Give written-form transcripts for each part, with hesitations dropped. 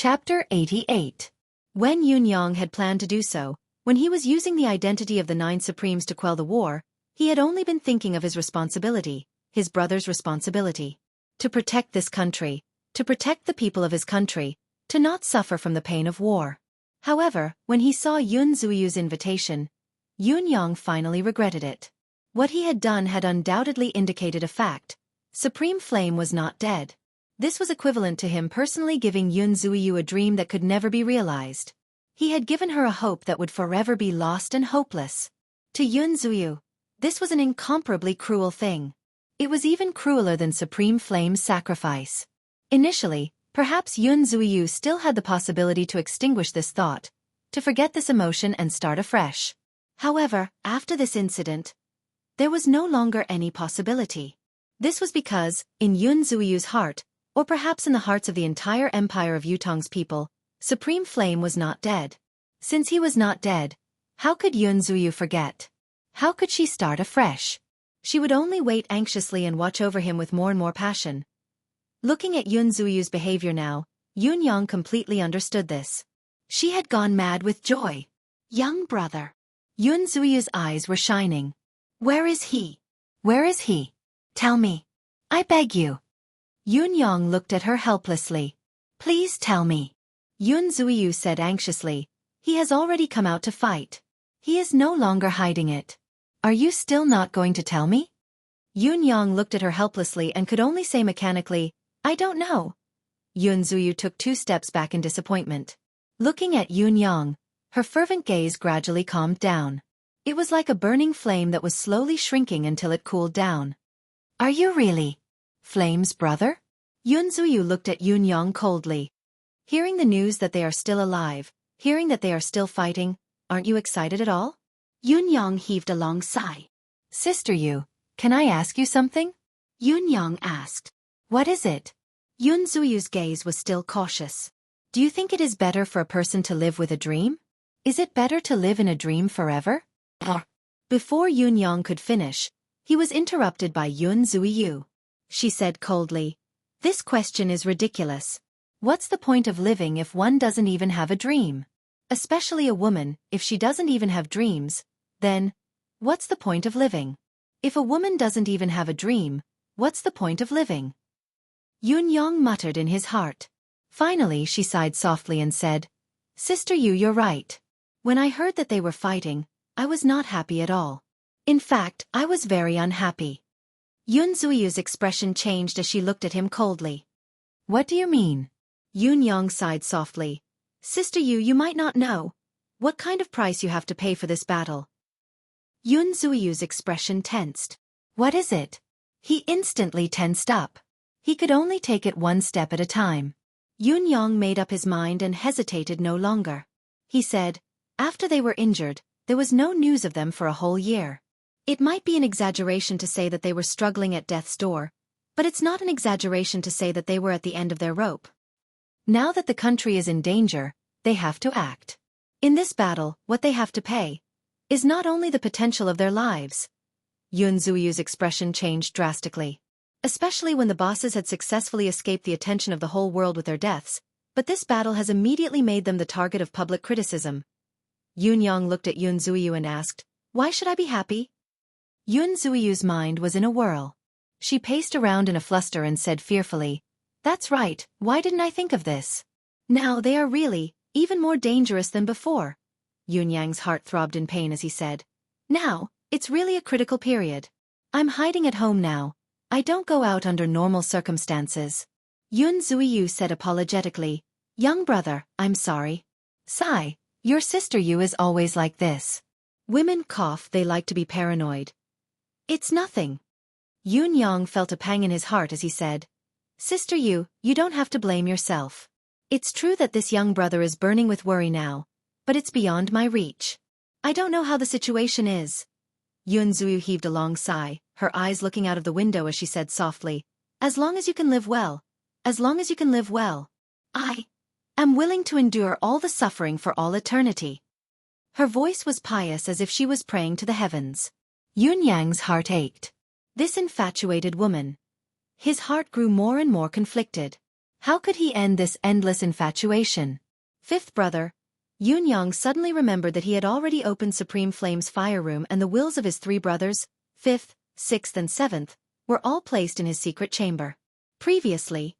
Chapter 88. When Yunyang had planned to do so, when he was using the identity of the Nine Supremes to quell the war, he had only been thinking of his responsibility, his brother's responsibility. To protect this country, to protect the people of his country, to not suffer from the pain of war. However, when he saw Yun Zuyu's invitation, Yunyang finally regretted it. What he had done had undoubtedly indicated a fact. Supreme Flame was not dead. This was equivalent to him personally giving Yun Zuyu a dream that could never be realized. He had given her a hope that would forever be lost and hopeless. To Yun Zuyu, this was an incomparably cruel thing. It was even crueler than Supreme Flame's sacrifice. Initially, perhaps Yun Zuyu still had the possibility to extinguish this thought, to forget this emotion and start afresh. However, after this incident, there was no longer any possibility. This was because, in Yun Zuyu's heart, or perhaps in the hearts of the entire empire of Yutong's people, Supreme Flame was not dead. Since he was not dead, how could Yun Zuyu forget? How could she start afresh? She would only wait anxiously and watch over him with more and more passion. Looking at Yun Zuyu's behavior now, Yunyang completely understood this. She had gone mad with joy. Young brother. Yun Zuyu's eyes were shining. Where is he? Where is he? Tell me. I beg you. Yunyang looked at her helplessly. Please tell me. Yun Zuyu said anxiously. He has already come out to fight. He is no longer hiding it. Are you still not going to tell me? Yunyang looked at her helplessly and could only say mechanically, I don't know. Yun Zuyu took 2 steps back in disappointment. Looking at Yunyang, her fervent gaze gradually calmed down. It was like a burning flame that was slowly shrinking until it cooled down. Are you really Flame's brother? Yun Zuyu looked at Yunyang coldly. Hearing the news that they are still alive, hearing that they are still fighting, aren't you excited at all? Yunyang heaved a long sigh. Sister Yu, can I ask you something? Yunyang asked. What is it? Yun Zuyu's gaze was still cautious. Do you think it is better for a person to live with a dream? Is it better to live in a dream forever? Before Yunyang could finish, he was interrupted by Yun Zuyu. She said coldly, this question is ridiculous. What's the point of living if one doesn't even have a dream? Especially a woman, if she doesn't even have dreams, then, what's the point of living? If a woman doesn't even have a dream, what's the point of living? Yunyang muttered in his heart. Finally she sighed softly and said, Sister Yu, you're right. When I heard that they were fighting, I was not happy at all. In fact, I was very unhappy. Yun Zuyu's expression changed as she looked at him coldly. What do you mean? Yunyang sighed softly. Sister Yu, you might not know what kind of price you have to pay for this battle. Yun Zuyu's expression tensed. What is it? He instantly tensed up. He could only take it one step at a time. Yunyang made up his mind and hesitated no longer. He said, after they were injured, there was no news of them for a whole year. It might be an exaggeration to say that they were struggling at death's door, but it's not an exaggeration to say that they were at the end of their rope. Now that the country is in danger, they have to act. In this battle, what they have to pay is not only the potential of their lives. Yun Zuyu's expression changed drastically. Especially when the bosses had successfully escaped the attention of the whole world with their deaths, but this battle has immediately made them the target of public criticism. Yunyang looked at Yun Zuyu and asked, why should I be happy? Yun Zuyu's mind was in a whirl. She paced around in a fluster and said fearfully, that's right, why didn't I think of this? Now they are really, even more dangerous than before. Yunyang's heart throbbed in pain as he said, now, it's really a critical period. I'm hiding at home now. I don't go out under normal circumstances. Yun Zuyu said apologetically, young brother, I'm sorry. Sigh, your sister Yu is always like this. Women cough, they like to be paranoid. It's nothing. Yunyang felt a pang in his heart as he said, Sister Yu, you don't have to blame yourself. It's true that this young brother is burning with worry now, but it's beyond my reach. I don't know how the situation is. Yun Zuyu heaved a long sigh, her eyes looking out of the window as she said softly, as long as you can live well. As long as you can live well. I am willing to endure all the suffering for all eternity. Her voice was pious as if she was praying to the heavens. Yunyang's heart ached. This infatuated woman. His heart grew more and more conflicted. How could he end this endless infatuation? Fifth brother, Yunyang suddenly remembered that he had already opened Supreme Flame's fire room and the wills of his three brothers, fifth, sixth and seventh, were all placed in his secret chamber. Previously,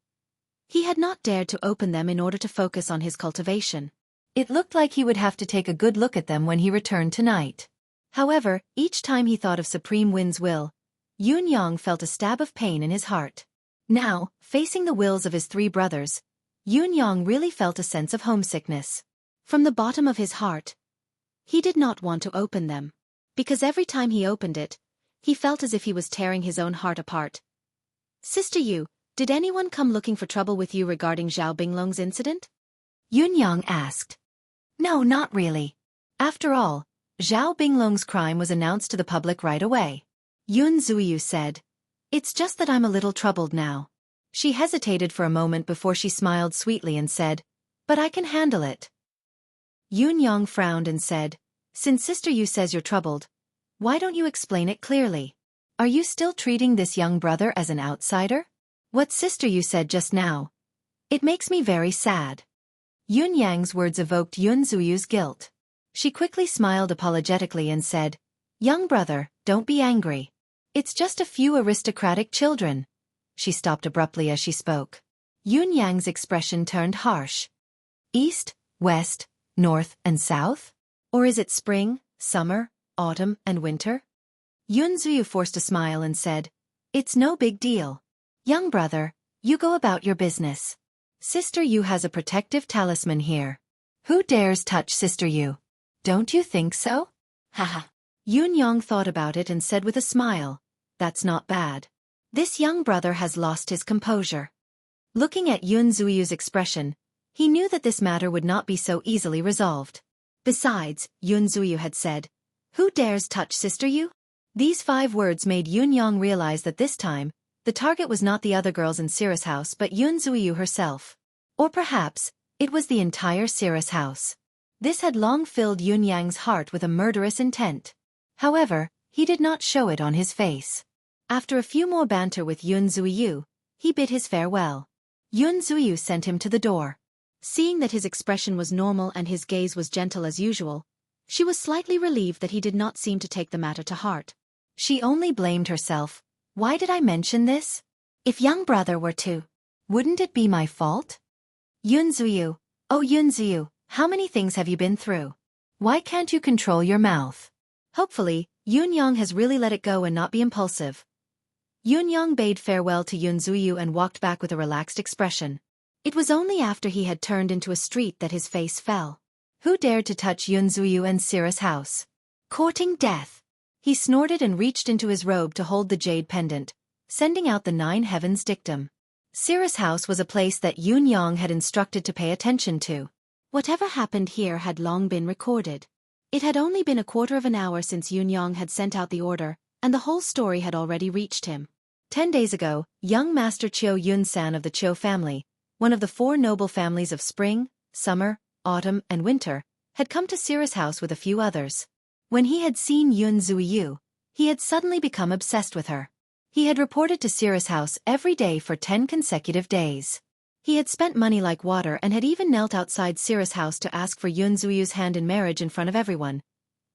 he had not dared to open them in order to focus on his cultivation. It looked like he would have to take a good look at them when he returned tonight. However, each time he thought of Supreme Wind's will, Yunyang felt a stab of pain in his heart. Now, facing the wills of his three brothers, Yunyang really felt a sense of homesickness. From the bottom of his heart, he did not want to open them, because every time he opened it, he felt as if he was tearing his own heart apart. Sister Yu, did anyone come looking for trouble with you regarding Zhao Binglong's incident? Yunyang asked. No, not really. After all, Zhao Binglong's crime was announced to the public right away. Yun Zuyu said. It's just that I'm a little troubled now. She hesitated for a moment before she smiled sweetly and said, but I can handle it. Yunyang frowned and said, since Sister Yu says you're troubled, why don't you explain it clearly? Are you still treating this young brother as an outsider? What Sister Yu said just now. It makes me very sad. Yunyang's words evoked Yun Zuyu's guilt. She quickly smiled apologetically and said, young brother, don't be angry. It's just a few aristocratic children. She stopped abruptly as she spoke. Yunyang's expression turned harsh. East, west, north and south? Or is it spring, summer, autumn and winter? Yun Zuyu forced a smile and said, it's no big deal. Young brother, you go about your business. Sister Yu has a protective talisman here. Who dares touch Sister Yu? Don't you think so? Haha. Yunyang thought about it and said with a smile, that's not bad. This young brother has lost his composure. Looking at Yun Zuyu's expression, he knew that this matter would not be so easily resolved. Besides, Yun Zuyu had said, who dares touch Sister Yu? These 5 words made Yunyang realize that this time, the target was not the other girls in Cirrus House but Yun Zuyu herself. Or perhaps, it was the entire Cirrus House. This had long filled Yunyang's heart with a murderous intent. However, he did not show it on his face. After a few more banter with Yun Zuyu, he bid his farewell. Yun Zuyu sent him to the door. Seeing that his expression was normal and his gaze was gentle as usual, she was slightly relieved that he did not seem to take the matter to heart. She only blamed herself. Why did I mention this? If young brother were to, wouldn't it be my fault? Yun Zuyu, oh Yun Zuyu, how many things have you been through? Why can't you control your mouth? Hopefully, Yunyang has really let it go and not be impulsive. Yunyang bade farewell to Yun Zuyu and walked back with a relaxed expression. It was only after he had turned into a street that his face fell. Who dared to touch Yun Zuyu and Cirrus House? Courting death. He snorted and reached into his robe to hold the jade pendant, sending out the 9 heavens dictum. Cirrus House was a place that Yunyang had instructed to pay attention to. Whatever happened here had long been recorded. It had only been a quarter of an hour since Yunyang had sent out the order, and the whole story had already reached him. 10 days ago, young Master Chiu Yun-san of the Chiu family, one of the 4 noble families of spring, summer, autumn, and winter, had come to Cirrus House with a few others. When he had seen Yun Zuyu, he had suddenly become obsessed with her. He had reported to Cirrus House every day for 10 consecutive days. He had spent money like water and had even knelt outside Cirrus House to ask for Yun Zuyu's hand in marriage in front of everyone,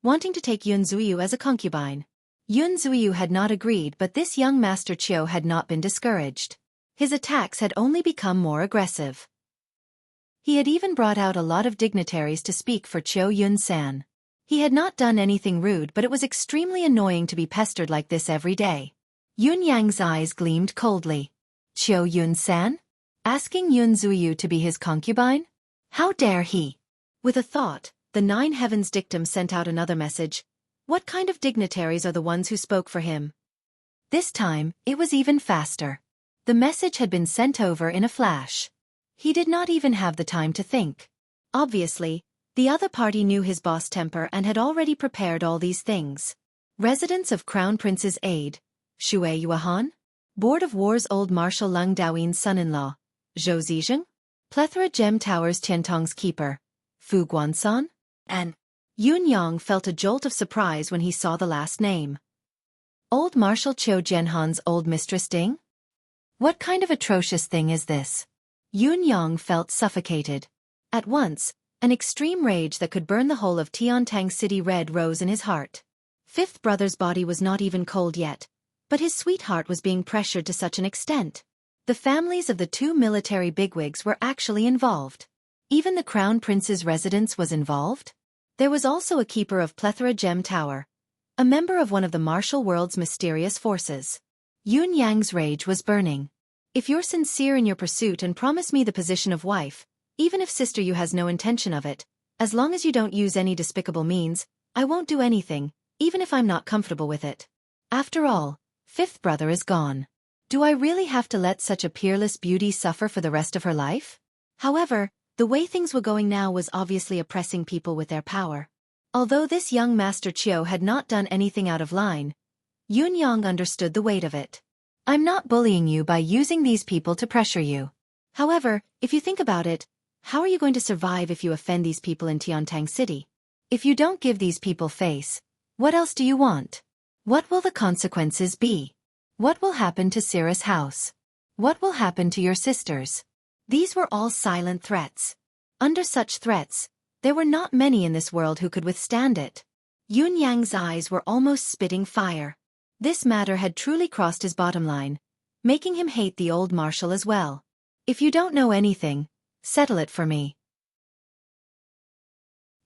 wanting to take Yun Zuyu as a concubine. Yun Zuyu had not agreed, but this young Master Chiu had not been discouraged. His attacks had only become more aggressive. He had even brought out a lot of dignitaries to speak for Chiu Yun-san. He had not done anything rude, but it was extremely annoying to be pestered like this every day. Yunyang's eyes gleamed coldly. Chiu Yun-san? Asking Yun Zuyu to be his concubine? How dare he? With a thought, the 9 heavens dictum sent out another message. What kind of dignitaries are the ones who spoke for him? This time, it was even faster. The message had been sent over in a flash. He did not even have the time to think. Obviously, the other party knew his boss temper and had already prepared all these things. Residents of Crown Prince's aide, Xueqi, Board of War's Old Marshal Lung Daoyin's son-in-law, Zhou Zizheng, Plethora Gem Tower's Tiantong's keeper, Fu Guansan, and Yunyang felt a jolt of surprise when he saw the last name. Old Marshal Qiu Jianhan's old mistress Ding? What kind of atrocious thing is this? Yun felt suffocated. At once, an extreme rage that could burn the whole of Tiantang City red rose in his heart. Fifth brother's body was not even cold yet, but his sweetheart was being pressured to such an extent. The families of the two military bigwigs were actually involved. Even the crown prince's residence was involved. There was also a keeper of Plethora Gem Tower, a member of one of the martial world's mysterious forces. Yun's rage was burning. If you're sincere in your pursuit and promise me the position of wife, even if Sister Yu has no intention of it, as long as you don't use any despicable means, I won't do anything, even if I'm not comfortable with it. After all, fifth brother is gone. Do I really have to let such a peerless beauty suffer for the rest of her life? However, the way things were going now was obviously oppressing people with their power. Although this young Master Chiu had not done anything out of line, Yun understood the weight of it. I'm not bullying you by using these people to pressure you. However, if you think about it, how are you going to survive if you offend these people in Tiantang City? If you don't give these people face, what else do you want? What will the consequences be? What will happen to Sirah's house? What will happen to your sisters? These were all silent threats. Under such threats, there were not many in this world who could withstand it. Yun's eyes were almost spitting fire. This matter had truly crossed his bottom line, making him hate the old marshal as well. If you don't know anything, settle it for me.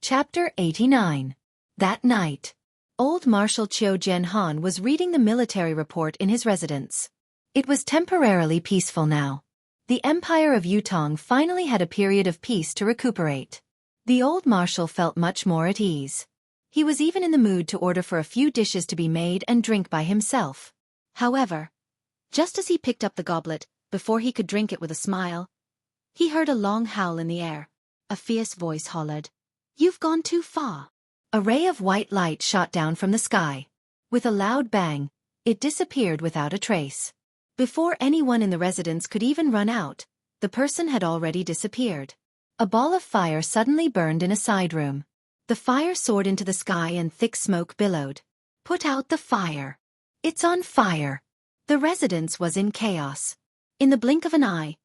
Chapter 89. That night, old Marshal Chiu Jianhan was reading the military report in his residence. It was temporarily peaceful now. The Empire of Yutong finally had a period of peace to recuperate. The old marshal felt much more at ease. He was even in the mood to order for a few dishes to be made and drink by himself. However, just as he picked up the goblet, before he could drink it with a smile, he heard a long howl in the air. A fierce voice hollered, "You've gone too far." A ray of white light shot down from the sky. With a loud bang, it disappeared without a trace. Before anyone in the residence could even run out, the person had already disappeared. A ball of fire suddenly burned in a side room. The fire soared into the sky and thick smoke billowed. "Put out the fire. It's on fire." The residence was in chaos. In the blink of an eye,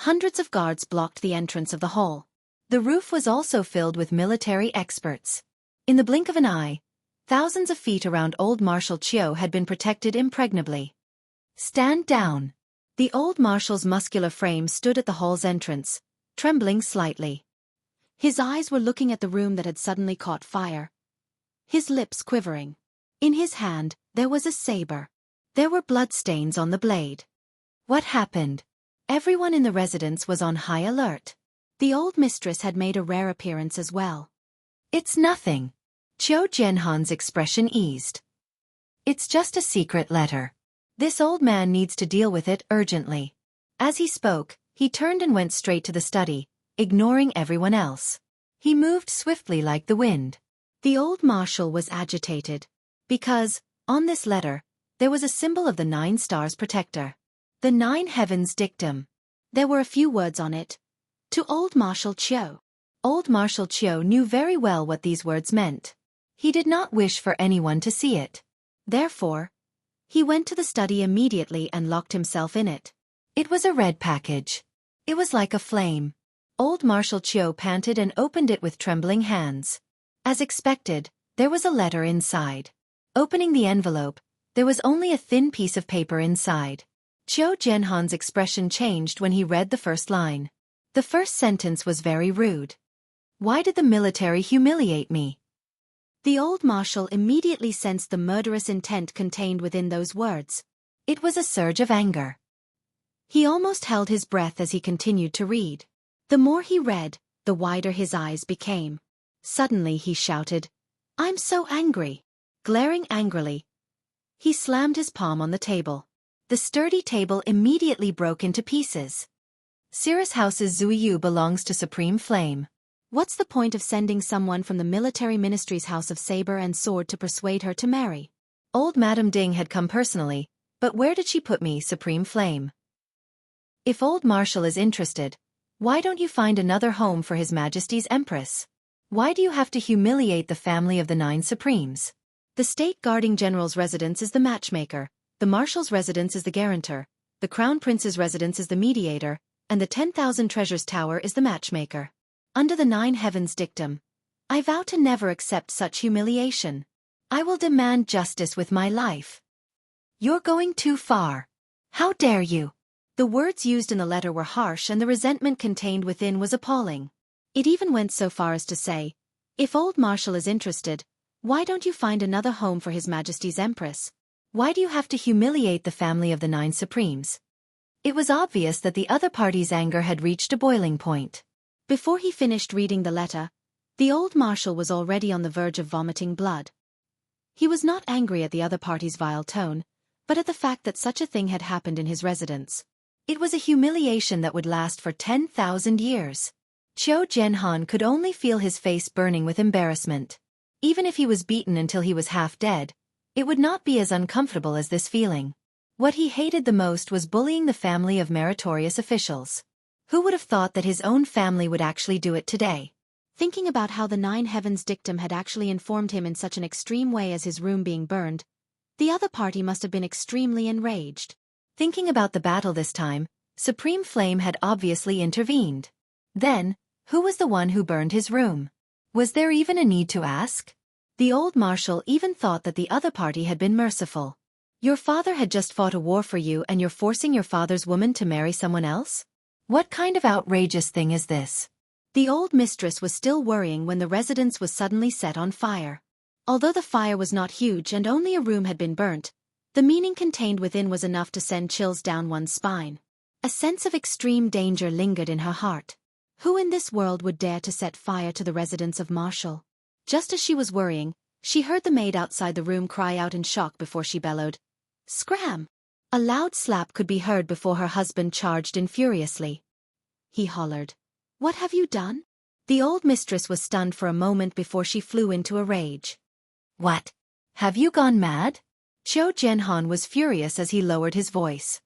hundreds of guards blocked the entrance of the hall. The roof was also filled with military experts. In the blink of an eye, thousands of feet around old Marshal Chiu had been protected impregnably. "Stand down." The old marshal's muscular frame stood at the hall's entrance, trembling slightly. His eyes were looking at the room that had suddenly caught fire, his lips quivering. In his hand, there was a saber. There were bloodstains on the blade. What happened? Everyone in the residence was on high alert. The old mistress had made a rare appearance as well. "It's nothing." Chiu Jianhan's expression eased. "It's just a secret letter. This old man needs to deal with it urgently." As he spoke, he turned and went straight to the study, ignoring everyone else. He moved swiftly like the wind. The old marshal was agitated, because, on this letter, there was a symbol of the 9 stars protector. The 9 heavens dictum. There were a few words on it. To old Marshal Chiu. Old Marshal Chiu knew very well what these words meant. He did not wish for anyone to see it. Therefore, he went to the study immediately and locked himself in it. It was a red package. It was like a flame. Old Marshal Chiu panted and opened it with trembling hands. As expected, there was a letter inside. Opening the envelope, there was only a thin piece of paper inside. Chiu Jianhan's expression changed when he read the first line. The first sentence was very rude. "Why did the military humiliate me?" The old marshal immediately sensed the murderous intent contained within those words. It was a surge of anger. He almost held his breath as he continued to read. The more he read, the wider his eyes became. Suddenly he shouted, "I'm so angry!" Glaring angrily, he slammed his palm on the table. The sturdy table immediately broke into pieces. Sirah's house's Xueqi belongs to Supreme Flame. What's the point of sending someone from the military ministry's House of Saber and Sword to persuade her to marry? Old Madame Ding had come personally, but where did she put me, Supreme Flame? If old Marshal is interested, why don't you find another home for His Majesty's Empress? Why do you have to humiliate the family of the 9 Supremes? The State Guarding General's residence is the matchmaker, the Marshal's residence is the guarantor, the Crown Prince's residence is the mediator, and the 10,000 treasures tower is the matchmaker. Under the 9 heavens dictum, I vow to never accept such humiliation. I will demand justice with my life. You're going too far. How dare you? The words used in the letter were harsh and the resentment contained within was appalling. It even went so far as to say, if old Marshal is interested, why don't you find another home for His Majesty's Empress? Why do you have to humiliate the family of the 9 Supremes? It was obvious that the other party's anger had reached a boiling point. Before he finished reading the letter, the old Marshal was already on the verge of vomiting blood. He was not angry at the other party's vile tone, but at the fact that such a thing had happened in his residence. It was a humiliation that would last for 10,000 years. Qiu Jianhan could only feel his face burning with embarrassment. Even if he was beaten until he was half dead, it would not be as uncomfortable as this feeling. What he hated the most was bullying the family of meritorious officials. Who would have thought that his own family would actually do it today? Thinking about how the 9 heavens dictum had actually informed him in such an extreme way as his room being burned, the other party must have been extremely enraged. Thinking about the battle this time, Supreme Flame had obviously intervened. Then, who was the one who burned his room? Was there even a need to ask? The old Marshal even thought that the other party had been merciful. Your father had just fought a war for you and you're forcing your father's woman to marry someone else? What kind of outrageous thing is this? The old mistress was still worrying when the residence was suddenly set on fire. Although the fire was not huge and only a room had been burnt, the meaning contained within was enough to send chills down one's spine. A sense of extreme danger lingered in her heart. Who in this world would dare to set fire to the residence of Marshal? Just as she was worrying, she heard the maid outside the room cry out in shock before she bellowed, "Scram!" A loud slap could be heard before her husband charged in furiously. He hollered, "What have you done?" The old mistress was stunned for a moment before she flew into a rage. "What? Have you gone mad?" Qiu Jianhan was furious as he lowered his voice.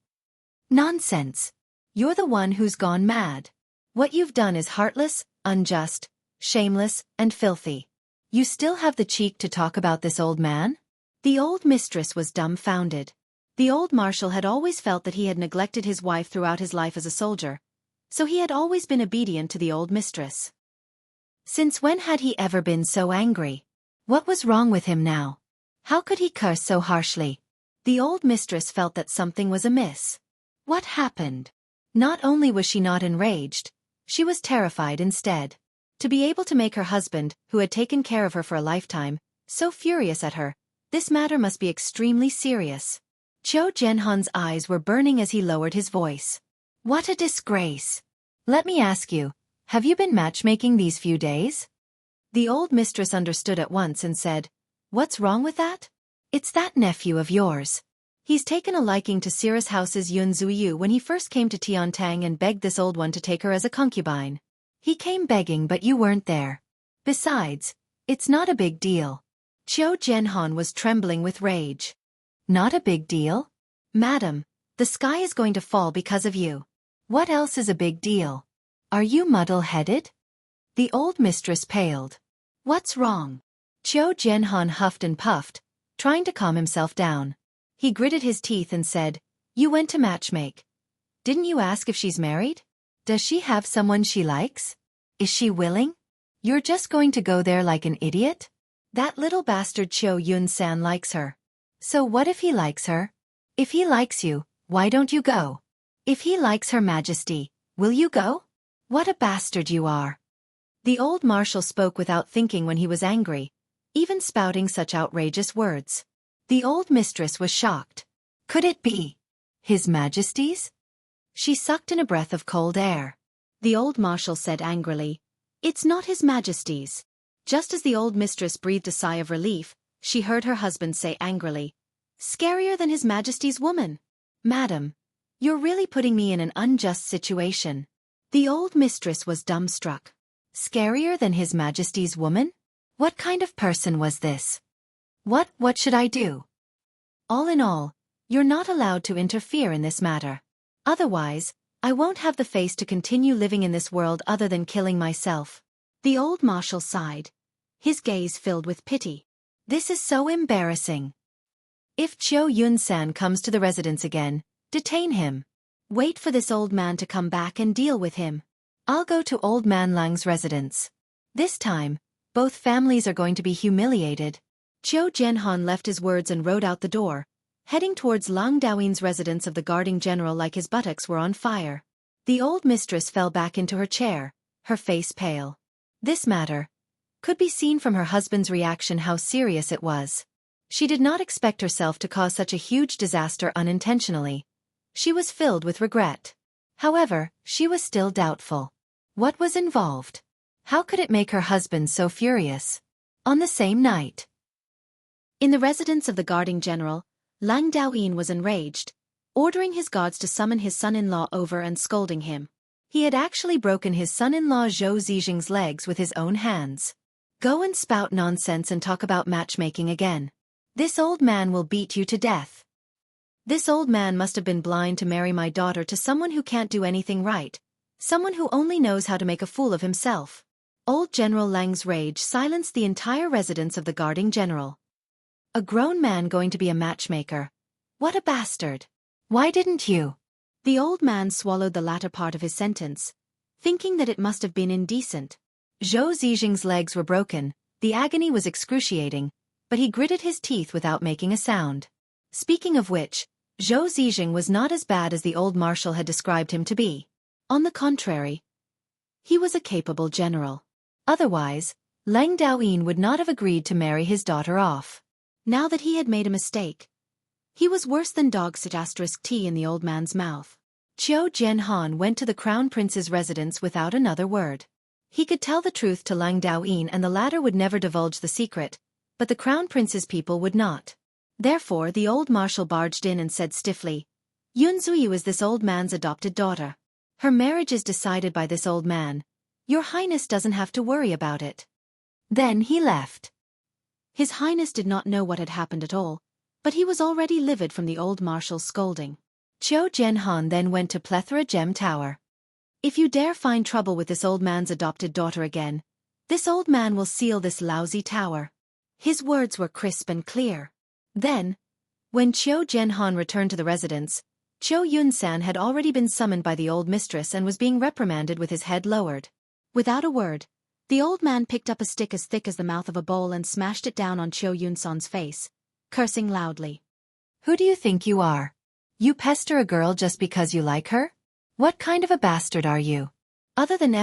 "Nonsense! You're the one who's gone mad. What you've done is heartless, unjust, shameless, and filthy. You still have the cheek to talk about this old man?" The old mistress was dumbfounded. The old Marshal had always felt that he had neglected his wife throughout his life as a soldier, so he had always been obedient to the old mistress. Since when had he ever been so angry? What was wrong with him now? How could he curse so harshly? The old mistress felt that something was amiss. What happened? Not only was she not enraged, she was terrified instead. To be able to make her husband, who had taken care of her for a lifetime, so furious at her, this matter must be extremely serious. Qiu Jianhan's eyes were burning as he lowered his voice. What a disgrace! Let me ask you, have you been matchmaking these few days? The old mistress understood at once and said, "What's wrong with that?" "It's that nephew of yours. He's taken a liking to Cirrus House's Yun Zuyu when he first came to Tiantang and begged this old one to take her as a concubine. He came begging but you weren't there. Besides, it's not a big deal." Qiu Jianhan was trembling with rage. "Not a big deal? Madam, the sky is going to fall because of you. What else is a big deal? Are you muddle-headed?" The old mistress paled. "What's wrong?" Qiu Jianhan huffed and puffed, trying to calm himself down. He gritted his teeth and said, "You went to matchmake. Didn't you ask if she's married? Does she have someone she likes? Is she willing? You're just going to go there like an idiot? That little bastard Qiu Yun-san likes her. So what if he likes her? If he likes you, why don't you go? If he likes Her Majesty, will you go? What a bastard you are." The old Marshal spoke without thinking when he was angry, even spouting such outrageous words. The old mistress was shocked. Could it be His Majesty's? She sucked in a breath of cold air. The old Marshal said angrily, "It's not His Majesty's." Just as the old mistress breathed a sigh of relief, she heard her husband say angrily, "Scarier than His Majesty's woman. Madam, you're really putting me in an unjust situation." The old mistress was dumbstruck. Scarier than His Majesty's woman? What kind of person was this? What should I do? All in all, you're not allowed to interfere in this matter. Otherwise, I won't have the face to continue living in this world other than killing myself. The old Marshal sighed. His gaze filled with pity. This is so embarrassing. If Qiu Yun-san comes to the residence again, detain him. Wait for this old man to come back and deal with him. I'll go to Old Man Lang's residence. This time, both families are going to be humiliated. Qiu Jianhan left his words and rode out the door, heading towards Lang Daoyin's residence of the guarding general like his buttocks were on fire. The old mistress fell back into her chair, her face pale. This matter could be seen from her husband's reaction how serious it was. She did not expect herself to cause such a huge disaster unintentionally. She was filled with regret. However, she was still doubtful. What was involved? How could it make her husband so furious? On the same night, in the residence of the guarding general, Lang Daoyin was enraged, ordering his guards to summon his son-in-law over and scolding him. He had actually broken his son-in-law Zhou Zijing's legs with his own hands. Go and spout nonsense and talk about matchmaking again. This old man will beat you to death. This old man must have been blind to marry my daughter to someone who can't do anything right, someone who only knows how to make a fool of himself. Old General Lang's rage silenced the entire residence of the guarding general. A grown man going to be a matchmaker. What a bastard. Why didn't you? The old man swallowed the latter part of his sentence, thinking that it must have been indecent. Zhou Zijing's legs were broken, the agony was excruciating, but he gritted his teeth without making a sound. Speaking of which, Zhou Zijing was not as bad as the old marshal had described him to be. On the contrary, he was a capable general. Otherwise, Lang Daoyin would not have agreed to marry his daughter off. Now that he had made a mistake, he was worse than dog *T in the old man's mouth. Qiu Jianhan went to the crown prince's residence without another word. He could tell the truth to Lang Daoyin and the latter would never divulge the secret, but the crown prince's people would not. Therefore the old marshal barged in and said stiffly, Yun Zuyu is this old man's adopted daughter. Her marriage is decided by this old man. Your Highness doesn't have to worry about it. Then he left. His Highness did not know what had happened at all, but he was already livid from the old marshal's scolding. Qiu Jianhan then went to Plethora Gem Tower. If you dare find trouble with this old man's adopted daughter again, this old man will seal this lousy tower. His words were crisp and clear. Then, when Qiu Jianhan returned to the residence, Qiu Yunsan had already been summoned by the old mistress and was being reprimanded with his head lowered. Without a word, the old man picked up a stick as thick as the mouth of a bowl and smashed it down on Qiu Yunsan's face, cursing loudly. Who do you think you are? You pester a girl just because you like her? What kind of a bastard are you? Other than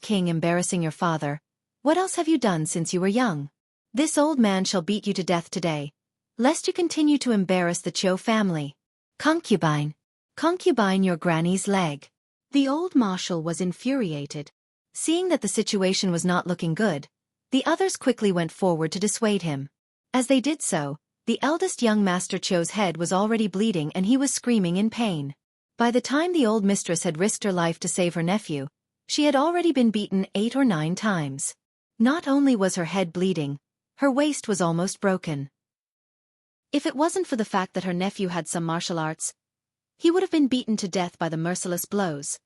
King embarrassing your father, what else have you done since you were young? This old man shall beat you to death today, lest you continue to embarrass the Qiu family. Concubine. Concubine your granny's leg. The old marshal was infuriated. Seeing that the situation was not looking good, the others quickly went forward to dissuade him. As they did so, the eldest young Master Qiu's head was already bleeding and he was screaming in pain. By the time the old mistress had risked her life to save her nephew, she had already been beaten 8 or 9 times. Not only was her head bleeding, her waist was almost broken. If it wasn't for the fact that her nephew had some martial arts, he would have been beaten to death by the merciless blows.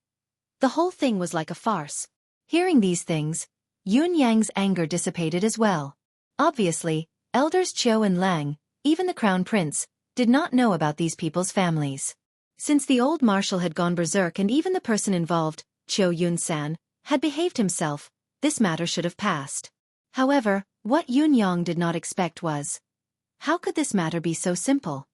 The whole thing was like a farce. Hearing these things, Yun Yang's anger dissipated as well. Obviously, elders Qiu and Lang, even the crown prince, did not know about these people's families. Since the old marshal had gone berserk and even the person involved, Qiu Yunsan, had behaved himself, this matter should have passed. However, what Yun Yang did not expect was, how could this matter be so simple?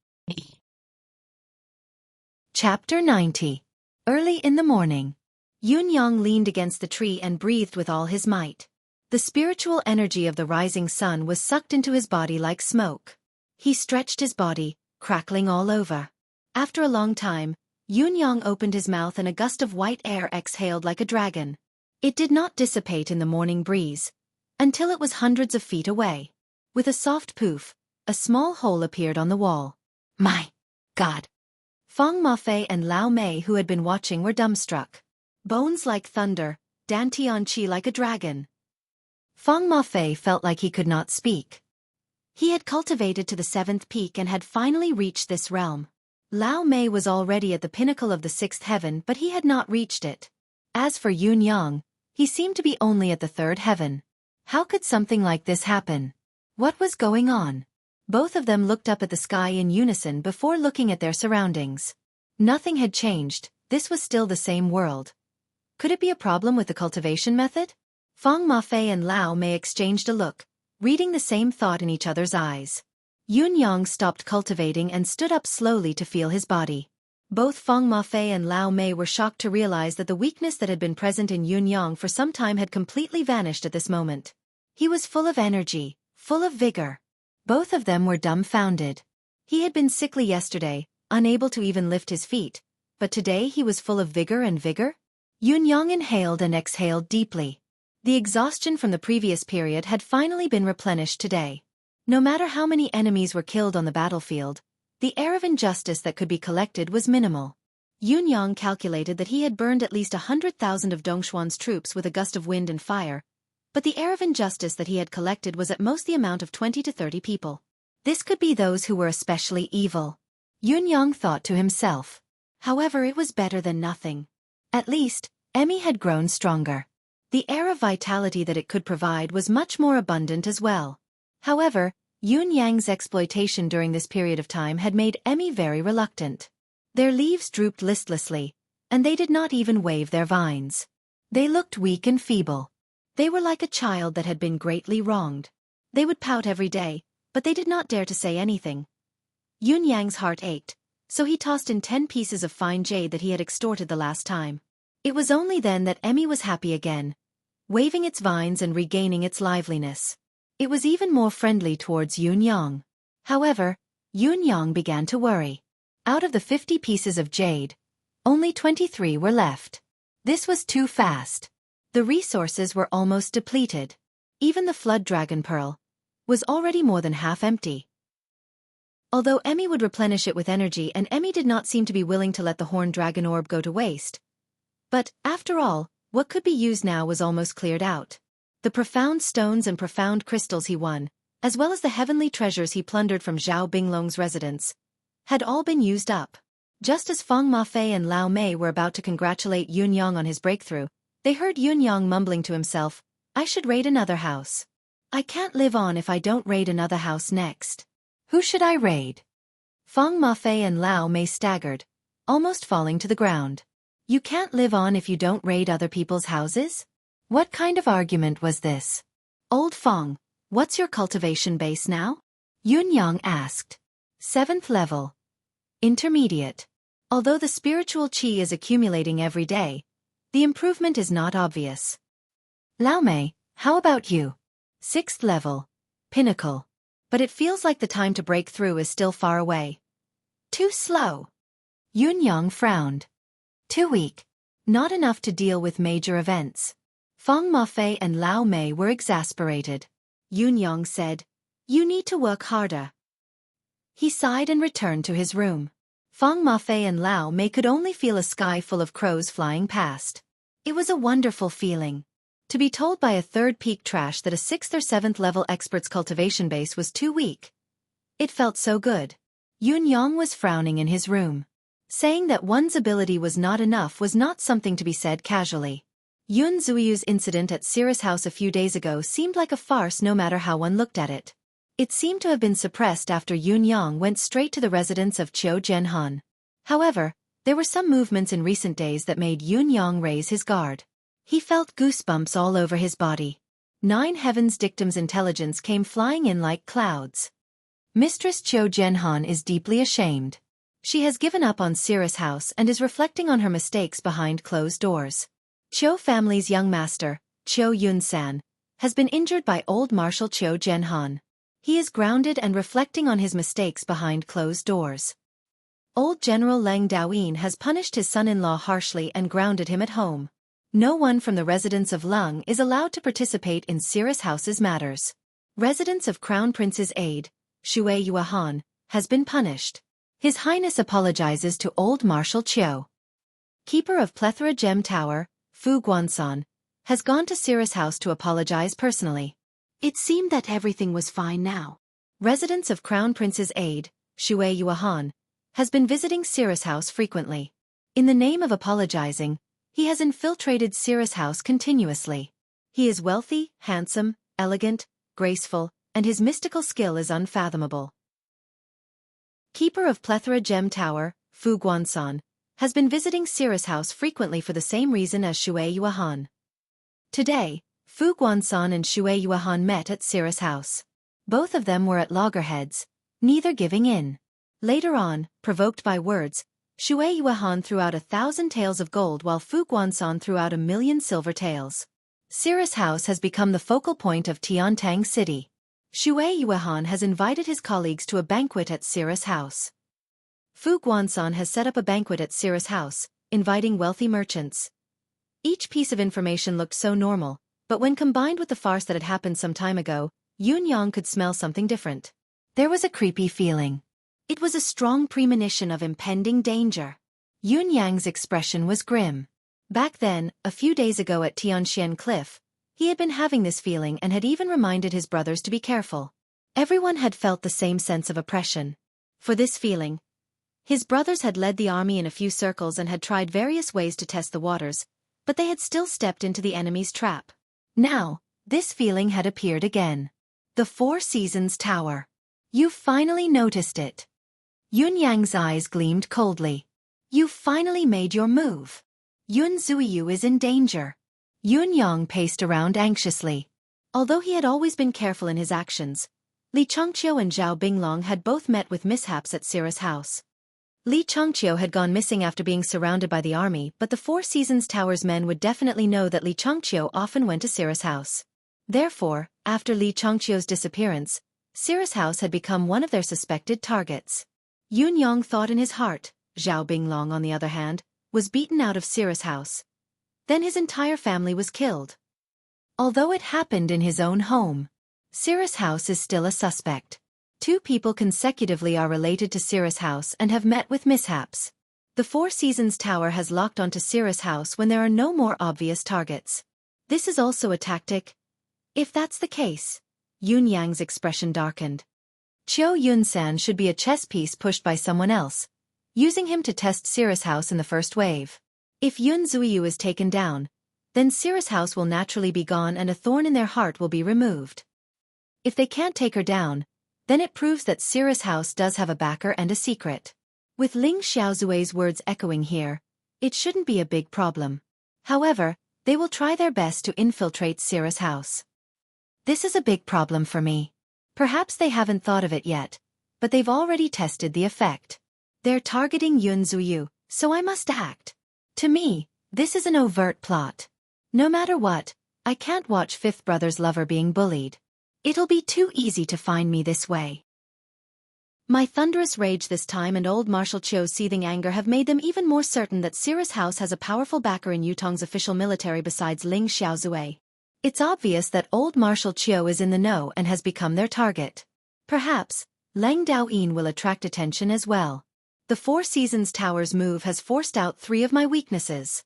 Chapter 90. Early in the morning, Yun Yang leaned against the tree and breathed with all his might. The spiritual energy of the rising sun was sucked into his body like smoke. He stretched his body, crackling all over. After a long time, Yun Yang opened his mouth and a gust of white air exhaled like a dragon. It did not dissipate in the morning breeze, until it was hundreds of feet away. With a soft poof, a small hole appeared on the wall. My God! Feng Mafei and Lao Mei who had been watching were dumbstruck. Bones like thunder, Dan Tianqi like a dragon. Feng Mafei felt like he could not speak. He had cultivated to the 7th peak and had finally reached this realm. Lao Mei was already at the pinnacle of the 6th heaven but he had not reached it. As for Yun Yang, he seemed to be only at the 3rd heaven. How could something like this happen? What was going on? Both of them looked up at the sky in unison before looking at their surroundings. Nothing had changed, this was still the same world. Could it be a problem with the cultivation method? Feng Mafei and Lao Mei exchanged a look, reading the same thought in each other's eyes. Yun Yang stopped cultivating and stood up slowly to feel his body. Both Feng Mafei and Lao Mei were shocked to realize that the weakness that had been present in Yun Yang for some time had completely vanished at this moment. He was full of energy, full of vigor. Both of them were dumbfounded. He had been sickly yesterday, unable to even lift his feet, but today he was full of vigor and vigor? Yun Yang inhaled and exhaled deeply. The exhaustion from the previous period had finally been replenished today. No matter how many enemies were killed on the battlefield, the air of injustice that could be collected was minimal. Yun Yang calculated that he had burned at least 100,000 of Dongxuan's troops with a gust of wind and fire, but the air of injustice that he had collected was at most the amount of 20 to 30 people. This could be those who were especially evil. Yun Yang thought to himself. However, it was better than nothing. At least, Emmy had grown stronger. The air of vitality that it could provide was much more abundant as well. However, Yun Yang's exploitation during this period of time had made Emmy very reluctant. Their leaves drooped listlessly, and they did not even wave their vines. They looked weak and feeble. They were like a child that had been greatly wronged. They would pout every day, but they did not dare to say anything. Yun Yang's heart ached, so he tossed in 10 pieces of fine jade that he had extorted the last time. It was only then that Emmy was happy again, waving its vines and regaining its liveliness. It was even more friendly towards Yun Yang. However, Yun Yang began to worry. Out of the 50 pieces of jade, only 23 were left. This was too fast. The resources were almost depleted. Even the flood dragon pearl was already more than half empty. Although Emmy would replenish it with energy, and Emmy did not seem to be willing to let the horned dragon orb go to waste. But, after all, what could be used now was almost cleared out. The profound stones and profound crystals he won, as well as the heavenly treasures he plundered from Zhao Binglong's residence, had all been used up. Just as Feng Mafei and Lao Mei were about to congratulate Yun Yang on his breakthrough, they heard Yun Yang mumbling to himself, "I should raid another house. I can't live on if I don't raid another house next. Who should I raid?" Feng Mafei and Lao Mei staggered, almost falling to the ground. You can't live on if you don't raid other people's houses? What kind of argument was this? Old Feng, what's your cultivation base now? Yun Yang asked. 7th level. Intermediate. Although the spiritual qi is accumulating every day, the improvement is not obvious. Lao Mei, how about you? 6th level. Pinnacle. But it feels like the time to break through is still far away. Too slow. Yun Yang frowned. Too weak. Not enough to deal with major events. Feng Mafei and Lao Mei were exasperated. Yun Yang said, "You need to work harder." He sighed and returned to his room. Feng Mafei and Lao Mei could only feel a sky full of crows flying past. It was a wonderful feeling. To be told by a third peak trash that a 6th or 7th level expert's cultivation base was too weak. It felt so good. Yun Yang was frowning in his room. Saying that one's ability was not enough was not something to be said casually. Yun Zuyu's incident at Cirrus House a few days ago seemed like a farce no matter how one looked at it. It seemed to have been suppressed after Yun Yang went straight to the residence of Qiu Zhenhan. However, there were some movements in recent days that made Yun Yang raise his guard. He felt goosebumps all over his body. 9 Heavens Dictum's intelligence came flying in like clouds. Mistress Qiu Zhenhan is deeply ashamed. She has given up on Cirrus House and is reflecting on her mistakes behind closed doors. Qiu family's young master, Qiu Yunsan, has been injured by old Marshal Qiu Zhenhan. He is grounded and reflecting on his mistakes behind closed doors. Old General Leng Daoyin has punished his son-in-law harshly and grounded him at home. No one from the residence of Leng is allowed to participate in Cirrus House's matters. Residence of Crown Prince's aide, Xueqi, has been punished. His Highness apologizes to old Marshal Qiu. Keeper of Plethora Gem Tower, Fu Guansan, has gone to Cirrus House to apologize personally. It seemed that everything was fine now. Residence of Crown Prince's aide, Xueqi, has been visiting Cirrus House frequently. In the name of apologizing, he has infiltrated Cirrus House continuously. He is wealthy, handsome, elegant, graceful, and his mystical skill is unfathomable. Keeper of Plethora Gem Tower, Fu Guansan, has been visiting Cirrus House frequently for the same reason as Xueqi. Today, Fu Guanxan and Xueqi met at Cirrus House. Both of them were at loggerheads, neither giving in. Later on, provoked by words, Xueqi threw out 1,000 taels of gold while Fu Guanxan threw out 1,000,000 silver taels. Cirrus House has become the focal point of Tiantang City. Xueqi has invited his colleagues to a banquet at Cirrus House. Fu Guanxan has set up a banquet at Cirrus House, inviting wealthy merchants. Each piece of information looked so normal, but when combined with the farce that had happened some time ago, Yunyang could smell something different. There was a creepy feeling. It was a strong premonition of impending danger. Yunyang's expression was grim. Back then, a few days ago at Tianxian Cliff, he had been having this feeling and had even reminded his brothers to be careful. Everyone had felt the same sense of oppression. For this feeling, his brothers had led the army in a few circles and had tried various ways to test the waters, but they had still stepped into the enemy's trap. Now, this feeling had appeared again. The Four Seasons Tower. You finally noticed it. Yunyang's eyes gleamed coldly. You finally made your move. Yun Zuiyu is in danger. Yunyang paced around anxiously. Although he had always been careful in his actions, Li Chongqiu and Zhao Binglong had both met with mishaps at Cirrus House. Li Chongqiu had gone missing after being surrounded by the army, but the Four Seasons Tower's men would definitely know that Li Chongqiu often went to Cirrus House. Therefore, after Li Chongqiu's disappearance, Cirrus House had become one of their suspected targets. Yunyang thought in his heart. Zhao Binglong, on the other hand, was beaten out of Cirrus House. Then his entire family was killed. Although it happened in his own home, Cirrus House is still a suspect. 2 people consecutively are related to Cirrus House and have met with mishaps. The Four Seasons Tower has locked onto Cirrus House when there are no more obvious targets. This is also a tactic. If that's the case, Yunyang's expression darkened. Qiu Yunsan should be a chess piece pushed by someone else, using him to test Cirrus House in the first wave. If Yun Zuiyu is taken down, then Cirrus House will naturally be gone and a thorn in their heart will be removed. If they can't take her down, then it proves that Cirrus House does have a backer and a secret. With Ling Xiaozui's words echoing here, it shouldn't be a big problem. However, they will try their best to infiltrate Cirrus House. This is a big problem for me. Perhaps they haven't thought of it yet, but they've already tested the effect. They're targeting Yun Zuiyu, so I must act. To me, this is an overt plot. No matter what, I can't watch Fifth Brother's lover being bullied. It'll be too easy to find me this way. My thunderous rage this time and old Marshal Qiu's seething anger have made them even more certain that Cirrus House has a powerful backer in Yutong's official military besides Ling Xiaozui. It's obvious that old Marshal Qiu is in the know and has become their target. Perhaps, Lang Daoyin will attract attention as well. The Four Seasons Tower's move has forced out 3 of my weaknesses.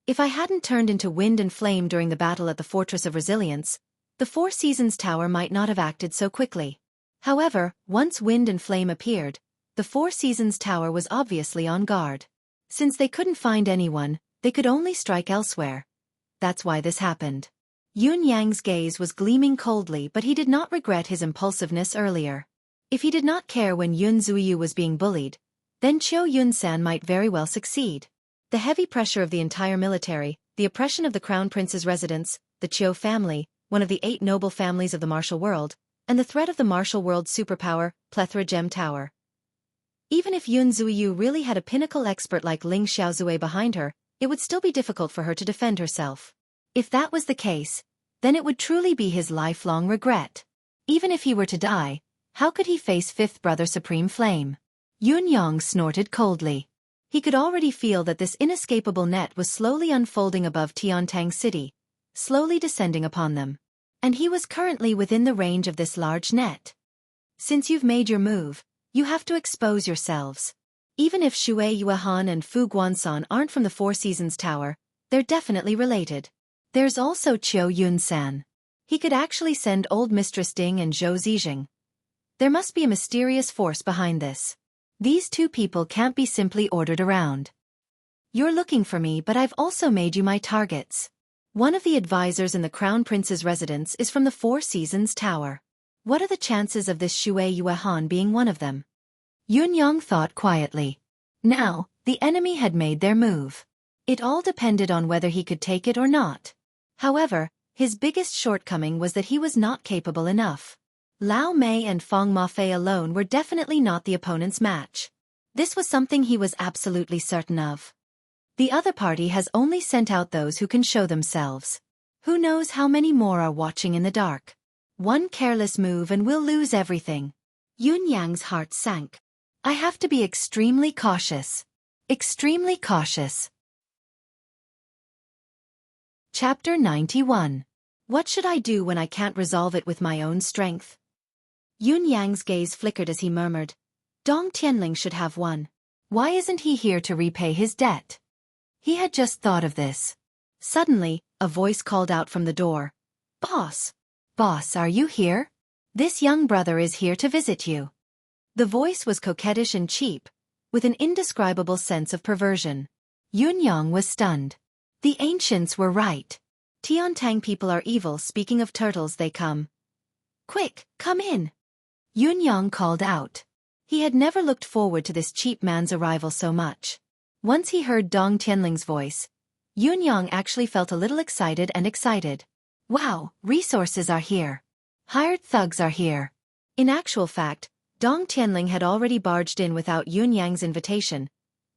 If I hadn't turned into wind and flame during the battle at the Fortress of Resilience, the Four Seasons Tower might not have acted so quickly. However, once wind and flame appeared, the Four Seasons Tower was obviously on guard. Since they couldn't find anyone, they could only strike elsewhere. That's why this happened. Yunyang's gaze was gleaming coldly, but he did not regret his impulsiveness earlier. If he did not care when Yun Zuiyu was being bullied, then Qiu Yunsan might very well succeed. The heavy pressure of the entire military, the oppression of the Crown Prince's residence, the Qiu family, one of the 8 noble families of the martial world, and the threat of the martial world's superpower, Plethora Gem Tower. Even if Yun Zuiyu really had a pinnacle expert like Ling Xiaozui behind her, it would still be difficult for her to defend herself. If that was the case, then it would truly be his lifelong regret. Even if he were to die, how could he face Fifth Brother Supreme Flame? Yunyang snorted coldly. He could already feel that this inescapable net was slowly unfolding above Tiantang City, slowly descending upon them. And he was currently within the range of this large net. Since you've made your move, you have to expose yourselves. Even if Xueqi and Fu Guanxan aren't from the Four Seasons Tower, they're definitely related. There's also Qiu Yunsan. He could actually send old Mistress Ding and Zhou Zijing. There must be a mysterious force behind this. These 2 people can't be simply ordered around. You're looking for me, but I've also made you my targets. One of the advisors in the Crown Prince's residence is from the Four Seasons Tower. What are the chances of this Xueqi being one of them? Yunyang thought quietly. Now, The enemy had made their move. It all depended on whether he could take it or not. However, his biggest shortcoming was that he was not capable enough. Lao Mei and Feng Mafei alone were definitely not the opponent's match. This was something he was absolutely certain of. The other party has only sent out those who can show themselves. Who knows how many more are watching in the dark? One careless move and we'll lose everything. Yun Yang's heart sank. I have to be extremely cautious. Extremely cautious. Chapter 91. What should I do when I can't resolve it with my own strength? Yun Yang's gaze flickered as he murmured, Dong Tianling should have won. Why isn't he here to repay his debt? He had just thought of this. Suddenly, a voice called out from the door. Boss! Boss, are you here? This young brother is here to visit you. The voice was coquettish and cheap, with an indescribable sense of perversion. Yun Yang was stunned. The ancients were right. Tiantang people are evil. Speaking of turtles, they come. Quick, come in. Yun Yang called out. He had never looked forward to this cheap man's arrival so much. Once he heard Dong Tianling's voice, Yun Yang actually felt a little excited. Wow, resources are here. Hired thugs are here. In actual fact, Dong Tianling had already barged in without Yun Yang's invitation,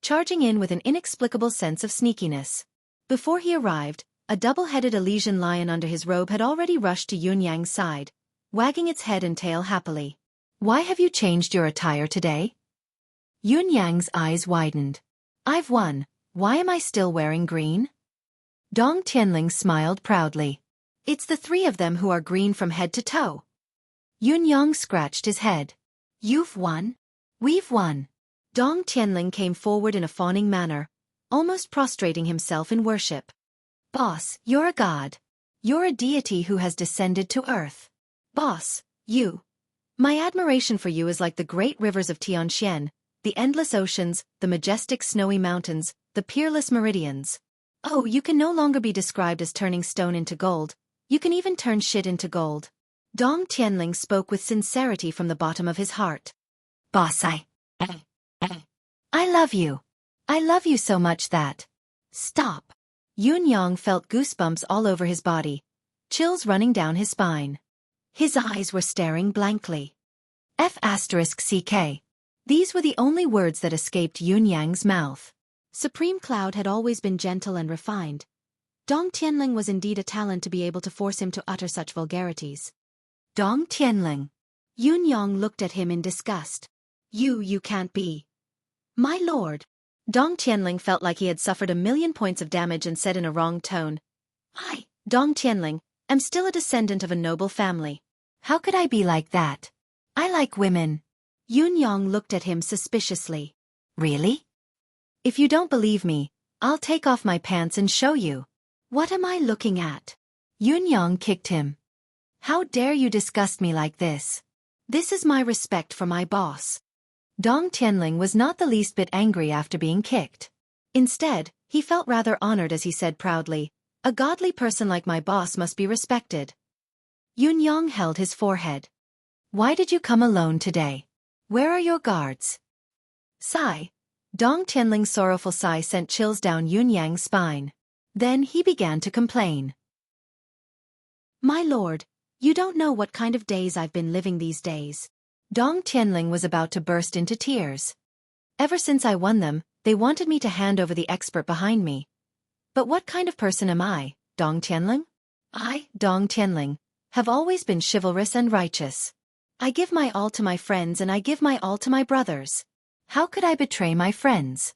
charging in with an inexplicable sense of sneakiness. Before he arrived, a double-headed Elysian lion under his robe had already rushed to Yun Yang's side, wagging its head and tail happily. Why have you changed your attire today? Yun Yang's eyes widened. I've won. Why am I still wearing green? Dong Tianling smiled proudly. It's the three of them who are green from head to toe. Yun Yang scratched his head. You've won? We've won. Dong Tianling came forward in a fawning manner, almost prostrating himself in worship. Boss, you're a god. You're a deity who has descended to earth. Boss, you. My admiration for you is like the great rivers of Tianxian, the endless oceans, the majestic snowy mountains, the peerless meridians. Oh, you can no longer be described as turning stone into gold. You can even turn shit into gold. Dong Tianling spoke with sincerity from the bottom of his heart. Boss, I love you. I love you so much that... Stop. Yun Yang felt goosebumps all over his body, chills running down his spine. His eyes were staring blankly. F***CK. These were the only words that escaped Yun Yang's mouth. Supreme Cloud had always been gentle and refined. Dong Tianling was indeed a talent to be able to force him to utter such vulgarities. Dong Tianling. Yun Yang looked at him in disgust. You can't be. My lord. Dong Tianling felt like he had suffered 1,000,000 points of damage and said in a wrong tone. I, Dong Tianling, am still a descendant of a noble family. How could I be like that? I like women. Yun Yang looked at him suspiciously. Really? If you don't believe me, I'll take off my pants and show you. What am I looking at? Yun Yang kicked him. How dare you disgust me like this? This is my respect for my boss. Dong Tianling was not the least bit angry after being kicked. Instead, he felt rather honored as he said proudly, a godly person like my boss must be respected. Yun Yang held his forehead. Why did you come alone today? Where are your guards? Sigh. Dong Tianling's sorrowful sigh sent chills down Yun Yang's spine. Then he began to complain. My lord, you don't know what kind of days I've been living these days. Dong Tianling was about to burst into tears. Ever since I won them, they wanted me to hand over the expert behind me. But what kind of person am I, Dong Tianling? I, Dong Tianling, have always been chivalrous and righteous. I give my all to my friends and I give my all to my brothers. How could I betray my friends?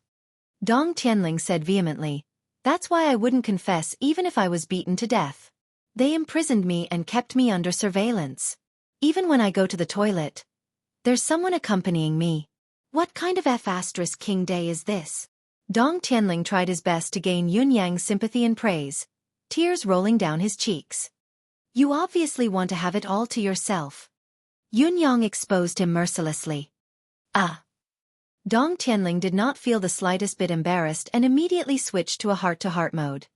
Dong Tianling said vehemently. That's why I wouldn't confess even if I was beaten to death. They imprisoned me and kept me under surveillance. Even when I go to the toilet, there's someone accompanying me. What kind of F***king day is this? Dong Tianling tried his best to gain Yun Yang's sympathy and praise, tears rolling down his cheeks. You obviously want to have it all to yourself. Yun Yang exposed him mercilessly. Dong Tianling did not feel the slightest bit embarrassed and immediately switched to a heart-to-heart mode.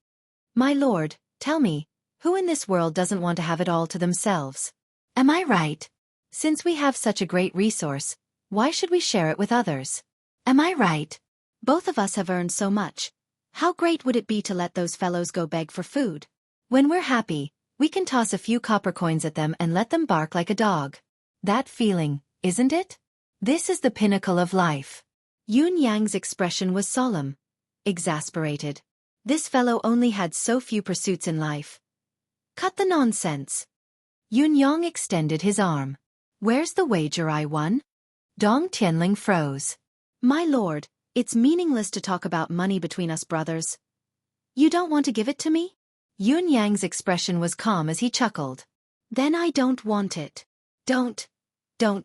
My lord, tell me, who in this world doesn't want to have it all to themselves? Am I right? Since we have such a great resource, why should we share it with others? Am I right? Both of us have earned so much. How great would it be to let those fellows go beg for food? When we're happy, we can toss a few copper coins at them and let them bark like a dog. That feeling, isn't it? This is the pinnacle of life. Yun Yang's expression was solemn, exasperated. This fellow only had so few pursuits in life. Cut the nonsense. Yun Yang extended his arm. Where's the wager I won? Dong Tianling froze. My lord, it's meaningless to talk about money between us brothers. You don't want to give it to me? Yun Yang's expression was calm as he chuckled. Then I don't want it. Don't. Dong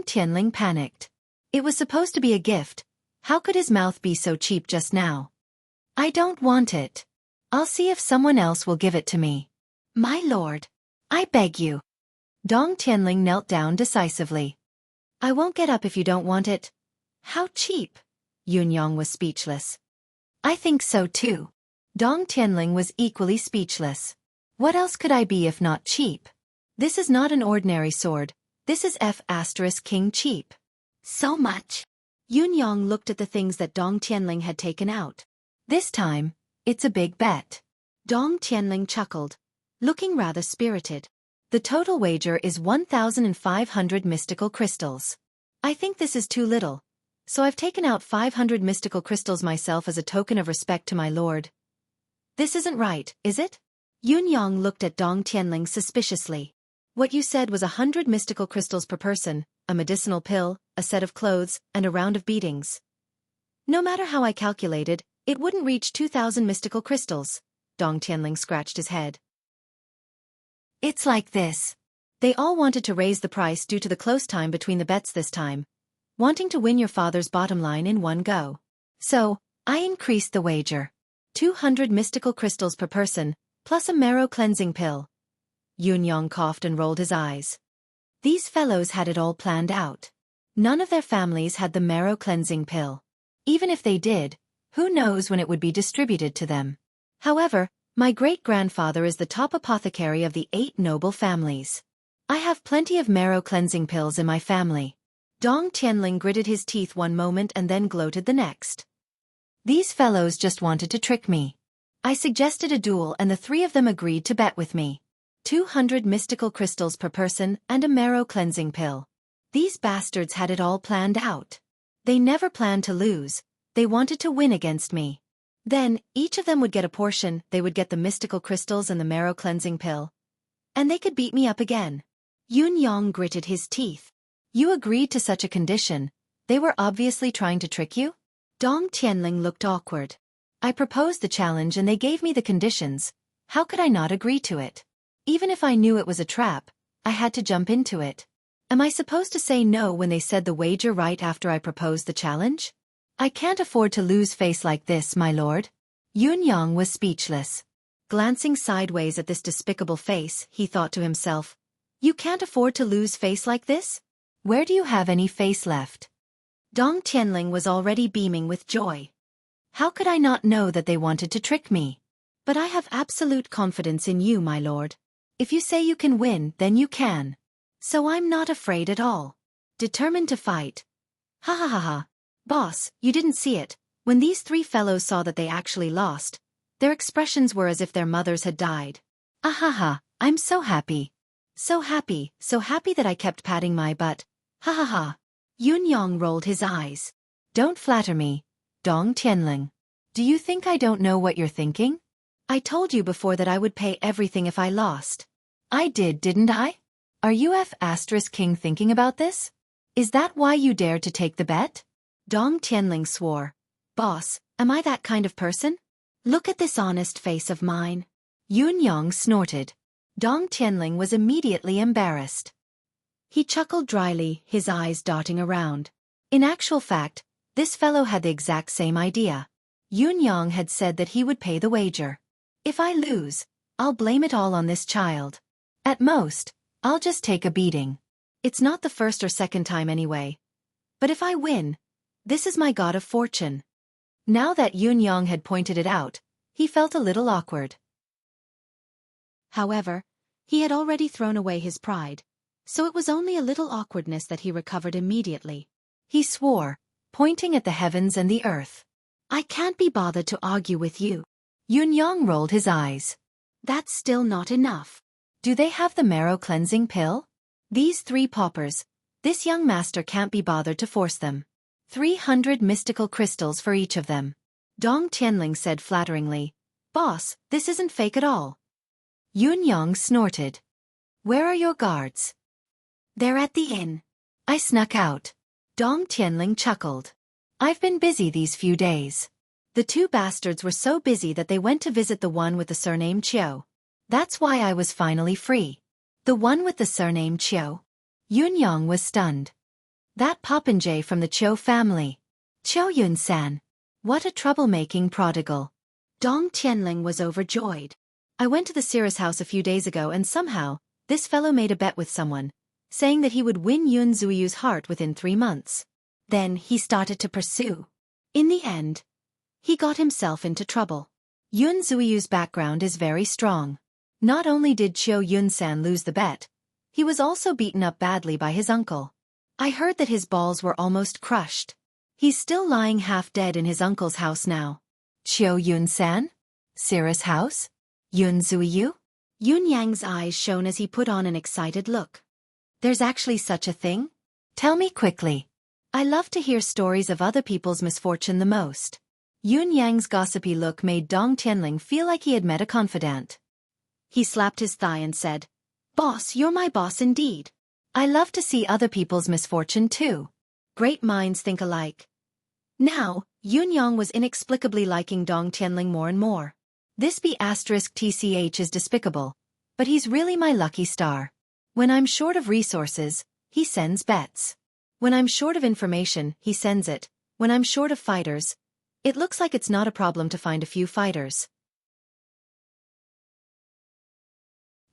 Tianling panicked. It was supposed to be a gift. How could his mouth be so cheap just now? I don't want it. I'll see if someone else will give it to me. My lord, I beg you. Dong Tianling knelt down decisively. I won't get up if you don't want it. How cheap? Yun Yang was speechless. I think so too. Dong Tianling was equally speechless. What else could I be if not cheap? This is not an ordinary sword. This is King cheap. So much. Yun Yang looked at the things that Dong Tianling had taken out. This time, it's a big bet. Dong Tianling chuckled, looking rather spirited. The total wager is 1,500 mystical crystals. I think this is too little, so I've taken out 500 mystical crystals myself as a token of respect to my lord. This isn't right, is it? Yun Yang looked at Dong Tianling suspiciously. What you said was 100 mystical crystals per person, a medicinal pill, a set of clothes, and a round of beatings. No matter how I calculated, it wouldn't reach 2,000 mystical crystals. Dong Tianling scratched his head. It's like this. They all wanted to raise the price due to the close time between the bets this time, wanting to win your father's bottom line in one go. So, I increased the wager. 200 mystical crystals per person, plus a marrow cleansing pill. Yun Yang coughed and rolled his eyes. These fellows had it all planned out. None of their families had the marrow cleansing pill. Even if they did, who knows when it would be distributed to them. However, my great-grandfather is the top apothecary of the 8 noble families. I have plenty of marrow cleansing pills in my family. Dong Tianling gritted his teeth one moment and then gloated the next. These fellows just wanted to trick me. I suggested a duel and the 3 of them agreed to bet with me. 200 mystical crystals per person and a marrow cleansing pill. These bastards had it all planned out. They never planned to lose, they wanted to win against me. Then, each of them would get a portion, they would get the mystical crystals and the marrow cleansing pill. And they could beat me up again. Yun Yang gritted his teeth. You agreed to such a condition. They were obviously trying to trick you? Dong Tianling looked awkward. I proposed the challenge and they gave me the conditions. How could I not agree to it? Even if I knew it was a trap, I had to jump into it. Am I supposed to say no when they said the wager right after I proposed the challenge? I can't afford to lose face like this, my lord. Yun Yang was speechless. Glancing sideways at this despicable face, he thought to himself, you can't afford to lose face like this? Where do you have any face left? Dong Tianling was already beaming with joy. How could I not know that they wanted to trick me? But I have absolute confidence in you, my lord. If you say you can win, then you can. So I'm not afraid at all. Determined to fight. Ha ha ha ha. Boss, you didn't see it. When these 3 fellows saw that they actually lost, their expressions were as if their mothers had died. Ahaha, I'm so happy. So happy that I kept patting my butt. Ha ha ha. Yun Yang rolled his eyes. Don't flatter me, Dong Tianling. Do you think I don't know what you're thinking? I told you before that I would pay everything if I lost. I did, didn't I? Are you King thinking about this? Is that why you dared to take the bet? Dong Tianling swore. Boss, am I that kind of person? Look at this honest face of mine. Yun Yang snorted. Dong Tianling was immediately embarrassed. He chuckled dryly, his eyes darting around. In actual fact, this fellow had the exact same idea. Yun Yang had said that he would pay the wager. If I lose, I'll blame it all on this child. At most, I'll just take a beating. It's not the first or second time anyway. But if I win, this is my god of fortune. Now that Yun Yang had pointed it out, he felt a little awkward. However, he had already thrown away his pride, so it was only a little awkwardness that he recovered immediately. He swore, pointing at the heavens and the earth. I can't be bothered to argue with you. Yunyang rolled his eyes. That's still not enough. Do they have the marrow cleansing pill? These 3 paupers. This young master can't be bothered to force them. 300 mystical crystals for each of them. Dong Tianling said flatteringly. Boss, this isn't fake at all. Yunyang snorted. Where are your guards? They're at the inn. I snuck out. Dong Tianling chuckled. I've been busy these few days. The 2 bastards were so busy that they went to visit the one with the surname Chiu. That's why I was finally free. The one with the surname Chiu. Yunyang was stunned. That popinjay from the Chiu family. Chiu Yun-san. What a troublemaking prodigal. Dong Tianling was overjoyed. I went to the Cirrus house a few days ago and somehow, this fellow made a bet with someone, saying that he would win Yun Zuyu's heart within 3 months. Then he started to pursue. In the end, he got himself into trouble. Yun Zuyu's background is very strong. Not only did Chiu Yun-san lose the bet, he was also beaten up badly by his uncle. I heard that his balls were almost crushed. He's still lying half dead in his uncle's house now. Chiu Yun-san? Cirrus house? Yun Zuyu? Yunyang's eyes shone as he put on an excited look. There's actually such a thing? Tell me quickly. I love to hear stories of other people's misfortune the most. Yunyang's gossipy look made Dong Tianling feel like he had met a confidant. He slapped his thigh and said, Boss, you're my boss indeed. I love to see other people's misfortune too. Great minds think alike. Now, Yunyang was inexplicably liking Dong Tianling more and more. This B*TCH is despicable, but he's really my lucky star. When I'm short of resources, he sends bets. When I'm short of information, he sends it. When I'm short of fighters, it looks like it's not a problem to find a few fighters.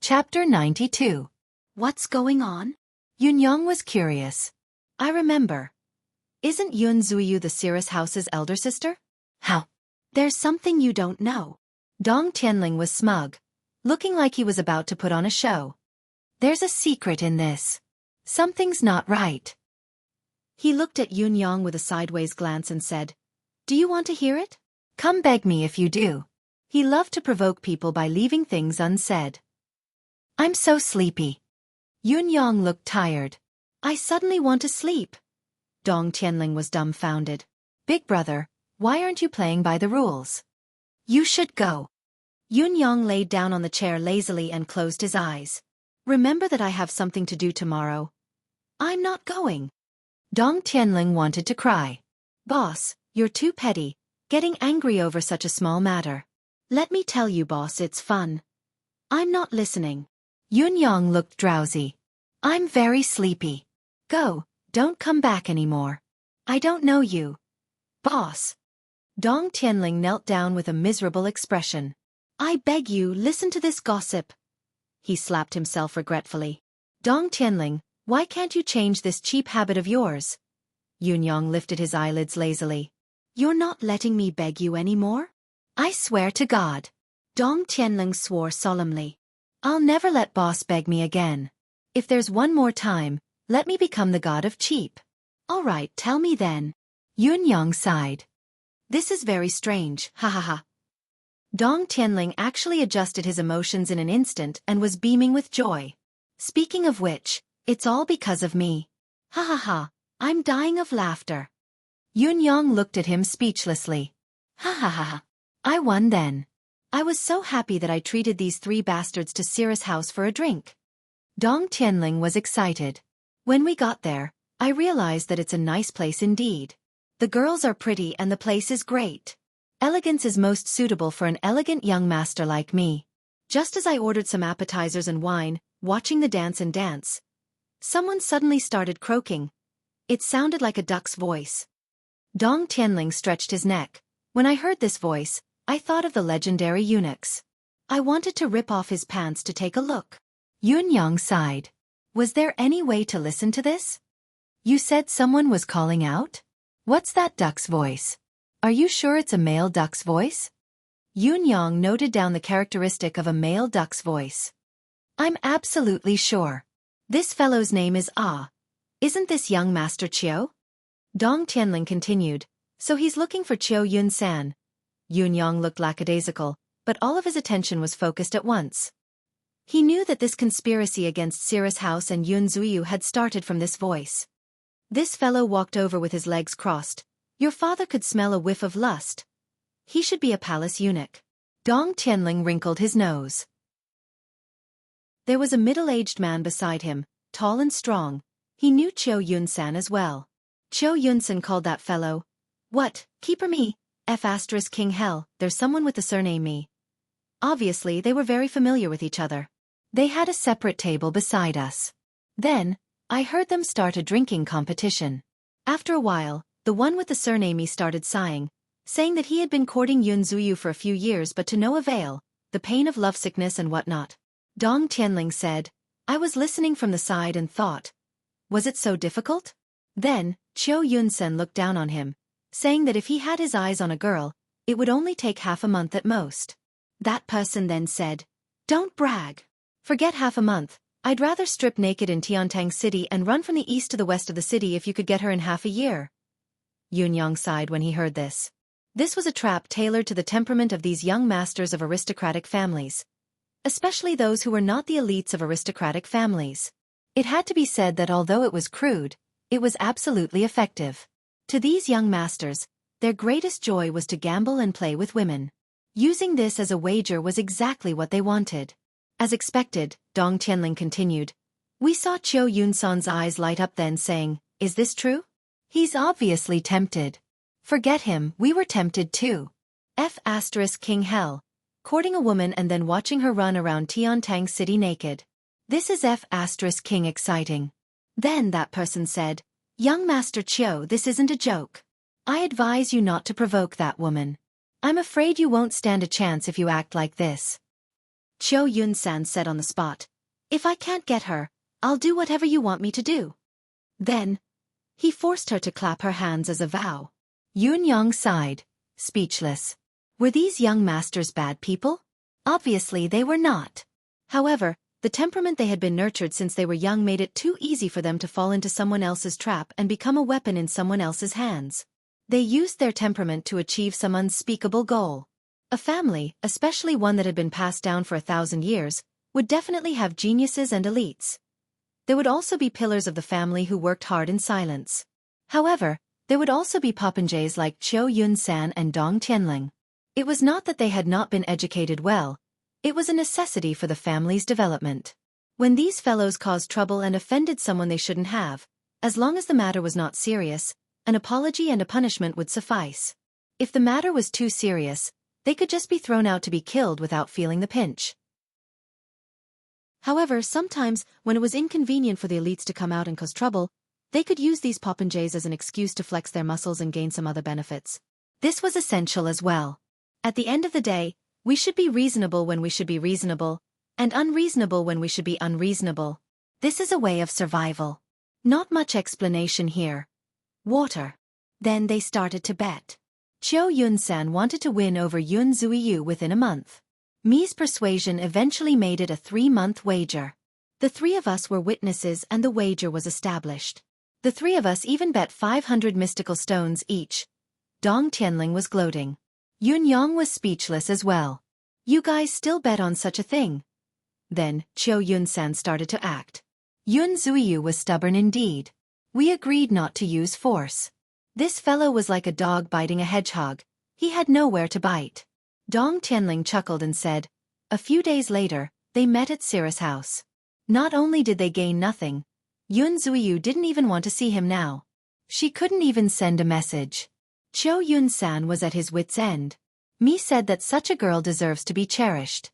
Chapter 92. What's going on? Yunyang was curious. I remember. Isn't Yun Zuyu the Cirrus house's elder sister? How? There's something you don't know. Dong Tianling was smug, looking like he was about to put on a show. There's a secret in this. Something's not right. He looked at Yunyang with a sideways glance and said, Do you want to hear it? Come beg me if you do. He loved to provoke people by leaving things unsaid. I'm so sleepy. Yunyang looked tired. I suddenly want to sleep. Dong Tianling was dumbfounded. Big brother, why aren't you playing by the rules? You should go. Yunyang laid down on the chair lazily and closed his eyes. Remember that I have something to do tomorrow. I'm not going. Dong Tianling wanted to cry. Boss, you're too petty, getting angry over such a small matter. Let me tell you, boss, it's fun. I'm not listening. Yunyang looked drowsy. I'm very sleepy. Go, don't come back anymore. I don't know you. Boss. Dong Tianling knelt down with a miserable expression. I beg you, listen to this gossip. He slapped himself regretfully. Dong Tianling, why can't you change this cheap habit of yours? Yunyang lifted his eyelids lazily. You're not letting me beg you anymore? I swear to God. Dong Tianling swore solemnly. I'll never let boss beg me again. If there's one more time, let me become the god of cheap. All right, tell me then. Yunyang sighed. This is very strange, ha ha ha. Dong Tianling actually adjusted his emotions in an instant and was beaming with joy. Speaking of which, it's all because of me. Ha ha ha, I'm dying of laughter. Yunyang looked at him speechlessly. Ha ha ha ha. I won then. I was so happy that I treated these 3 bastards to Cirrus house for a drink. Dong Tianling was excited. When we got there, I realized that it's a nice place indeed. The girls are pretty and the place is great. Elegance is most suitable for an elegant young master like me. Just as I ordered some appetizers and wine, watching the dance, someone suddenly started croaking. It sounded like a duck's voice. Dong Tianling stretched his neck. When I heard this voice, I thought of the legendary eunuchs. I wanted to rip off his pants to take a look. Yunyang sighed. Was there any way to listen to this? You said someone was calling out? What's that duck's voice? Are you sure it's a male duck's voice? Yunyang noted down the characteristic of a male duck's voice. I'm absolutely sure. This fellow's name is Ah. Isn't this young Master Chiu? Dong Tianling continued. So he's looking for Qiu Yun-san. Yunyang looked lackadaisical, but all of his attention was focused at once. He knew that this conspiracy against Cirrus House and Yun Zuiyu had started from this voice. This fellow walked over with his legs crossed. Your father could smell a whiff of lust. He should be a palace eunuch. Dong Tianling wrinkled his nose. There was a middle-aged man beside him, tall and strong. He knew Qiu Yun-san as well. Qiu Yun-san called that fellow, "What, keeper me? King hell, there's someone with the surname me." Obviously they were very familiar with each other. They had a separate table beside us. Then, I heard them start a drinking competition. After a while, the one with the surname me started sighing, saying that he had been courting Yun Zuiyu for a few years but to no avail, the pain of lovesickness and whatnot. Dong Tianling said, I was listening from the side and thought, was it so difficult? Then, Qiu Yun-sen looked down on him, saying that if he had his eyes on a girl, it would only take half a month at most. That person then said, don't brag. Forget half a month, I'd rather strip naked in Tiantang City and run from the east to the west of the city if you could get her in half a year. Yunyang sighed when he heard this. This was a trap tailored to the temperament of these young masters of aristocratic families. Especially those who were not the elites of aristocratic families. It had to be said that although it was crude, it was absolutely effective. To these young masters, their greatest joy was to gamble and play with women. Using this as a wager was exactly what they wanted. As expected, Dong Tianling continued. We saw Qiu Yun-san's eyes light up then saying, is this true? He's obviously tempted. Forget him, we were tempted too. King hell. Courting a woman and then watching her run around Tiantang City naked. This is King exciting. Then that person said, young Master Qiu, this isn't a joke. I advise you not to provoke that woman. I'm afraid you won't stand a chance if you act like this. Qiu Yun-san said on the spot, if I can't get her, I'll do whatever you want me to do. Then, he forced her to clap her hands as a vow. Yunyang sighed, speechless. Were these young masters bad people? Obviously they were not. However, the temperament they had been nurtured since they were young made it too easy for them to fall into someone else's trap and become a weapon in someone else's hands. They used their temperament to achieve some unspeakable goal. A family, especially one that had been passed down for 1,000 years, would definitely have geniuses and elites. There would also be pillars of the family who worked hard in silence. However, there would also be popinjays like Qiu Yun-san and Dong Tianling. It was not that they had not been educated well, it was a necessity for the family's development. When these fellows caused trouble and offended someone they shouldn't have, as long as the matter was not serious, an apology and a punishment would suffice. If the matter was too serious, they could just be thrown out to be killed without feeling the pinch. However, sometimes, when it was inconvenient for the elites to come out and cause trouble, they could use these popinjays as an excuse to flex their muscles and gain some other benefits. This was essential as well. At the end of the day, we should be reasonable when we should be reasonable, and unreasonable when we should be unreasonable. This is a way of survival. Not much explanation here. Water. Then they started to bet. Qiu Yun-san wanted to win over Yun Zuiyu within a month. Mi's persuasion eventually made it a 3-month wager. The three of us were witnesses and the wager was established. The three of us even bet 500 mystical stones each. Dong Tianling was gloating. Yunyang was speechless as well. You guys still bet on such a thing? Then, Qiu Yun-san started to act. Yun Zuiyu was stubborn indeed. We agreed not to use force. This fellow was like a dog biting a hedgehog. He had nowhere to bite. Dong Tianling chuckled and said, a few days later, they met at Cirrus House. Not only did they gain nothing, Yun Zuiyu didn't even want to see him now. She couldn't even send a message. Qiu Yun-san was at his wit's end. Mi said that such a girl deserves to be cherished.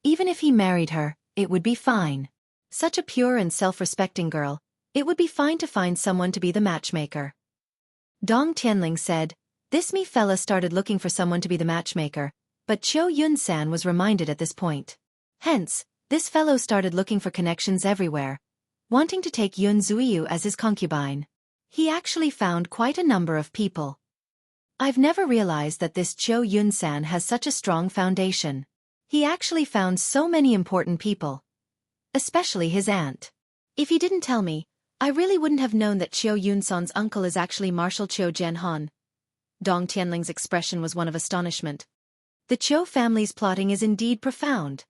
Even if he married her, it would be fine. Such a pure and self-respecting girl, it would be fine to find someone to be the matchmaker. Dong Tianling said, this Mi fella started looking for someone to be the matchmaker, but Qiu Yun-san was reminded at this point. Hence, this fellow started looking for connections everywhere, wanting to take Yun Zuiyu as his concubine. He actually found quite a number of people. I've never realized that this Qiu Yun-san has such a strong foundation. He actually found so many important people. Especially his aunt. If he didn't tell me, I really wouldn't have known that Qiu Yunsan's uncle is actually Marshal Qiu Jianhan. Dong Tianling's expression was one of astonishment. The Qiu family's plotting is indeed profound.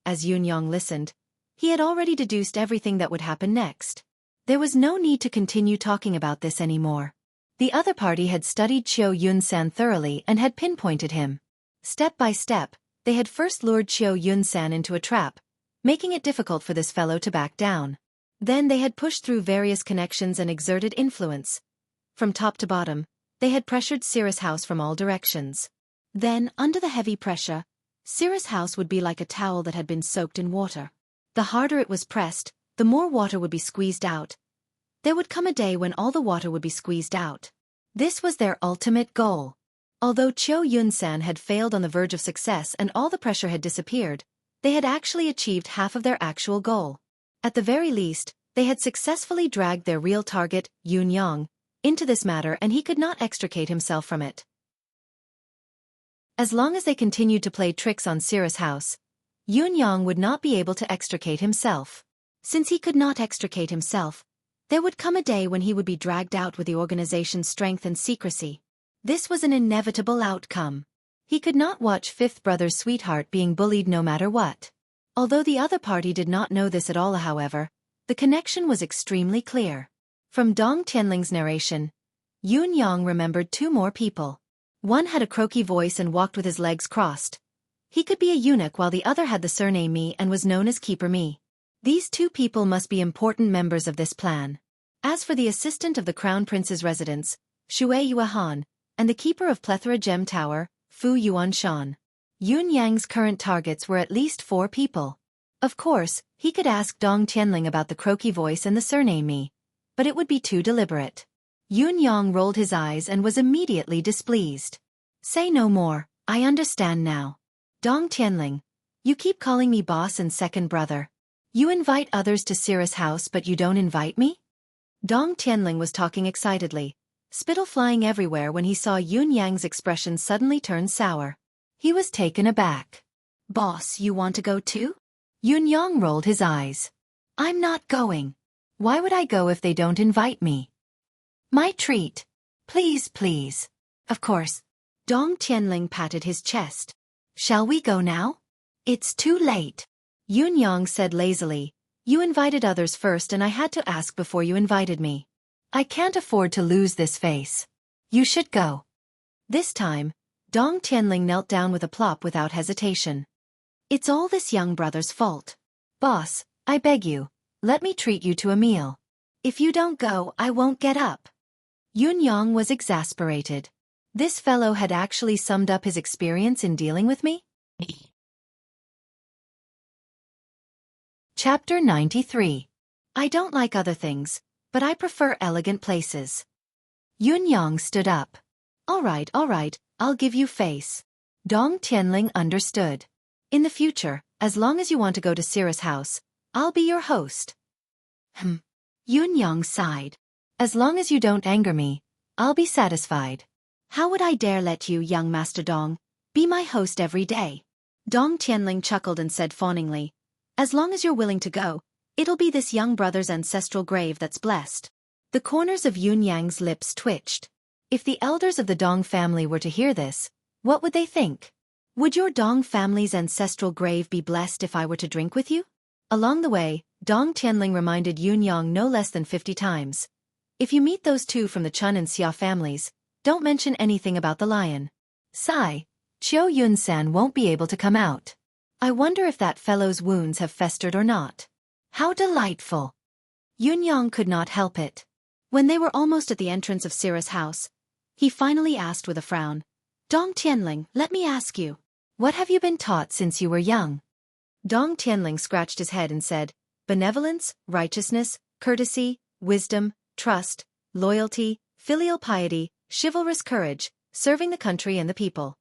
As Yunyang listened, he had already deduced everything that would happen next. There was no need to continue talking about this anymore. The other party had studied Qiu Yunsan thoroughly and had pinpointed him. Step by step, they had first lured Qiu Yunsan into a trap, making it difficult for this fellow to back down. Then they had pushed through various connections and exerted influence. From top to bottom, they had pressured Cirrus House from all directions. Then, under the heavy pressure, Cirrus House would be like a towel that had been soaked in water. The harder it was pressed, the more water would be squeezed out. There would come a day when all the water would be squeezed out. This was their ultimate goal. Although Qiu Yunsan had failed on the verge of success and all the pressure had disappeared, they had actually achieved half of their actual goal. At the very least, they had successfully dragged their real target, Yunyang, into this matter and he could not extricate himself from it. As long as they continued to play tricks on Cirrus House, Yunyang would not be able to extricate himself. Since he could not extricate himself, there would come a day when he would be dragged out with the organization's strength and secrecy. This was an inevitable outcome. He could not watch Fifth Brother's sweetheart being bullied no matter what. Although the other party did not know this at all, however, the connection was extremely clear. From Dong Tianling's narration, Yunyang remembered two more people. One had a croaky voice and walked with his legs crossed. He could be a eunuch while the other had the surname Mi and was known as Keeper Mi. These two people must be important members of this plan. As for the assistant of the Crown Prince's residence, Xueqi Han, and the keeper of Plethora Gem Tower, Fu Yuanshan, Yunyang's current targets were at least 4 people. Of course, he could ask Dong Tianling about the croaky voice and the surname Mi, but it would be too deliberate. Yunyang rolled his eyes and was immediately displeased. Say no more, I understand now. Dong Tianling, you keep calling me boss and second brother. You invite others to Cirrus House but you don't invite me? Dong Tianling was talking excitedly, spittle flying everywhere when he saw Yunyang's expression suddenly turn sour. He was taken aback. Boss, you want to go too? Yunyang rolled his eyes. I'm not going. Why would I go if they don't invite me? My treat. Please, please. Of course. Dong Tianling patted his chest. Shall we go now? It's too late. Yunyang said lazily. You invited others first and I had to ask before you invited me. I can't afford to lose this face. You should go. This time, Dong Tianling knelt down with a plop without hesitation. It's all this young brother's fault. Boss, I beg you, let me treat you to a meal. If you don't go, I won't get up. Yunyang was exasperated. This fellow had actually summed up his experience in dealing with me? Chapter 93. I don't like other things, but I prefer elegant places. Yunyang stood up. All right, I'll give you face. Dong Tianling understood. In the future, as long as you want to go to Cirrus House, I'll be your host. Yunyang sighed. As long as you don't anger me, I'll be satisfied. How would I dare let you, young Master Dong, be my host every day? Dong Tianling chuckled and said fawningly, as long as you're willing to go, it'll be this young brother's ancestral grave that's blessed. The corners of Yunyang's lips twitched. If the elders of the Dong family were to hear this, what would they think? Would your Dong family's ancestral grave be blessed if I were to drink with you? Along the way, Dong Tianling reminded Yunyang no less than 50 times. If you meet those two from the Chun and Xia families, don't mention anything about the lion. Sigh, Qiu Yunsan won't be able to come out. I wonder if that fellow's wounds have festered or not. How delightful! Yunyang could not help it. When they were almost at the entrance of Cirrus House, he finally asked with a frown, Dong Tianling, let me ask you, what have you been taught since you were young? Dong Tianling scratched his head and said, benevolence, righteousness, courtesy, wisdom, trust, loyalty, filial piety, chivalrous courage, serving the country and the people.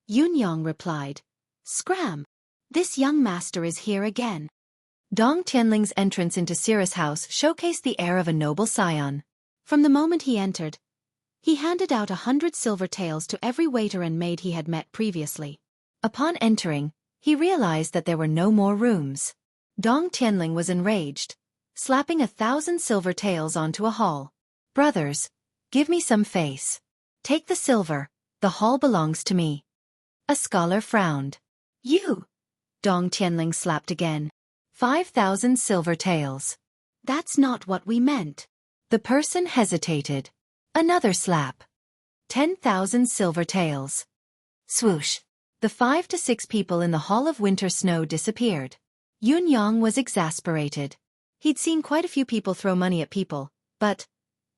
Yunyang replied, Scram! This young master is here again. Dong Tianling's entrance into Cirrus House showcased the air of a noble scion. From the moment he entered, he handed out 100 silver taels to every waiter and maid he had met previously. Upon entering, he realized that there were no more rooms. Dong Tianling was enraged. slapping 1,000 silver taels onto a haul. Brothers, give me some face. Take the silver, the haul belongs to me. A scholar frowned. You! Dong Tianling slapped again. 5,000 silver taels. That's not what we meant. The person hesitated. Another slap. 10,000 silver taels. Swoosh. The 5 to 6 people in the Hall of Winter Snow disappeared. Yun Yang was exasperated. He'd seen quite a few people throw money at people, but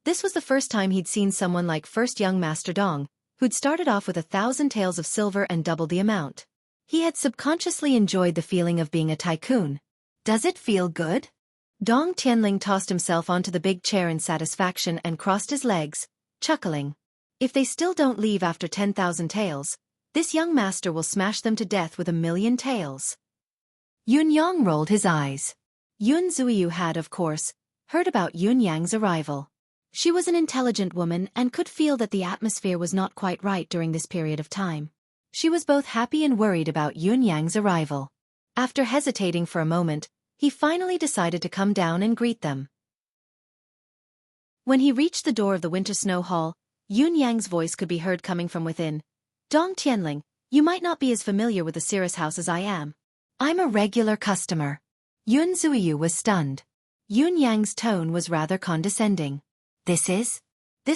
this was the first time he'd seen someone like first young Master Dong, who'd started off with 1,000 taels of silver and doubled the amount. He had subconsciously enjoyed the feeling of being a tycoon. Does it feel good? Dong Tianling tossed himself onto the big chair in satisfaction and crossed his legs, chuckling. If they still don't leave after 10,000 taels, this young master will smash them to death with 1,000,000 taels. Yun Yang rolled his eyes. Yun Zuiyu had, of course, heard about Yun Yang's arrival. She was an intelligent woman and could feel that the atmosphere was not quite right during this period of time. She was both happy and worried about Yun Yang's arrival. After hesitating for a moment, he finally decided to come down and greet them. When he reached the door of the Winter Snow Hall, Yun Yang's voice could be heard coming from within. Dong Tianling, you might not be as familiar with the Cirrus house as I am. I'm a regular customer. Yun Zuiyu was stunned. Yun Yang's tone was rather condescending. This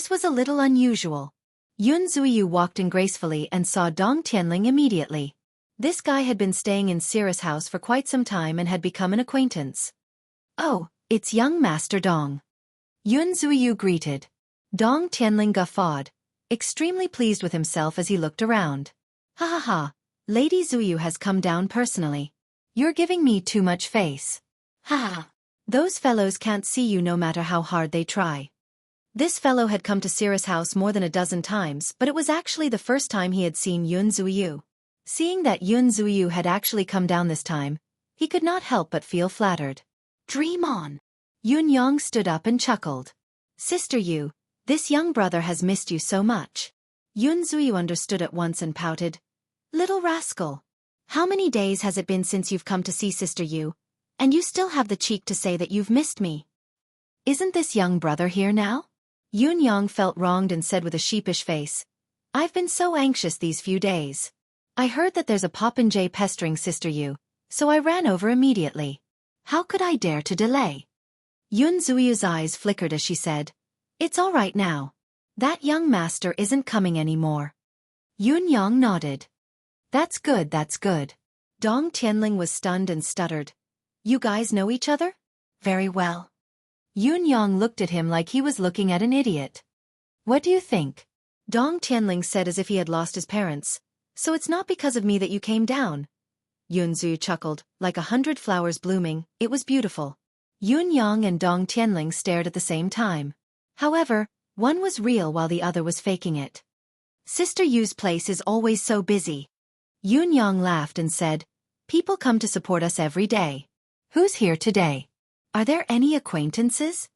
was a little unusual. Yun Zuiyu walked in gracefully and saw Dong Tianling immediately. This guy had been staying in Cirrus house for quite some time and had become an acquaintance. Oh, it's young Master Dong. Yun Zuiyu greeted. Dong Tianling guffawed, extremely pleased with himself as he looked around. Ha ha ha, Lady Zuiyu has come down personally. You're giving me too much face. Ha ha. Those fellows can't see you no matter how hard they try. This fellow had come to Cirrus house more than a dozen times, but it was actually the first time he had seen Yun Zuiyu. Seeing that Yun Zuiyu had actually come down this time, he could not help but feel flattered. Dream on. Yun Yang stood up and chuckled. Sister Yu, this young brother has missed you so much. Yun Zuiyu understood at once and pouted. Little rascal. How many days has it been since you've come to see Sister Yu, and you still have the cheek to say that you've missed me? Isn't this young brother here now? Yun Yang felt wronged and said with a sheepish face. I've been so anxious these few days. I heard that there's a popinjay pestering Sister Yu, so I ran over immediately. How could I dare to delay? Yun Zuiyu's eyes flickered as she said. It's all right now. That young master isn't coming anymore. Yun Yang nodded. That's good, that's good. Dong Tianling was stunned and stuttered. You guys know each other? Very well. Yun Yang looked at him like he was looking at an idiot. What do you think? Dong Tianling said as if he had lost his parents. So it's not because of me that you came down. Yun Zuiyu chuckled, like 100 flowers blooming, it was beautiful. Yun Yang and Dong Tianling stared at the same time. However, one was real while the other was faking it. Sister Yu's place is always so busy. Yun Yang laughed and said, people come to support us every day. Who's here today? Are there any acquaintances?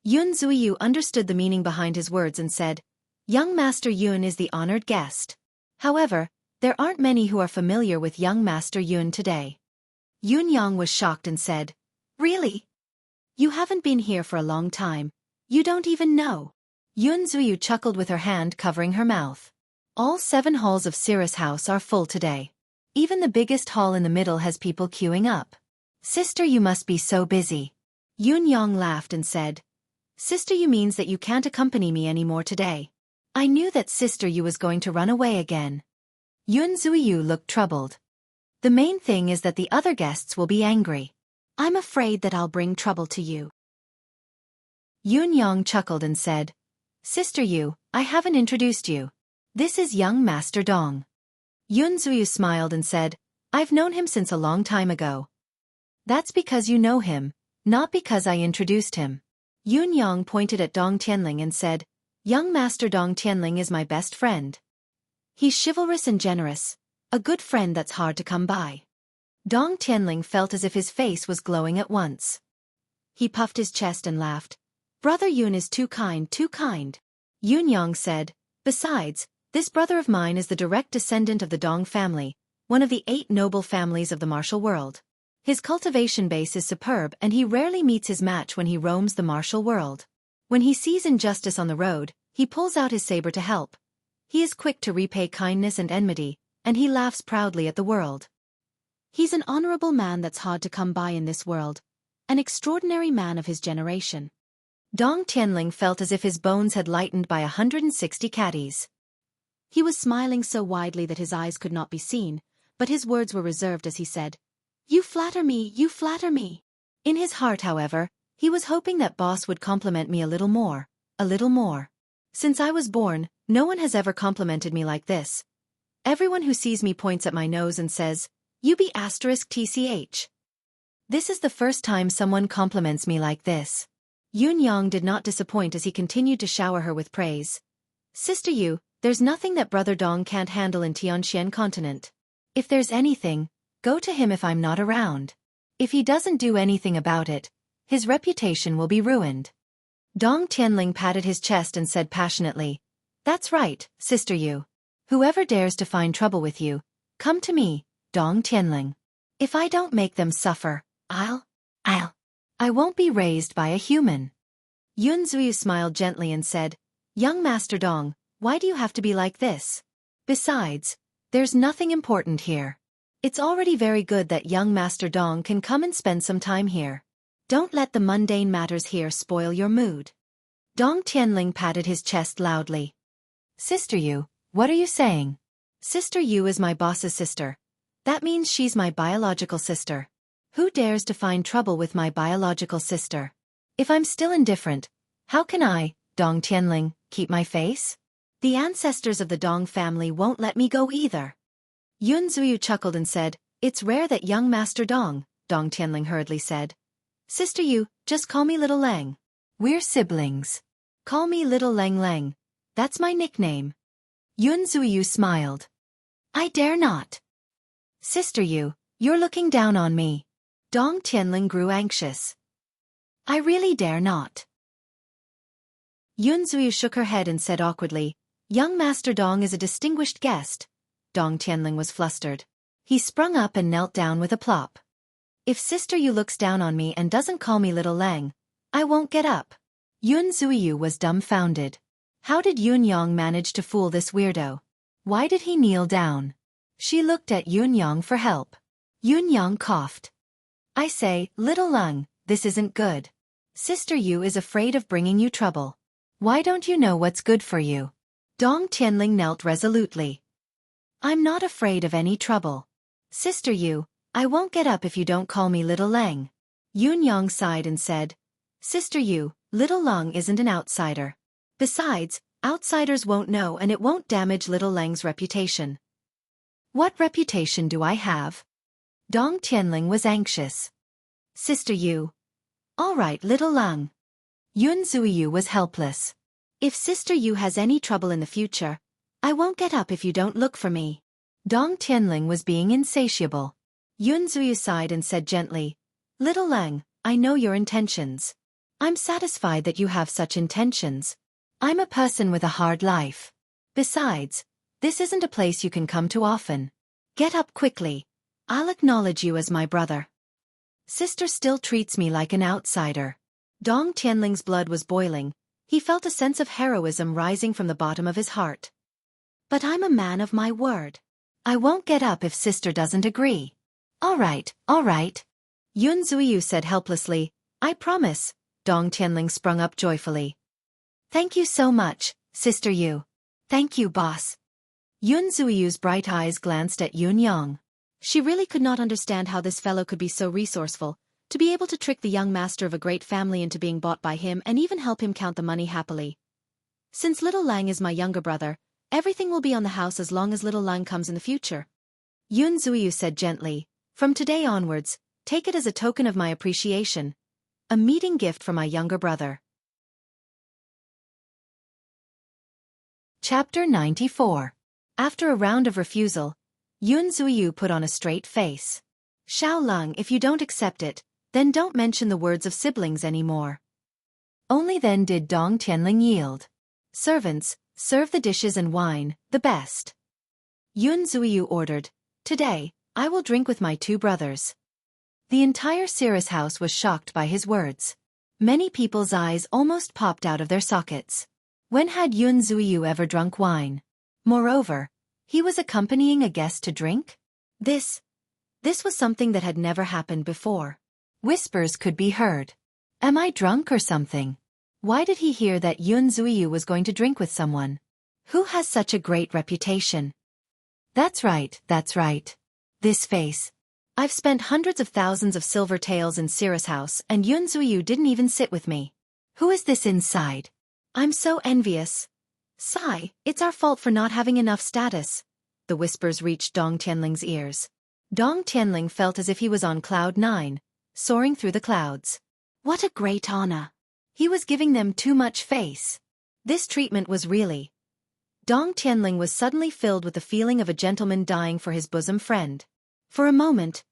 Yun Zuiyu understood the meaning behind his words and said, young Master Yun is the honored guest. However, there aren't many who are familiar with young Master Yun today. Yun Yang was shocked and said, really? You haven't been here for a long time. You don't even know. Yun Zuiyu chuckled with her hand covering her mouth. All 7 halls of Cirrus house are full today. Even the biggest hall in the middle has people queuing up. Sister, you must be so busy. Yun Yang laughed and said, Sister, you means that you can't accompany me anymore today. I knew that Sister you was going to run away again. Yun Zuiyu looked troubled. The main thing is that the other guests will be angry. I'm afraid that I'll bring trouble to you. Yun Yang chuckled and said, Sister Yu, I haven't introduced you. This is young Master Dong. Yun Zuiyu smiled and said, I've known him since a long time ago. That's because you know him, not because I introduced him. Yun Yang pointed at Dong Tianling and said, young Master Dong Tianling is my best friend. He's chivalrous and generous, a good friend that's hard to come by. Dong Tianling felt as if his face was glowing at once. He puffed his chest and laughed. Brother Yun is too kind, too kind. Yun Yang said, besides, this brother of mine is the direct descendant of the Dong family, one of the 8 noble families of the martial world. His cultivation base is superb and he rarely meets his match when he roams the martial world. When he sees injustice on the road, he pulls out his saber to help. He is quick to repay kindness and enmity, and he laughs proudly at the world. He's an honorable man that's hard to come by in this world, an extraordinary man of his generation. Dong Tianling felt as if his bones had lightened by 160 caddies. He was smiling so widely that his eyes could not be seen, but his words were reserved as he said, "You flatter me, you flatter me." In his heart, however, he was hoping that boss would compliment me a little more, a little more. Since I was born, no one has ever complimented me like this. Everyone who sees me points at my nose and says, "You be *tch." This is the first time someone compliments me like this. Yun Yang did not disappoint as he continued to shower her with praise. "Sister Yu, there's nothing that Brother Dong can't handle in Tianxian continent. If there's anything, go to him if I'm not around. If he doesn't do anything about it, his reputation will be ruined." Dong Tianling patted his chest and said passionately, "That's right, Sister Yu. Whoever dares to find trouble with you, come to me, Dong Tianling. If I don't make them suffer, I won't be raised by a human." Yun Zuyu smiled gently and said, "Young Master Dong, why do you have to be like this? Besides, there's nothing important here. It's already very good that young Master Dong can come and spend some time here. Don't let the mundane matters here spoil your mood." Dong Tianling patted his chest loudly. "Sister Yu, what are you saying? Sister Yu is my boss's sister. That means she's my biological sister. Who dares to find trouble with my biological sister? If I'm still indifferent, how can I, Dong Tianling, keep my face? The ancestors of the Dong family won't let me go either." Yun Zuyu chuckled and said, "It's rare that young Master Dong," Dong Tianling hurriedly said. "Sister Yu, just call me Little Lang. We're siblings. Call me Little Lang Lang. That's my nickname." Yun Zuyu smiled. "I dare not." "Sister Yu, you're looking down on me." Dong Tianling grew anxious. "I really dare not." Yun Zuyu shook her head and said awkwardly, "Young Master Dong is a distinguished guest." Dong Tianling was flustered. He sprung up and knelt down with a plop. "If Sister Yu looks down on me and doesn't call me Little Lang, I won't get up." Yun Zuyu was dumbfounded. How did Yun Yang manage to fool this weirdo? Why did he kneel down? She looked at Yun Yang for help. Yun Yang coughed. "I say, Little Lang, this isn't good. Sister Yu is afraid of bringing you trouble. Why don't you know what's good for you?" Dong Tianling knelt resolutely. "I'm not afraid of any trouble. Sister Yu, I won't get up if you don't call me Little Lang." Yun Yang sighed and said, "Sister Yu, Little Lang isn't an outsider. Besides, outsiders won't know and it won't damage Little Lang's reputation." "What reputation do I have?" Dong Tianling was anxious. "Sister Yu." "All right, Little Lang." Yun Zuyu was helpless. "If Sister Yu has any trouble in the future, I won't get up if you don't look for me." Dong Tianling was being insatiable. Yun Zuyu sighed and said gently, "Little Lang, I know your intentions. I'm satisfied that you have such intentions. I'm a person with a hard life. Besides, this isn't a place you can come to often. Get up quickly. I'll acknowledge you as my brother." Sister still treats me like an outsider. Dong Tianling's blood was boiling. He felt a sense of heroism rising from the bottom of his heart. "But I'm a man of my word. I won't get up if Sister doesn't agree." All right. Yun Zuyu said helplessly, "I promise." Dong Tianling sprung up joyfully. "Thank you so much, Sister Yu." "Thank you, boss." Yun Zuyu's bright eyes glanced at Yun Yang. She really could not understand how this fellow could be so resourceful, to be able to trick the young master of a great family into being bought by him and even help him count the money happily. "Since Little Lang is my younger brother, everything will be on the house as long as Little Lang comes in the future." Yun Zuyu said gently, "From today onwards, take it as a token of my appreciation. A meeting gift for my younger brother." Chapter 94. After a round of refusal, Yun Zuyu put on a straight face. "Xiao Lang, if you don't accept it, then don't mention the words of siblings anymore." Only then did Dong Tianling yield. "Servants, serve the dishes and wine, the best." Yun Zuyu ordered, "Today, I will drink with my two brothers." The entire Cirrus house was shocked by his words. Many people's eyes almost popped out of their sockets. When had Yun Zuiyu ever drunk wine? Moreover, he was accompanying a guest to drink? This was something that had never happened before. Whispers could be heard. Am I drunk or something? Why did he hear that Yun Zuiyu was going to drink with someone? Who has such a great reputation? That's right, that's right. This face. I've spent hundreds of thousands of silver taels in Cirrus house and Yun Zuiyu didn't even sit with me. Who is this inside? I'm so envious. Sigh, it's our fault for not having enough status. The whispers reached Dong Tianling's ears. Dong Tianling felt as if he was on cloud 9, soaring through the clouds. What a great honor. He was giving them too much face. This treatment was really. Dong Tianling was suddenly filled with the feeling of a gentleman dying for his bosom friend. For a moment,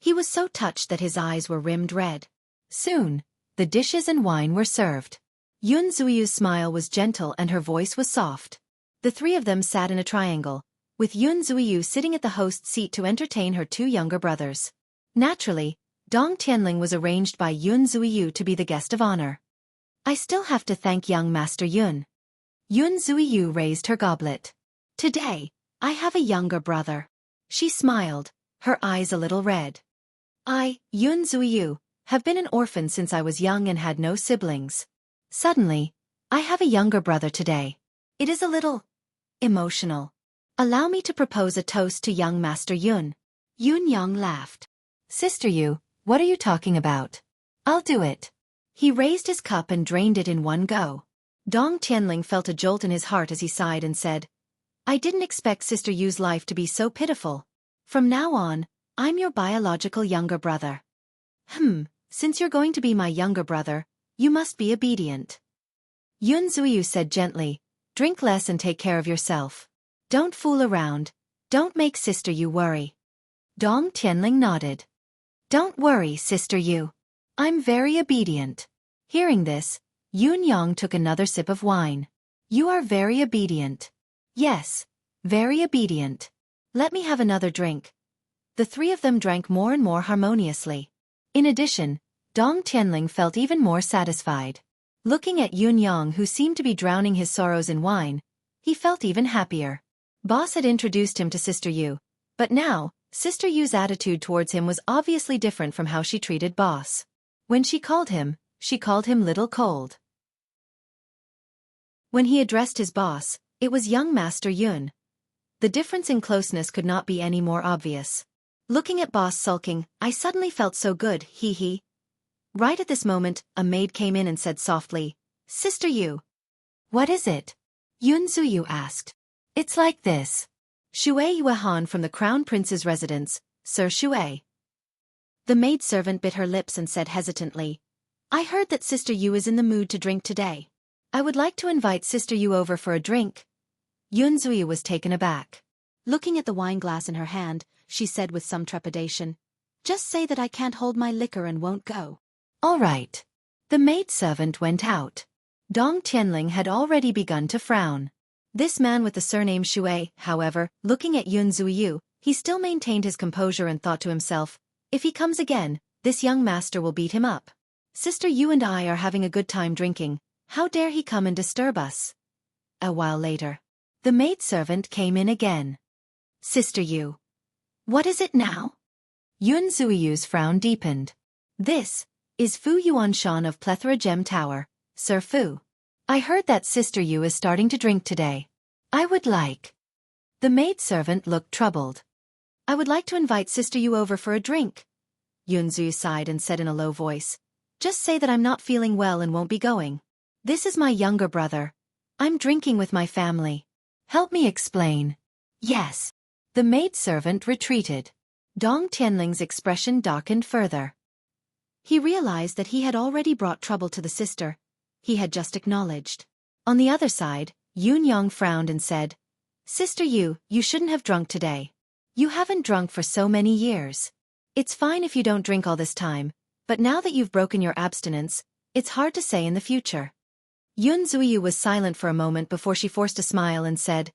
he was so touched that his eyes were rimmed red. Soon, the dishes and wine were served. Yun Zuiyu's smile was gentle and her voice was soft. The three of them sat in a triangle, with Yun Zuiyu sitting at the host's seat to entertain her two younger brothers. Naturally, Dong Tianling was arranged by Yun Zuiyu to be the guest of honor. I still have to thank young Master Yun. Yun Zuiyu raised her goblet. Today, I have a younger brother. She smiled, her eyes a little red. I, Yun Zuiyu, have been an orphan since I was young and had no siblings. Suddenly, I have a younger brother today. It is a little emotional. Allow me to propose a toast to young Master Yun. Yun Yang laughed. Sister Yu, what are you talking about? I'll do it. He raised his cup and drained it in one go. Dong Tianling felt a jolt in his heart as he sighed and said, I didn't expect Sister Yu's life to be so pitiful. From now on, I'm your biological younger brother. Since you're going to be my younger brother, you must be obedient. Yun Zuiyu said gently, drink less and take care of yourself. Don't fool around, don't make Sister Yu worry. Dong Tianling nodded. Don't worry, Sister Yu. I'm very obedient. Hearing this, Yun Yang took another sip of wine. You are very obedient. Yes, very obedient. Let me have another drink. The three of them drank more and more harmoniously. In addition, Dong Tianling felt even more satisfied. Looking at Yun Yang who seemed to be drowning his sorrows in wine, he felt even happier. Boss had introduced him to Sister Yu, but now, Sister Yu's attitude towards him was obviously different from how she treated Boss. When she called him Little Cold. When he addressed his boss, it was young Master Yun. The difference in closeness could not be any more obvious. Looking at Boss sulking, I suddenly felt so good, hee. Right at this moment, a maid came in and said softly, Sister Yu. What is it? Yun Zuiyu asked. It's like this. Xueqi Han from the Crown Prince's residence, Sir Xueqi. The maidservant bit her lips and said hesitantly, I heard that Sister Yu is in the mood to drink today. I would like to invite Sister Yu over for a drink. Yun Zuiyu was taken aback. Looking at the wineglass in her hand, she said with some trepidation, Just say that I can't hold my liquor and won't go. All right. The maidservant went out. Dong Tianling had already begun to frown. This man with the surname Xueqi, however, looking at Yun Zuiyu, he still maintained his composure and thought to himself, if he comes again, this young master will beat him up. Sister Yu and I are having a good time drinking, how dare he come and disturb us? A while later, the maidservant came in again. Sister Yu. What is it now? Yun Zuiyu's frown deepened. This is Fu Yuanshan of Plethora Gem Tower, Sir Fu. I heard that Sister Yu is starting to drink today. I would like. The maidservant looked troubled. I would like to invite Sister Yu over for a drink. Yun Zuiyu sighed and said in a low voice, Just say that I'm not feeling well and won't be going. This is my younger brother. I'm drinking with my family. Help me explain. Yes. The maidservant retreated. Dong Tianling's expression darkened further. He realized that he had already brought trouble to the sister. He had just acknowledged. On the other side, Yun Yang frowned and said, Sister Yu, you shouldn't have drunk today. You haven't drunk for so many years. It's fine if you don't drink all this time, but now that you've broken your abstinence, it's hard to say in the future. Yun Zuiyu was silent for a moment before she forced a smile and said,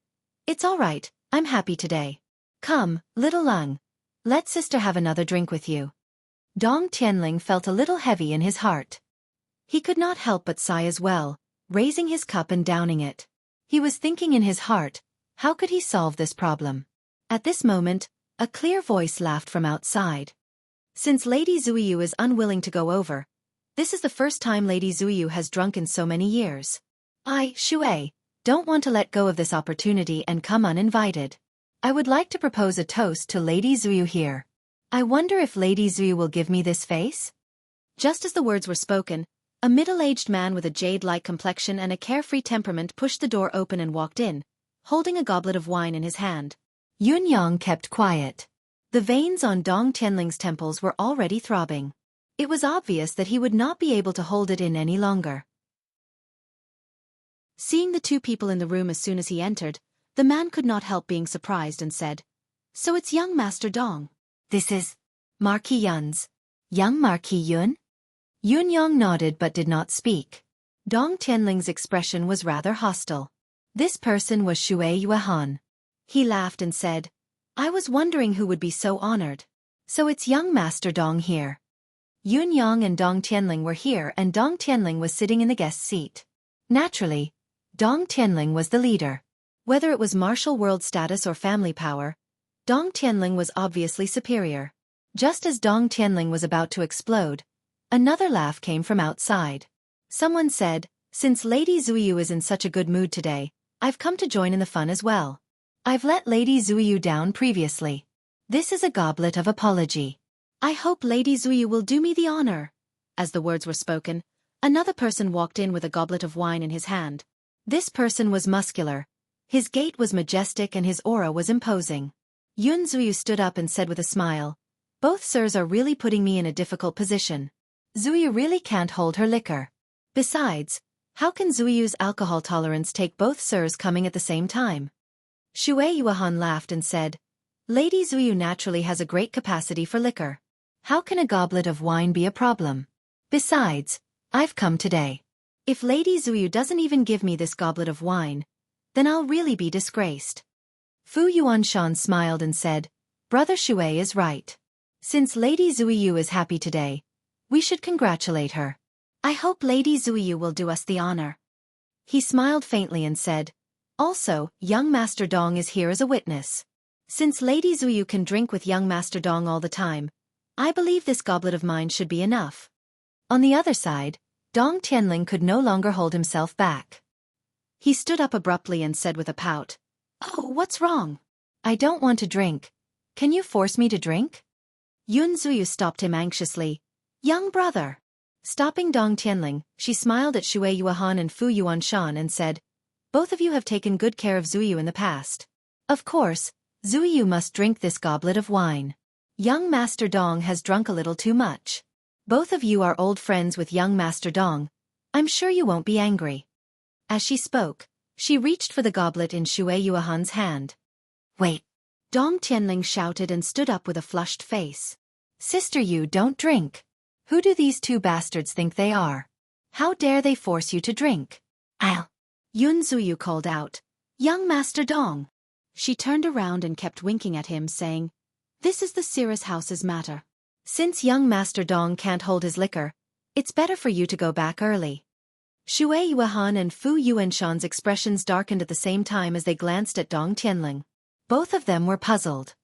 It's all right, I'm happy today. Come, little Lung. Let sister have another drink with you. Dong Tianling felt a little heavy in his heart. He could not help but sigh as well, raising his cup and downing it. He was thinking in his heart, how could he solve this problem? At this moment, a clear voice laughed from outside. Since Lady Xueyu is unwilling to go over, this is the first time Lady Xueyu has drunk in so many years. I, Xueqi, don't want to let go of this opportunity and come uninvited. I would like to propose a toast to Lady Xueyu here. I wonder if Lady Xueyu will give me this face? Just as the words were spoken, a middle-aged man with a jade-like complexion and a carefree temperament pushed the door open and walked in, holding a goblet of wine in his hand. Yun Yang kept quiet. The veins on Dong Tianling's temples were already throbbing. It was obvious that he would not be able to hold it in any longer. Seeing the two people in the room as soon as he entered, the man could not help being surprised and said, "So it's young Master Dong." "This is Marquis Yun's." "Young Marquis Yun?" Yun Yang nodded but did not speak. Dong Tianling's expression was rather hostile. This person was Xueqi Yuan. He laughed and said, "I was wondering who would be so honored. So it's young Master Dong here." Yun Yang and Dong Tianling were here and Dong Tianling was sitting in the guest seat. Naturally, Dong Tianling was the leader. Whether it was martial world status or family power, Dong Tianling was obviously superior. Just as Dong Tianling was about to explode, another laugh came from outside. Someone said, "Since Lady Xueyu is in such a good mood today, I've come to join in the fun as well. I've let Lady Xueyu down previously. This is a goblet of apology. I hope Lady Xueyu will do me the honor." As the words were spoken, another person walked in with a goblet of wine in his hand. This person was muscular. His gait was majestic and his aura was imposing. Yun Xueyu stood up and said with a smile, "Both sirs are really putting me in a difficult position. Xueyu really can't hold her liquor. Besides, how can Xueyu's alcohol tolerance take both sirs coming at the same time?" Xueqi Yuan laughed and said, "Lady Xueyu naturally has a great capacity for liquor. How can a goblet of wine be a problem? Besides, I've come today. If Lady Xueyu doesn't even give me this goblet of wine, then I'll really be disgraced." Fu Yuanshan smiled and said, "Brother Xueqi is right. Since Lady Xueyu is happy today, we should congratulate her. I hope Lady Xueyu will do us the honor." He smiled faintly and said, "Also, young Master Dong is here as a witness. Since Lady Xueyu can drink with young Master Dong all the time, I believe this goblet of mine should be enough." On the other side, Dong Tianling could no longer hold himself back. He stood up abruptly and said with a pout, "Oh, what's wrong? I don't want to drink. Can you force me to drink?" Yun Xueyu stopped him anxiously. "Young brother." Stopping Dong Tianling, she smiled at Xueqi Yuan and Fu Yuanshan and said, "Both of you have taken good care of Xueyu in the past. Of course, Xueyu must drink this goblet of wine. Young Master Dong has drunk a little too much. Both of you are old friends with young Master Dong. I'm sure you won't be angry." As she spoke, she reached for the goblet in Xueqi Yuan's hand. "Wait!" Dong Tianling shouted and stood up with a flushed face. "Sister, you don't drink. Who do these two bastards think they are? How dare they force you to drink?" "I'll..." Yun Xueyu called out, "Young Master Dong." She turned around and kept winking at him saying, "This is the Cirrus House's matter. Since young Master Dong can't hold his liquor, it's better for you to go back early." Xueqi Yuan and Fu Yuanshan's expressions darkened at the same time as they glanced at Dong Tianling. Both of them were puzzled.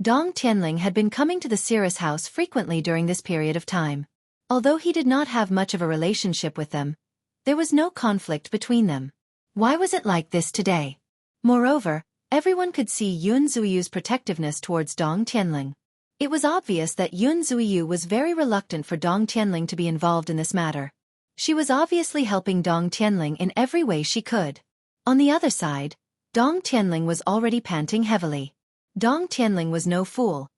Dong Tianling had been coming to the Cirrus House frequently during this period of time. Although he did not have much of a relationship with them, there was no conflict between them. Why was it like this today? Moreover, everyone could see Yun Xueyu's protectiveness towards Dong Tianling. It was obvious that Yun Xueyu was very reluctant for Dong Tianling to be involved in this matter. She was obviously helping Dong Tianling in every way she could. On the other side, Dong Tianling was already panting heavily. Dong Tianling was no fool.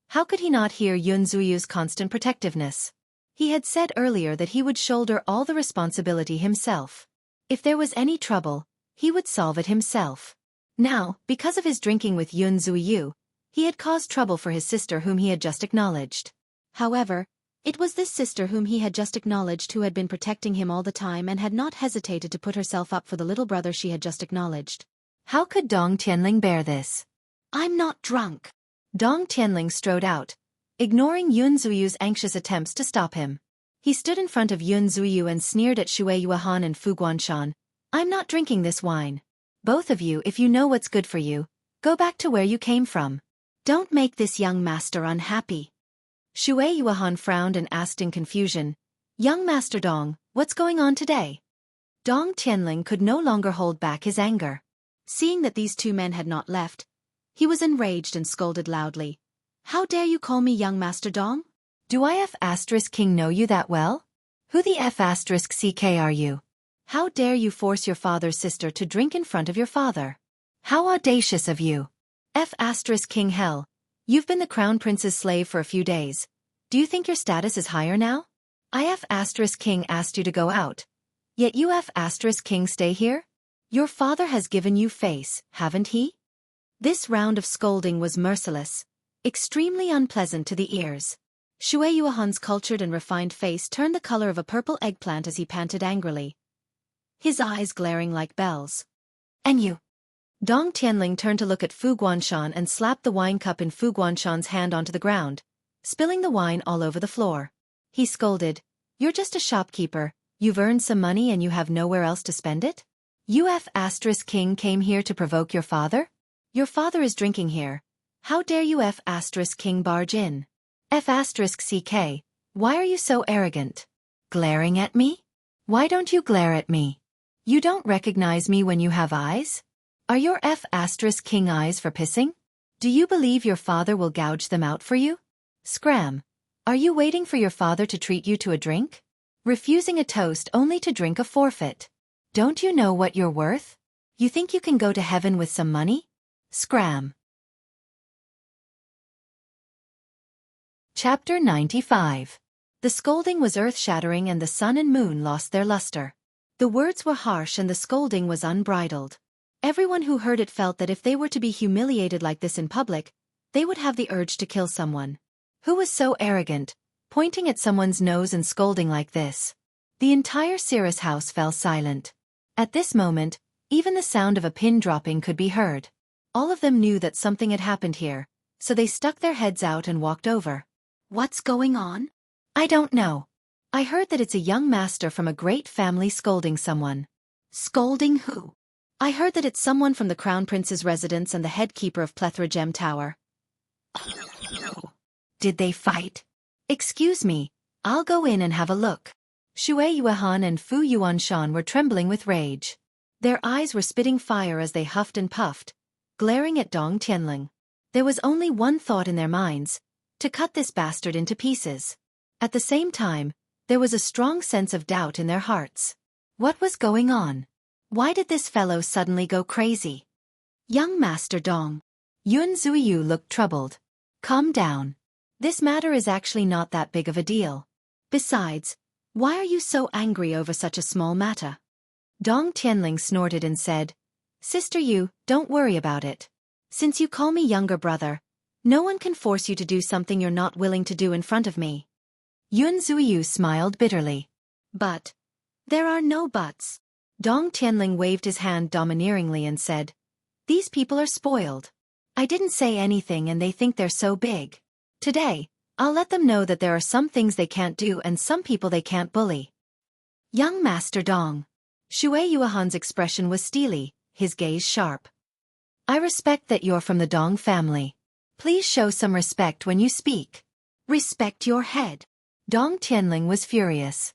How could he not hear Yun Xueyu's constant protectiveness? He had said earlier that he would shoulder all the responsibility himself. If there was any trouble, he would solve it himself. Now, because of his drinking with Yun Xueyu, he had caused trouble for his sister whom he had just acknowledged. However, it was this sister whom he had just acknowledged who had been protecting him all the time and had not hesitated to put herself up for the little brother she had just acknowledged. How could Dong Tianling bear this? "I'm not drunk." Dong Tianling strode out. ignoring Yun Zuyu's anxious attempts to stop him. He stood in front of Yun Zuyu and sneered at Xueqi and Fu Guanshan. I'm not drinking this wine. Both of you, if you know what's good for you, go back to where you came from. Don't make this young master unhappy. Xueqi frowned and asked in confusion, Young Master Dong, what's going on today? Dong Tianling could no longer hold back his anger. Seeing that these two men had not left, he was enraged and scolded loudly. How dare you call me young Master Dong? Do I F***king know you that well? Who the F***ck are you? How dare you force your father's sister to drink in front of your father? How audacious of you! F***king hell, you've been the crown prince's slave for a few days. Do you think your status is higher now? I F***king asked you to go out. Yet you F***king stay here? Your father has given you face, haven't he? This round of scolding was merciless, extremely unpleasant to the ears. Xueqi cultured and refined face turned the color of a purple eggplant as he panted angrily, his eyes glaring like bells. And you? Dong Tianling turned to look at Fu Guanshan and slapped the wine cup in Fu Guanshan's hand onto the ground, spilling the wine all over the floor. He scolded, You're just a shopkeeper, you've earned some money and you have nowhere else to spend it? You F***king came here to provoke your father? Your father is drinking here. How dare you F***king barge in? F***ck, why are you so arrogant? Glaring at me? Why don't you glare at me? You don't recognize me when you have eyes? Are your F***king eyes for pissing? Do you believe your father will gouge them out for you? Scram. Are you waiting for your father to treat you to a drink? Refusing a toast only to drink a forfeit. Don't you know what you're worth? You think you can go to heaven with some money? Scram. Chapter 95. The scolding was earth-shattering and the sun and moon lost their luster. The words were harsh and the scolding was unbridled. Everyone who heard it felt that if they were to be humiliated like this in public, they would have the urge to kill someone. Who was so arrogant, pointing at someone's nose and scolding like this? The entire Cirrus house fell silent. At this moment, even the sound of a pin dropping could be heard. All of them knew that something had happened here, so they stuck their heads out and walked over. What's going on? I don't know. I heard that it's a young master from a great family scolding someone. Scolding who? I heard that it's someone from the Crown Prince's residence and the head keeper of Plethora Gem Tower. Did they fight? Excuse me, I'll go in and have a look. Xueqi and Fu Yuanshan were trembling with rage. Their eyes were spitting fire as they huffed and puffed, glaring at Dong Tianling. There was only one thought in their minds, to cut this bastard into pieces. At the same time, there was a strong sense of doubt in their hearts. What was going on? Why did this fellow suddenly go crazy? Young Master Dong. Yun Zuyu looked troubled. Calm down. This matter is actually not that big of a deal. Besides, why are you so angry over such a small matter? Dong Tianling snorted and said, Sister Yu, don't worry about it. Since you call me younger brother, no one can force you to do something you're not willing to do in front of me. Yun Zuyu smiled bitterly. But there are no buts. Dong Tianling waved his hand domineeringly and said, These people are spoiled. I didn't say anything and they think they're so big. Today, I'll let them know that there are some things they can't do and some people they can't bully. Young Master Dong. Xueqi expression was steely, his gaze sharp. I respect that you're from the Dong family. Please show some respect when you speak. Respect your head. Dong Tianling was furious.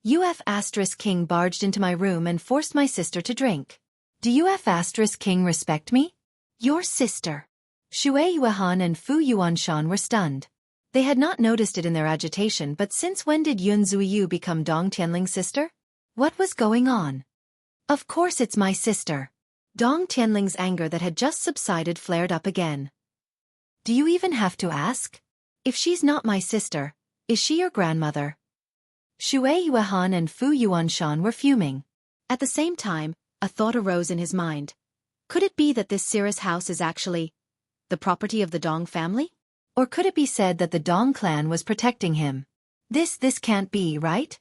You F***king barged into my room and forced my sister to drink. Do you F***king respect me? Your sister. Xueqi and Fu Yuanshan were stunned. They had not noticed it in their agitation, but since when did Yun Zuyu become Dong Tianling's sister? What was going on? Of course it's my sister. Dong Tianling's anger that had just subsided flared up again. Do you even have to ask? If she's not my sister, is she your grandmother? Xueqi and Fu Yuanshan were fuming. At the same time, a thought arose in his mind. Could it be that this Cirrus house is actually the property of the Dong family? Or could it be said that the Dong clan was protecting him? This can't be, right?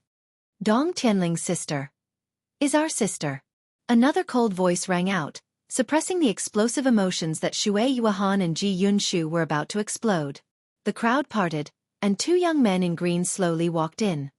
Dong Tianling's sister is our sister. Another cold voice rang out, suppressing the explosive emotions that Xueqi and Ji Yunshu were about to explode. the crowd parted, and two young men in green slowly walked in.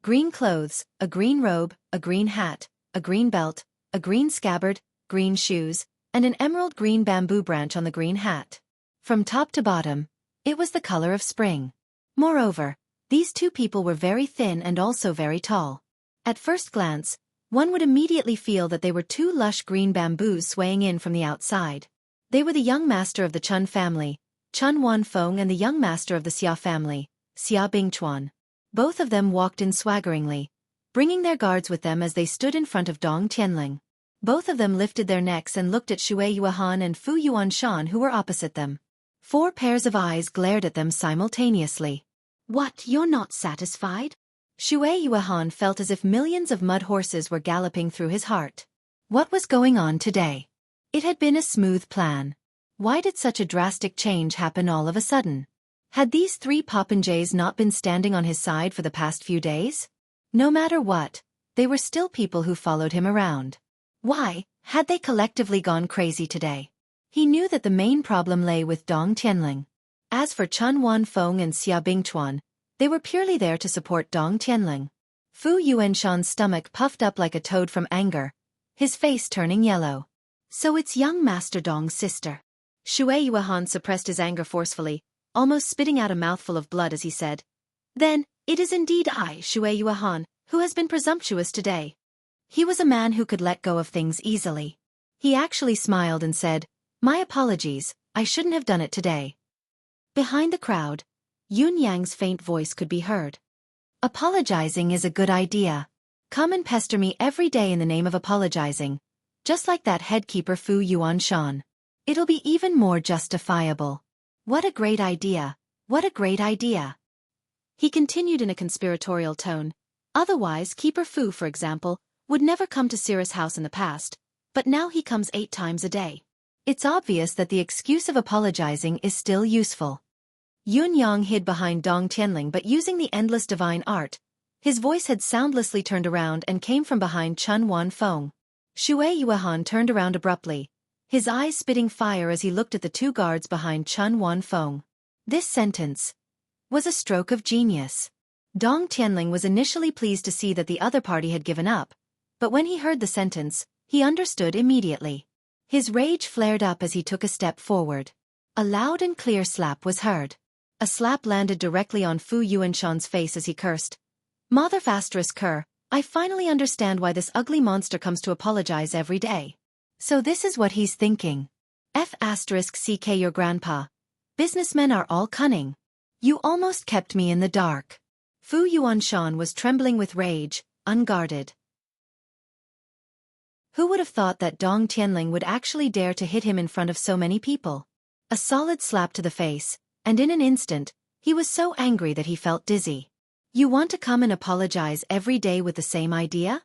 Green clothes, a green robe, a green hat, a green belt, a green scabbard, green shoes, and an emerald green bamboo branch on the green hat. From top to bottom, it was the color of spring. Moreover, these two people were very thin and also very tall. At first glance, one would immediately feel that they were two lush green bamboos swaying in from the outside. They were the young master of the Chun family, Chun Wanfeng, and the young master of the Xia family, Xia Bingchuan. Both of them walked in swaggeringly, bringing their guards with them as they stood in front of Dong Tianling. Both of them lifted their necks and looked at Xueqi and Fu Yuanshan, who were opposite them. 4 pairs of eyes glared at them simultaneously. What, you're not satisfied? Xueqi felt as if millions of mud horses were galloping through his heart. What was going on today? It had been a smooth plan. Why did such a drastic change happen all of a sudden? Had these 3 popinjays not been standing on his side for the past few days? No matter what, they were still people who followed him around. Why had they collectively gone crazy today? He knew that the main problem lay with Dong Tianling. As for Chun Wanfeng and Xia Bingchuan, they were purely there to support Dong Tianling. Fu Yuanshan's stomach puffed up like a toad from anger, his face turning yellow. So it's young Master Dong's sister. Xueqi suppressed his anger forcefully, almost spitting out a mouthful of blood as he said, "Then, it is indeed I, Xueqi, who has been presumptuous today." He was a man who could let go of things easily. He actually smiled and said, "My apologies, I shouldn't have done it today." Behind the crowd, Yun Yang's faint voice could be heard. "Apologizing is a good idea. Come and pester me every day in the name of apologizing, just like that headkeeper Fu Yuanshan. It'll be even more justifiable. What a great idea, what a great idea." He continued in a conspiratorial tone. "Otherwise, Keeper Fu, for example, would never come to Cirrus House in the past, but now he comes 8 times a day. It's obvious that the excuse of apologizing is still useful." Yun Yang hid behind Dong Tianling, but using the endless divine art, his voice had soundlessly turned around and came from behind Chun Wanfeng. Xueqi turned around abruptly, his eyes spitting fire as he looked at the 2 guards behind Chun Wanfeng. This sentence was a stroke of genius. Dong Tianling was initially pleased to see that the other party had given up, but when he heard the sentence, he understood immediately. His rage flared up as he took a step forward. A loud and clear slap was heard. A slap landed directly on Fu Yuanshan's face as he cursed, "Mother ***, I finally understand why this ugly monster comes to apologize every day. So this is what he's thinking. ***ck your grandpa. Businessmen are all cunning. You almost kept me in the dark." Fu Yuanshan was trembling with rage, unguarded. Who would have thought that Dong Tianling would actually dare to hit him in front of so many people? A solid slap to the face, and in an instant, he was so angry that he felt dizzy. You want to come and apologize every day with the same idea?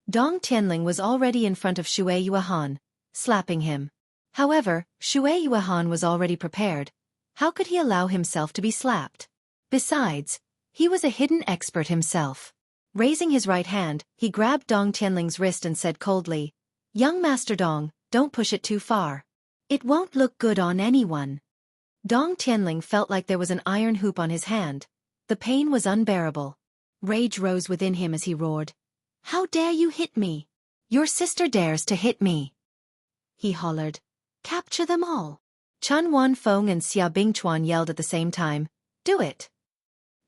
Dong Tianling was already in front of Xueqi, slapping him. However, Xueqi was already prepared. How could he allow himself to be slapped? Besides, he was a hidden expert himself. Raising his right hand, he grabbed Dong Tianling's wrist and said coldly, "Young Master Dong, don't push it too far. It won't look good on anyone." Dong Tianling felt like there was an iron hoop on his hand. The pain was unbearable. Rage rose within him as he roared, "How dare you hit me? Your sister dares to hit me!" He hollered, "Capture them all!" Chun Wanfeng and Xia Bingchuan yelled at the same time, "Do it!"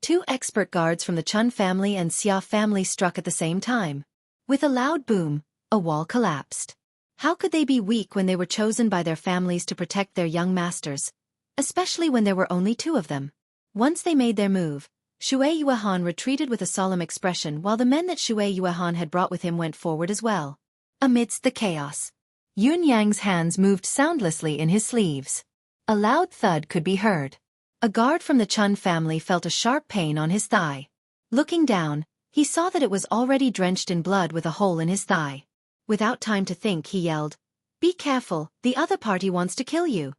2 expert guards from the Chun family and Xia family struck at the same time. With a loud boom, a wall collapsed. How could they be weak when they were chosen by their families to protect their young masters, especially when there were only 2 of them? Once they made their move, Xueqi retreated with a solemn expression while the men that Xueqi had brought with him went forward as well. Amidst the chaos, Yun Yang's hands moved soundlessly in his sleeves. A loud thud could be heard. A guard from the Chun family felt a sharp pain on his thigh. Looking down, he saw that it was already drenched in blood with a hole in his thigh. Without time to think, he yelled, "Be careful, the other party wants to kill you."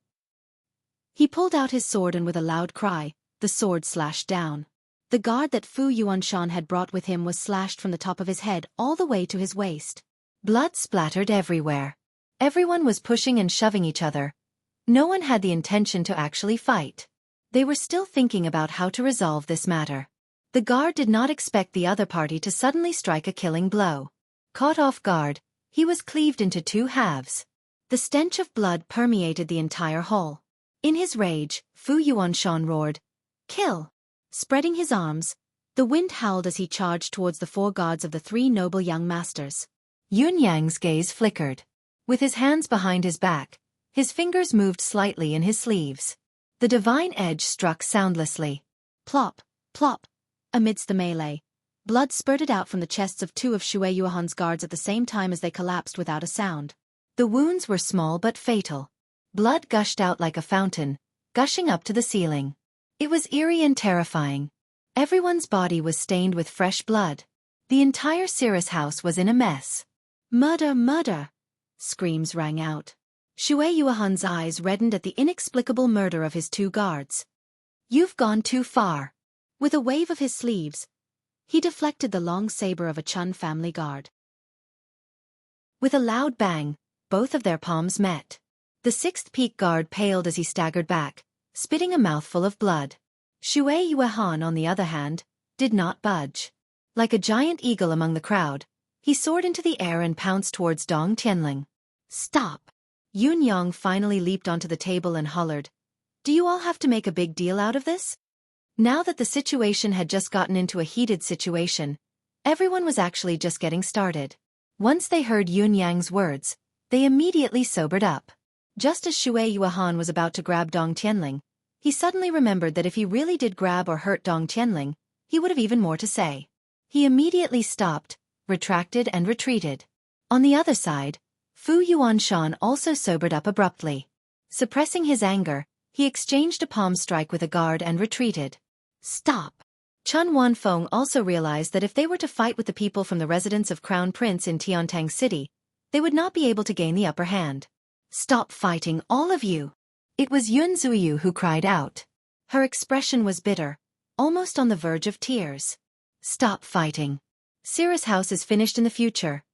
He pulled out his sword and with a loud cry, the sword slashed down. The guard that Fu Yuanshan had brought with him was slashed from the top of his head all the way to his waist. Blood splattered everywhere. Everyone was pushing and shoving each other. No one had the intention to actually fight. They were still thinking about how to resolve this matter. The guard did not expect the other party to suddenly strike a killing blow. Caught off guard, he was cleaved into two halves. The stench of blood permeated the entire hall. In his rage, Fu Yuanshan roared, "Kill!" Spreading his arms, the wind howled as he charged towards the four guards of the three noble young masters. Yun Yang's gaze flickered. With his hands behind his back, his fingers moved slightly in his sleeves. The divine edge struck soundlessly. Plop, plop. Amidst the melee, blood spurted out from the chests of two of Xueqi Yuan's guards at the same time as they collapsed without a sound. The wounds were small but fatal. Blood gushed out like a fountain, gushing up to the ceiling. It was eerie and terrifying. Everyone's body was stained with fresh blood. The entire Cirrus house was in a mess. "Murder, murder!" Screams rang out. Xueqi Yuan's eyes reddened at the inexplicable murder of his two guards. "You've gone too far." With a wave of his sleeves, he deflected the long saber of a Chun family guard. With a loud bang, both of their palms met. The sixth peak guard paled as he staggered back, spitting a mouthful of blood. Xueqi Yuan, on the other hand, did not budge. Like a giant eagle among the crowd, he soared into the air and pounced towards Dong Tianling. "Stop!" Yun Yang finally leaped onto the table and hollered, "Do you all have to make a big deal out of this?" Now that the situation had just gotten into a heated situation, everyone was actually just getting started. Once they heard Yun Yang's words, they immediately sobered up. Just as Xueqi Yuan was about to grab Dong Tianling, he suddenly remembered that if he really did grab or hurt Dong Tianling, he would have even more to say. He immediately stopped, retracted and retreated. On the other side, Fu Yuanshan also sobered up abruptly. Suppressing his anger, he exchanged a palm strike with a guard and retreated. "Stop!" Chun Wanfeng also realized that if they were to fight with the people from the residence of Crown Prince in Tiantang City, they would not be able to gain the upper hand. "Stop fighting, all of you!" It was Yun Zuyu who cried out. Her expression was bitter, almost on the verge of tears. "Stop fighting. Cirrus house is finished in the future."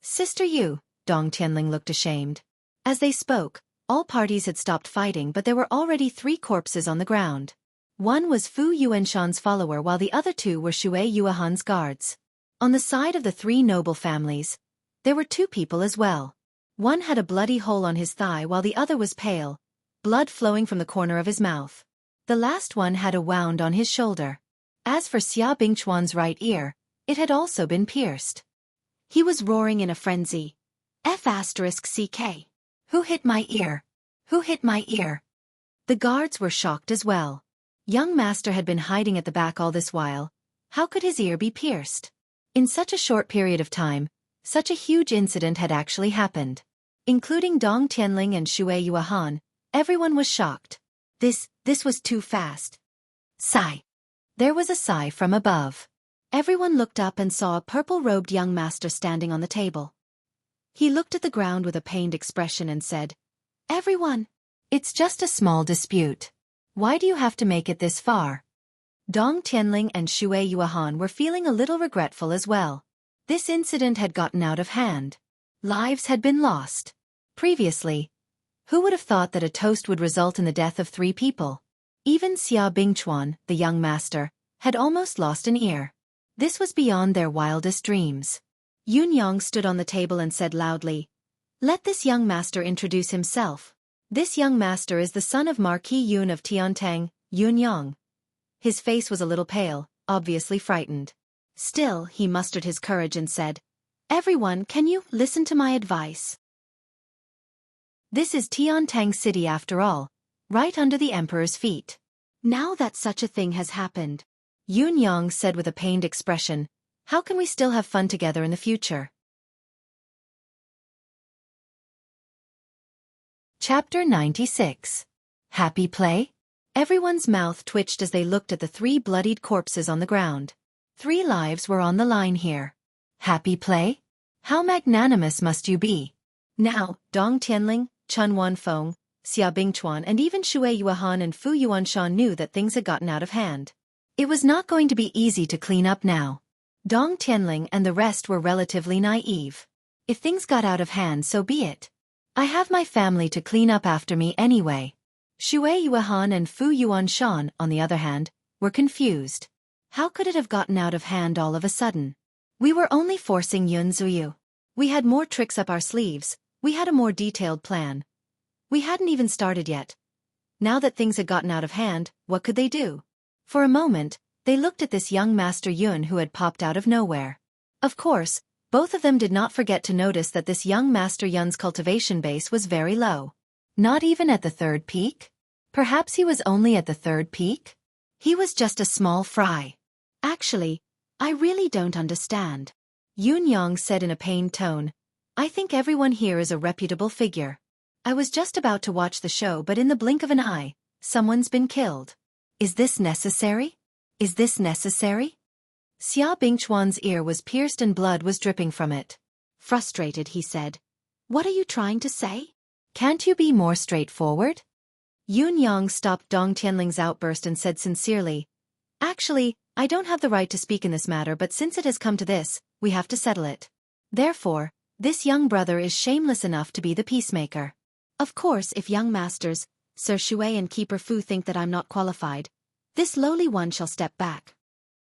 "Sister Yu," Dong Tianling looked ashamed. As they spoke, all parties had stopped fighting, but there were already 3 corpses on the ground. One was Fu Yuanshan's follower while the other 2 were Xueqi Yuan's guards. On the side of the 3 noble families, there were 2 people as well. One had a bloody hole on his thigh while the other was pale, blood flowing from the corner of his mouth. The last one had a wound on his shoulder. As for Xia Bingchuan's right ear, it had also been pierced. He was roaring in a frenzy. F***CK. Who hit my ear? Who hit my ear? The guards were shocked as well. Young master had been hiding at the back all this while. How could his ear be pierced? In such a short period of time, such a huge incident had actually happened. Including Dong Tianling and Xueqi Yuan, everyone was shocked. This was too fast. Sigh. There was a sigh from above. Everyone looked up and saw a purple-robed young master standing on the table. He looked at the ground with a pained expression and said, "Everyone, it's just a small dispute. Why do you have to make it this far?" Dong Tianling and Xueqi Yuan were feeling a little regretful as well. This incident had gotten out of hand. Lives had been lost. Previously, who would have thought that a toast would result in the death of 3 people? Even Xia Bingchuan, the young master, had almost lost an ear. This was beyond their wildest dreams. Yun Yang stood on the table and said loudly, "Let this young master introduce himself. This young master is the son of Marquis Yun of Tiantang, Yun Yang." His face was a little pale, obviously frightened. Still, he mustered his courage and said, "Everyone, can you listen to my advice? This is Tiantang City after all, right under the emperor's feet. Now that such a thing has happened," Yun Yang said with a pained expression, "how can we still have fun together in the future?" Chapter 96. Happy Play? Everyone's mouth twitched as they looked at the 3 bloodied corpses on the ground. 3 lives were on the line here. Happy play? How magnanimous must you be? Now, Dong Tianling, Chun Wanfeng, Xia Bingchuan and even Xueqi Yuan and Fu Yuanshan knew that things had gotten out of hand. It was not going to be easy to clean up now. Dong Tianling and the rest were relatively naive. If things got out of hand, so be it. I have my family to clean up after me anyway. Xue Yuehan and Fu Yuanshan, on the other hand, were confused. How could it have gotten out of hand all of a sudden? We were only forcing Yun Zuyu. We had more tricks up our sleeves, we had a more detailed plan. We hadn't even started yet. Now that things had gotten out of hand, what could they do? For a moment, they looked at this young Master Yun who had popped out of nowhere. Of course, both of them did not forget to notice that this young Master Yun's cultivation base was very low. Not even at the third peak? Perhaps he was only at the third peak? He was just a small fry. Actually, I really don't understand. Yun Yang said in a pained tone, I think everyone here is a reputable figure. I was just about to watch the show, but in the blink of an eye, someone's been killed. Is this necessary? Is this necessary? Xia Bingchuan's ear was pierced and blood was dripping from it. Frustrated, he said, What are you trying to say? Can't you be more straightforward? Yun Yang stopped Dong Tianling's outburst and said sincerely, Actually, I don't have the right to speak in this matter, but since it has come to this, we have to settle it. Therefore, this young brother is shameless enough to be the peacemaker. Of course, if young masters, Sir Xue and Keeper Fu think that I'm not qualified, this lowly one shall step back.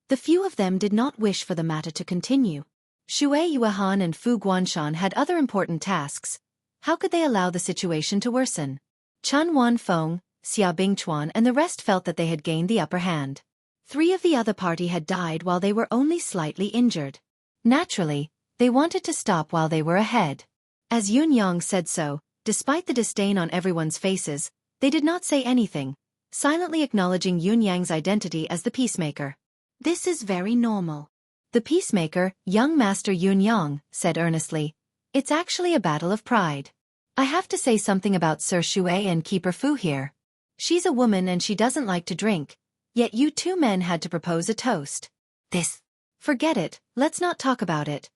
The few of them did not wish for the matter to continue. Xue Yuehan and Fu Guanshan had other important tasks. How could they allow the situation to worsen? Chun Wanfeng, Xia Bingchuan and the rest felt that they had gained the upper hand. 3 of the other party had died while they were only slightly injured. Naturally, they wanted to stop while they were ahead. As Yun Yang said so, despite the disdain on everyone's faces, they did not say anything, silently acknowledging Yun Yang's identity as the peacemaker. This is very normal. The peacemaker, young Master Yun Yang, said earnestly, It's actually a battle of pride. I have to say something about Sir Xue and Keeper Fu here. She's a woman and she doesn't like to drink, yet you 2 men had to propose a toast. This. Forget it, let's not talk about it.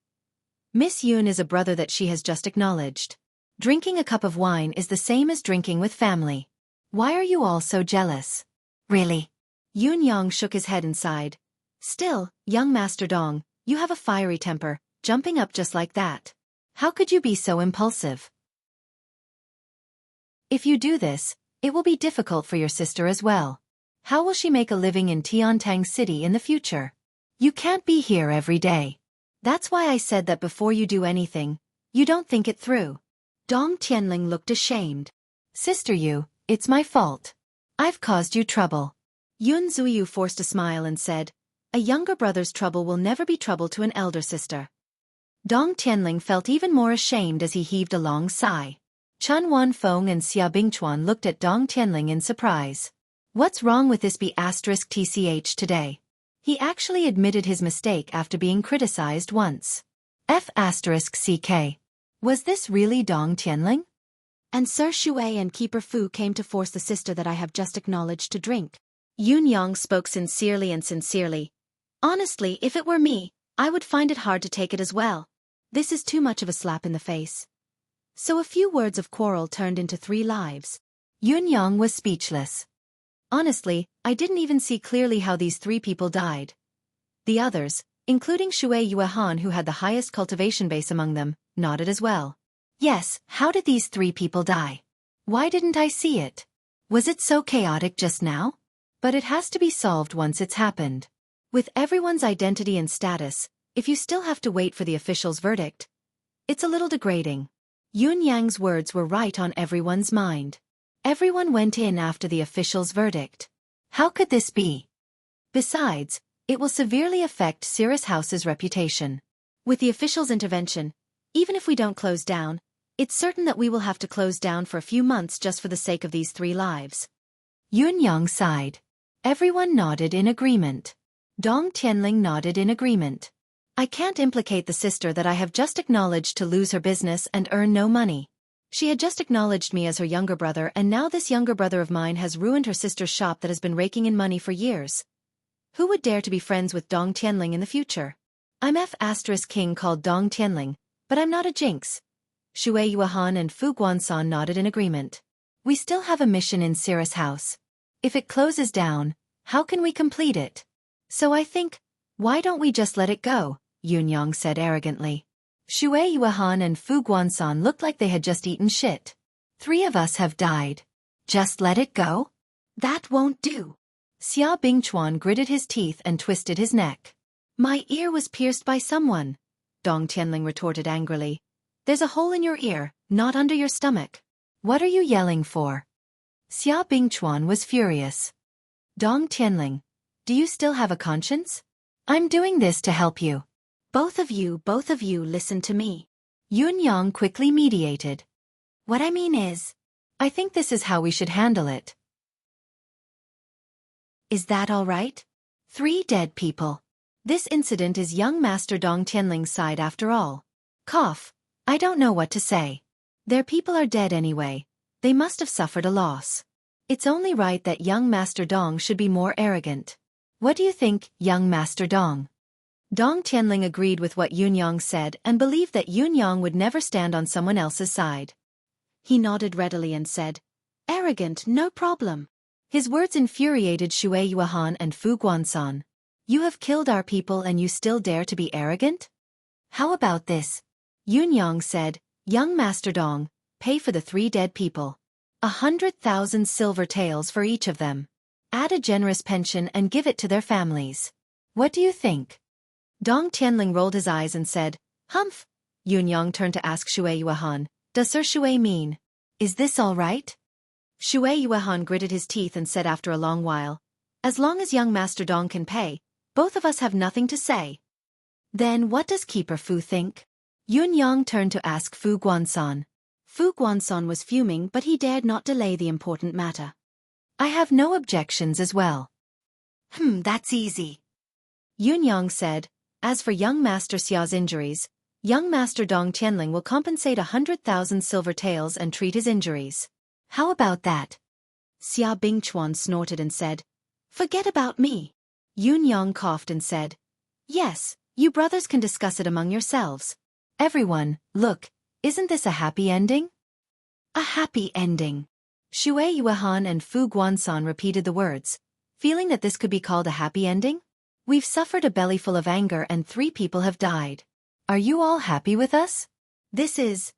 Miss Yun is a brother that she has just acknowledged. Drinking a cup of wine is the same as drinking with family. Why are you all so jealous? Really? Yun Yang shook his head and sighed. Still, young Master Dong, you have a fiery temper, jumping up just like that. How could you be so impulsive? If you do this, it will be difficult for your sister as well. How will she make a living in Tiantang City in the future? You can't be here every day. That's why I said that before you do anything, you don't think it through. Dong Tianling looked ashamed. Sister Yu, it's my fault. I've caused you trouble. Yun Zuyu forced a smile and said, A younger brother's trouble will never be trouble to an elder sister. Dong Tianling felt even more ashamed as he heaved a long sigh. Chun Wanfeng and Xia Bingchuan looked at Dong Tianling in surprise. What's wrong with this B*TCH today? He actually admitted his mistake after being criticized once. F*CK. Was this really Dong Tianling? And Sir Xue and Keeper Fu came to force the sister that I have just acknowledged to drink. Yun Yang spoke sincerely and sincerely. Honestly, if it were me, I would find it hard to take it as well. This is too much of a slap in the face. So a few words of quarrel turned into 3 lives. Yun Yang was speechless. Honestly, I didn't even see clearly how these 3 people died. The others, including Xue Yuehan who had the highest cultivation base among them, nodded as well. Yes, how did these 3 people die? Why didn't I see it? Was it so chaotic just now? But it has to be solved once it's happened. With everyone's identity and status, if you still have to wait for the official's verdict, it's a little degrading. Yun Yang's words were right on everyone's mind. Everyone went in after the official's verdict. How could this be? Besides, it will severely affect Cirrus House's reputation. With the official's intervention, even if we don't close down, it's certain that we will have to close down for a few months just for the sake of these 3 lives. Yun Yang sighed. Everyone nodded in agreement. Dong Tianling nodded in agreement. I can't implicate the sister that I have just acknowledged to lose her business and earn no money. She had just acknowledged me as her younger brother, and now this younger brother of mine has ruined her sister's shop that has been raking in money for years. Who would dare to be friends with Dong Tianling in the future? I'm F*King called Dong Tianling, but I'm not a jinx. Xue Yuehan and Fu Guansan nodded in agreement. We still have a mission in Cirrus House. If it closes down, how can we complete it? So I think, why don't we just let it go? Yun Yang said arrogantly. Xueqi and Fu Guansan looked like they had just eaten shit. 3 of us have died. Just let it go? That won't do. Xia Bingchuan gritted his teeth and twisted his neck. My ear was pierced by someone, Dong Tianling retorted angrily. There's a hole in your ear, not under your stomach. What are you yelling for? Xia Bingchuan was furious. Dong Tianling, do you still have a conscience? I'm doing this to help you. Both of you listen to me. Yun Yang quickly mediated. What I mean is, I think this is how we should handle it. Is that all right? 3 dead people. This incident is young Master Dong Tianling's side after all. Cough. I don't know what to say. Their people are dead anyway. They must have suffered a loss. It's only right that young Master Dong should be more arrogant. What do you think, young Master Dong? Dong Tianling agreed with what Yun Yang said and believed that Yun Yang would never stand on someone else's side. He nodded readily and said, Arrogant, no problem. His words infuriated Xueqi and Fu Guansan. You have killed our people and you still dare to be arrogant? How about this? Yun Yang said, Young Master Dong, pay for the 3 dead people. 100,000 silver taels for each of them. Add a generous pension and give it to their families. What do you think? Dong Tianling rolled his eyes and said, Humph. Yun Yang turned to ask Xueqi, does Sir Xue mean? Is this all right? Xueqi gritted his teeth and said after a long while, as long as young Master Dong can pay, both of us have nothing to say. Then what does Keeper Fu think? Yun Yang turned to ask Fu Guansan. Fu Guansan was fuming but he dared not delay the important matter. I have no objections as well. That's easy. Yun Yang said, as for young Master Xia's injuries, young Master Dong Tianling will compensate 100,000 silver taels and treat his injuries. How about that? Xia Bingchuan snorted and said, Forget about me. Yun Yang coughed and said, Yes, you brothers can discuss it among yourselves. Everyone, look, isn't this a happy ending? A happy ending. Xueqi and Fu Guansan repeated the words, feeling that this could be called a happy ending. We've suffered a bellyful of anger and 3 people have died. Are you all happy with us? This is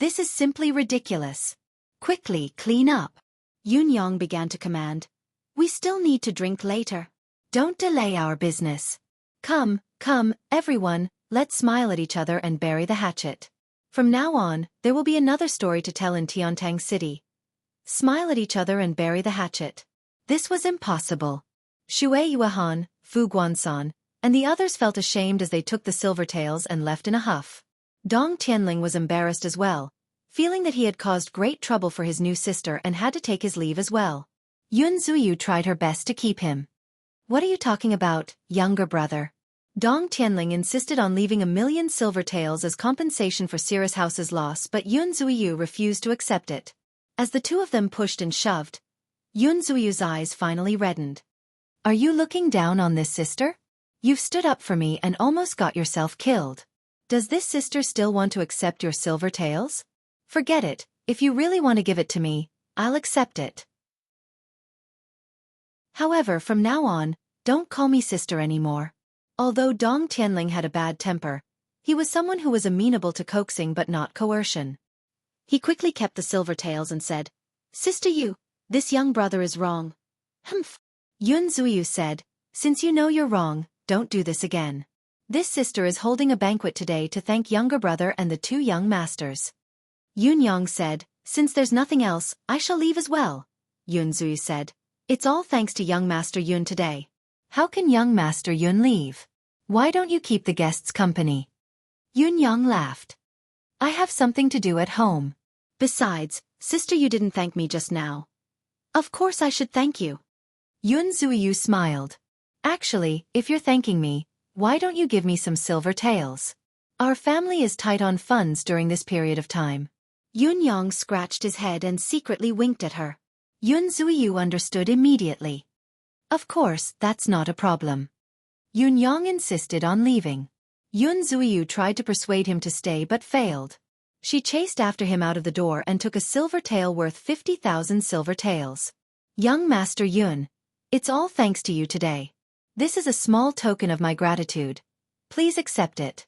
simply ridiculous. Quickly, clean up. Yun Yang began to command. We still need to drink later. Don't delay our business. Come, everyone, let's smile at each other and bury the hatchet. From now on, there will be another story to tell in Tiantang City. Smile at each other and bury the hatchet. This was impossible. Xueqi, Fu Guansan, and the others felt ashamed as they took the silver taels and left in a huff. Dong Tianling was embarrassed as well, feeling that he had caused great trouble for his new sister and had to take his leave as well. Yun Zuyu tried her best to keep him. What are you talking about, younger brother? Dong Tianling insisted on leaving 1,000,000 silver taels as compensation for Cirrus House's loss, but Yun Zuyu refused to accept it. As the 2 of them pushed and shoved, Yun Zuyu's eyes finally reddened. Are you looking down on this sister? You've stood up for me and almost got yourself killed. Does this sister still want to accept your silver taels? Forget it, if you really want to give it to me, I'll accept it. However, from now on, don't call me sister anymore. Although Dong Tianling had a bad temper, he was someone who was amenable to coaxing but not coercion. He quickly kept the silver taels and said, Sister Yu, this young brother is wrong. Humph. Yun Zuyu said, Since you know you're wrong, don't do this again. This sister is holding a banquet today to thank younger brother and the 2 young masters. Yun Yang said, Since there's nothing else, I shall leave as well. Yun Zuyu said, It's all thanks to young Master Yun today. How can young Master Yun leave? Why don't you keep the guests company? Yun Yang laughed. I have something to do at home. Besides, sister, you didn't thank me just now. Of course I should thank you. Yun Zuyu smiled. Actually, if you're thanking me, why don't you give me some silver taels? Our family is tight on funds during this period of time. Yun Yang scratched his head and secretly winked at her. Yun Zuyu understood immediately. Of course, that's not a problem. Yun Yang insisted on leaving. Yun Zuyu tried to persuade him to stay but failed. She chased after him out of the door and took a silver tael worth 50,000 silver taels. Young Master Yun, it's all thanks to you today. This is a small token of my gratitude. Please accept it.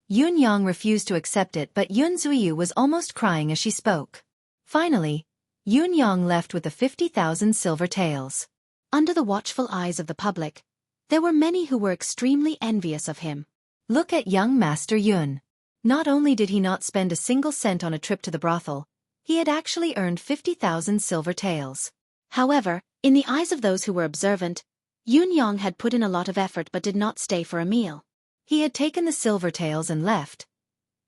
Yun Yang refused to accept it, but Yun Zuiyu was almost crying as she spoke. Finally, Yun Yang left with the 50,000 silver taels. Under the watchful eyes of the public, there were many who were extremely envious of him. Look at young Master Yun. Not only did he not spend a single cent on a trip to the brothel, he had actually earned 50,000 silver taels. However, in the eyes of those who were observant, Yun Yang had put in a lot of effort but did not stay for a meal. He had taken the silver taels and left.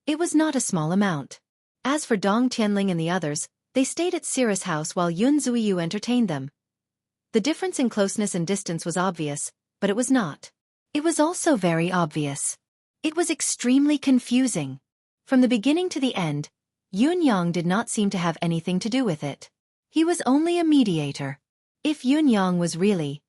It was not a small amount. As for Dong Tianling and the others, they stayed at Sira's house while Yun Zuiyu entertained them. The difference in closeness and distance was obvious, but it was not. It was also very obvious. It was extremely confusing. From the beginning to the end, Yun Yang did not seem to have anything to do with it. He was only a mediator. If Yun Yang was really,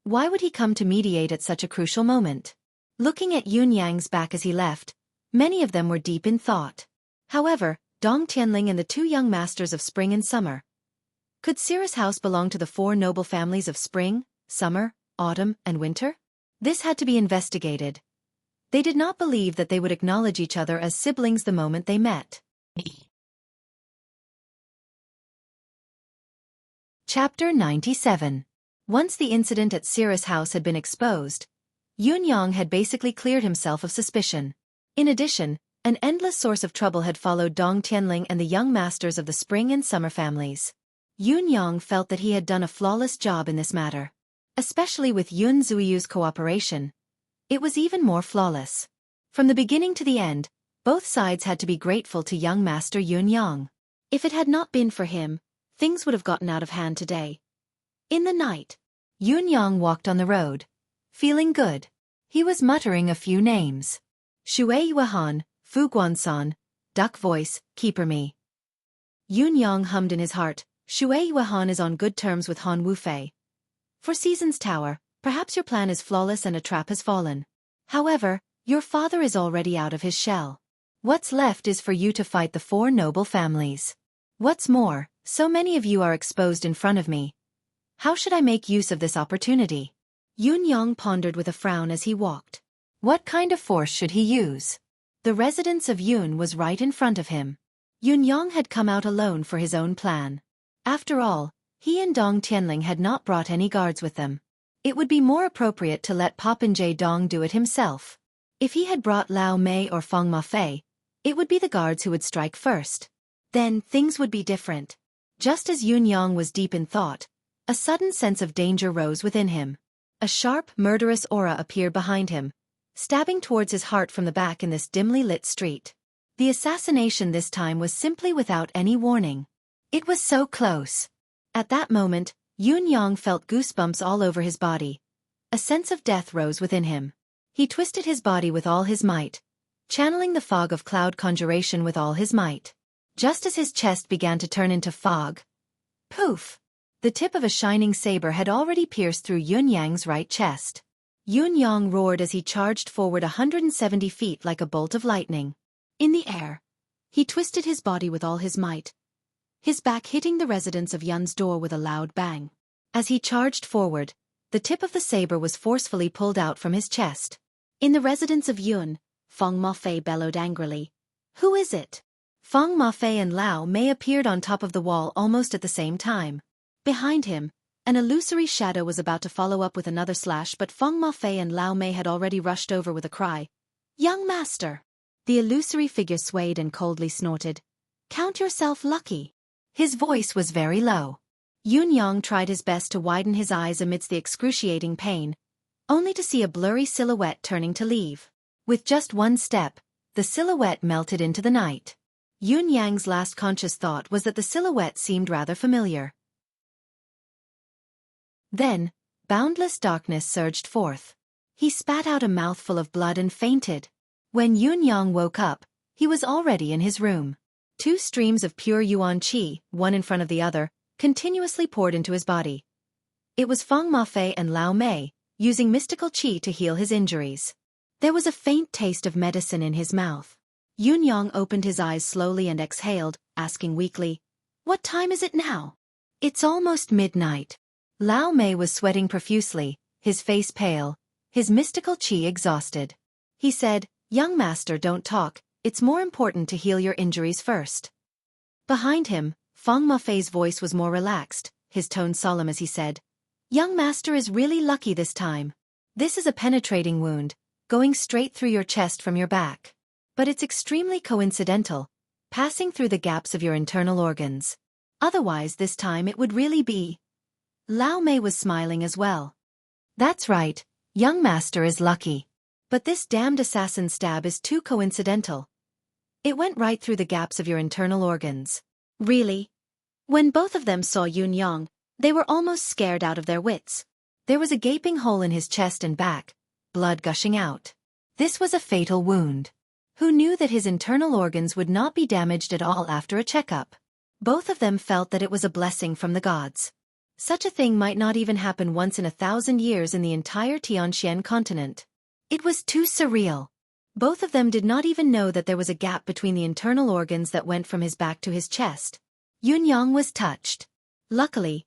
why would he come to mediate at such a crucial moment? Looking at Yun Yang's back as he left, many of them were deep in thought. However, Dong Tianling and the two young masters of spring and summer. Could Sira's house belong to the four noble families of spring, summer, autumn, and winter? This had to be investigated. They did not believe that they would acknowledge each other as siblings the moment they met. Chapter 97. Once the incident at Sira's house had been exposed, Yun Yang had basically cleared himself of suspicion. In addition, an endless source of trouble had followed Dong Tianling and the young masters of the spring and summer families. Yun Yang felt that he had done a flawless job in this matter. Especially with Yun Zuiyu's cooperation, it was even more flawless. From the beginning to the end, both sides had to be grateful to young Master Yun Yang. If it had not been for him, things would have gotten out of hand today. In the night, Yun Yang walked on the road, feeling good. He was muttering a few names. Xueqi, Fu Guansan, Duck Voice, Keeper Me. Yun Yang hummed in his heart, Xueqi is on good terms with Han Wufei. For Season's Tower, perhaps your plan is flawless and a trap has fallen. However, your father is already out of his shell. What's left is for you to fight the four noble families. What's more, so many of you are exposed in front of me. How should I make use of this opportunity? Yun Yang pondered with a frown as he walked. What kind of force should he use? The residence of Yun was right in front of him. Yun Yang had come out alone for his own plan. After all, he and Dong Tianling had not brought any guards with them. It would be more appropriate to let Popinjay Dong do it himself. If he had brought Lao Mei or Feng Mafei, it would be the guards who would strike first. Then things would be different. Just as Yun Yang was deep in thought, a sudden sense of danger rose within him. A sharp, murderous aura appeared behind him, stabbing towards his heart from the back in this dimly lit street. The assassination this time was simply without any warning. It was so close. At that moment, Yun Yang felt goosebumps all over his body. A sense of death rose within him. He twisted his body with all his might, channeling the fog of cloud conjuration with all his might. Just as his chest began to turn into fog, poof! The tip of a shining saber had already pierced through Yun Yang's right chest. Yun Yang roared as he charged forward 170 feet like a bolt of lightning. In the air, he twisted his body with all his might, his back hitting the residence of Yun's door with a loud bang. As he charged forward, the tip of the saber was forcefully pulled out from his chest. In the residence of Yun, Feng Mafei bellowed angrily. Who is it? Feng Mafei and Lao Mei appeared on top of the wall almost at the same time. Behind him, an illusory shadow was about to follow up with another slash, but Feng Mafei and Lao Mei had already rushed over with a cry. Young master! The illusory figure swayed and coldly snorted. Count yourself lucky. His voice was very low. Yun Yang tried his best to widen his eyes amidst the excruciating pain, only to see a blurry silhouette turning to leave. With just one step, the silhouette melted into the night. Yun Yang's last conscious thought was that the silhouette seemed rather familiar. Then, boundless darkness surged forth. He spat out a mouthful of blood and fainted. When Yun Yang woke up, he was already in his room. Two streams of pure yuan qi, one in front of the other, continuously poured into his body. It was Feng Mafei and Lao Mei, using mystical qi to heal his injuries. There was a faint taste of medicine in his mouth. Yun Yang opened his eyes slowly and exhaled, asking weakly, "What time is it now?" "It's almost midnight." Lao Mei was sweating profusely, his face pale, his mystical qi exhausted. He said, Young master, don't talk, it's more important to heal your injuries first. Behind him, Feng Mafei's voice was more relaxed, his tone solemn as he said, Young master is really lucky this time. This is a penetrating wound, going straight through your chest from your back. But it's extremely coincidental, passing through the gaps of your internal organs. Otherwise this time it would really be. Lao Mei was smiling as well. That's right, young master is lucky. But this damned assassin stab is too coincidental. It went right through the gaps of your internal organs. Really? When both of them saw Yun Yang, they were almost scared out of their wits. There was a gaping hole in his chest and back, blood gushing out. This was a fatal wound. Who knew that his internal organs would not be damaged at all after a checkup? Both of them felt that it was a blessing from the gods. Such a thing might not even happen once in 1,000 years in the entire Tianxian continent. It was too surreal. Both of them did not even know that there was a gap between the internal organs that went from his back to his chest. Yun Yang was touched. Luckily,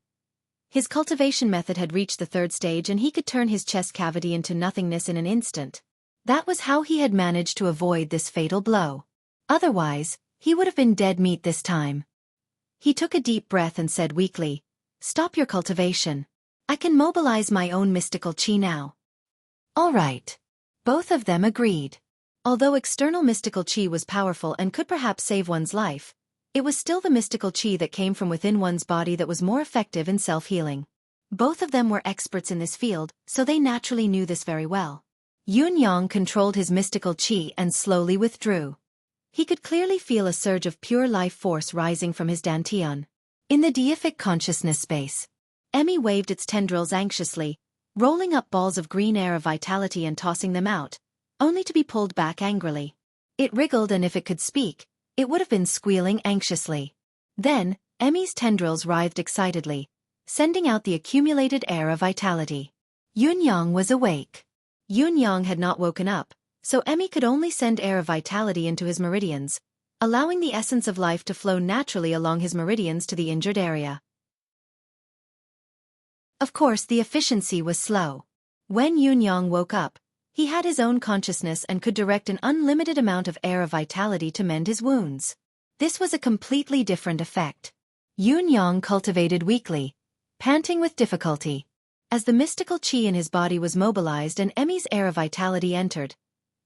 his cultivation method had reached the 3rd stage and he could turn his chest cavity into nothingness in an instant. That was how he had managed to avoid this fatal blow. Otherwise, he would have been dead meat this time. He took a deep breath and said weakly, Stop your cultivation. I can mobilize my own mystical qi now. All right. Both of them agreed. Although external mystical qi was powerful and could perhaps save one's life, it was still the mystical qi that came from within one's body that was more effective in self-healing. Both of them were experts in this field, so they naturally knew this very well. Yun Yang controlled his mystical qi and slowly withdrew. He could clearly feel a surge of pure life force rising from his dantian. In the deific consciousness space, Emmy waved its tendrils anxiously, rolling up balls of green air of vitality and tossing them out, only to be pulled back angrily. It wriggled, and if it could speak, it would have been squealing anxiously. Then, Emmy's tendrils writhed excitedly, sending out the accumulated air of vitality. Yun Yang was awake. Yun Yang had not woken up, so Emmy could only send air of vitality into his meridians, allowing the essence of life to flow naturally along his meridians to the injured area. Of course, the efficiency was slow. When Yun Yang woke up, he had his own consciousness and could direct an unlimited amount of air of vitality to mend his wounds. This was a completely different effect. Yun Yang cultivated weakly, panting with difficulty. As the mystical qi in his body was mobilized and Emmy's air of vitality entered,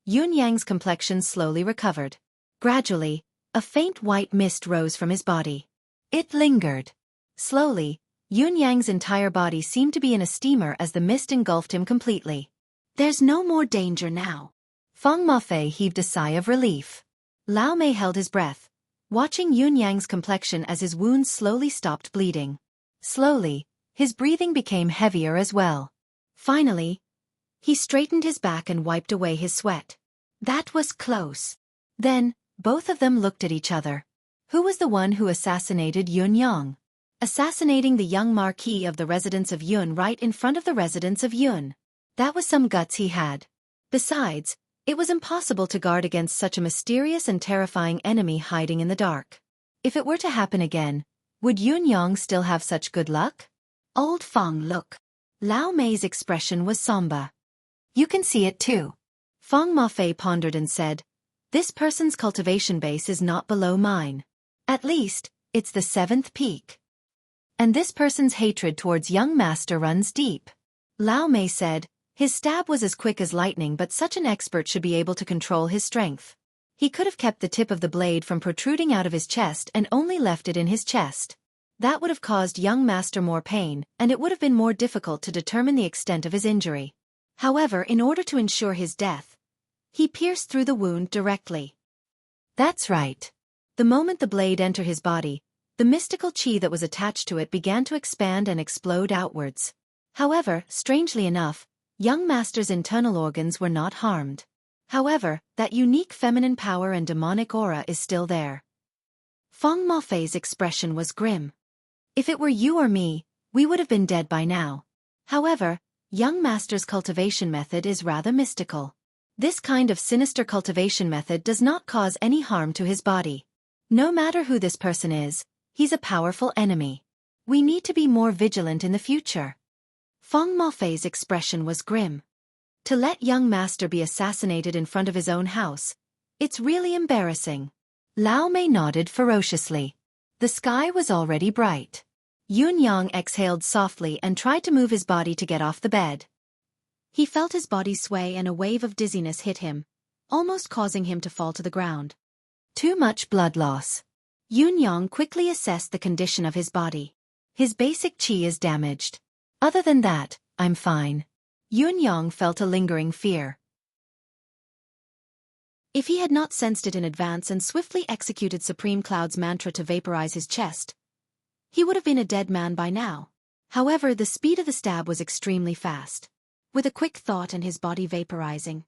Yun Yang's complexion slowly recovered. Gradually, a faint white mist rose from his body. It lingered. Slowly, Yun Yang's entire body seemed to be in a steamer as the mist engulfed him completely. There's no more danger now. Feng Mafei heaved a sigh of relief. Lao Mei held his breath, watching Yun Yang's complexion as his wounds slowly stopped bleeding. Slowly, his breathing became heavier as well. Finally, he straightened his back and wiped away his sweat. That was close. Then, both of them looked at each other. Who was the one who assassinated Yun Yang? Assassinating the young marquis of the residence of Yun right in front of the residence of Yun. That was some guts he had. Besides, it was impossible to guard against such a mysterious and terrifying enemy hiding in the dark. If it were to happen again, would Yun Yang still have such good luck? Old Feng, look. Lao Mei's expression was somber. You can see it too. Feng Mafei pondered and said, This person's cultivation base is not below mine. At least, it's the 7th peak. And this person's hatred towards young master runs deep. Lao Mei said, His stab was as quick as lightning, but such an expert should be able to control his strength. He could have kept the tip of the blade from protruding out of his chest and only left it in his chest. That would have caused young master more pain, and it would have been more difficult to determine the extent of his injury. However, in order to ensure his death, he pierced through the wound directly. That's right. The moment the blade entered his body, the mystical qi that was attached to it began to expand and explode outwards. However, strangely enough, young master's internal organs were not harmed. However, that unique feminine power and demonic aura is still there. Feng Mafei's expression was grim. If it were you or me, we would have been dead by now. However, young master's cultivation method is rather mystical. This kind of sinister cultivation method does not cause any harm to his body. No matter who this person is, he's a powerful enemy. We need to be more vigilant in the future. Feng Mafei's expression was grim. To let young master be assassinated in front of his own house. It's really embarrassing. Lao Mei nodded ferociously. The sky was already bright. Yun Yang exhaled softly and tried to move his body to get off the bed. He felt his body sway and a wave of dizziness hit him, almost causing him to fall to the ground. Too much blood loss. Yun Yang quickly assessed the condition of his body. His basic qi is damaged. Other than that, I'm fine. Yun Yang felt a lingering fear. If he had not sensed it in advance and swiftly executed Supreme Cloud's mantra to vaporize his chest, he would have been a dead man by now. However, the speed of the stab was extremely fast. With a quick thought and his body vaporizing,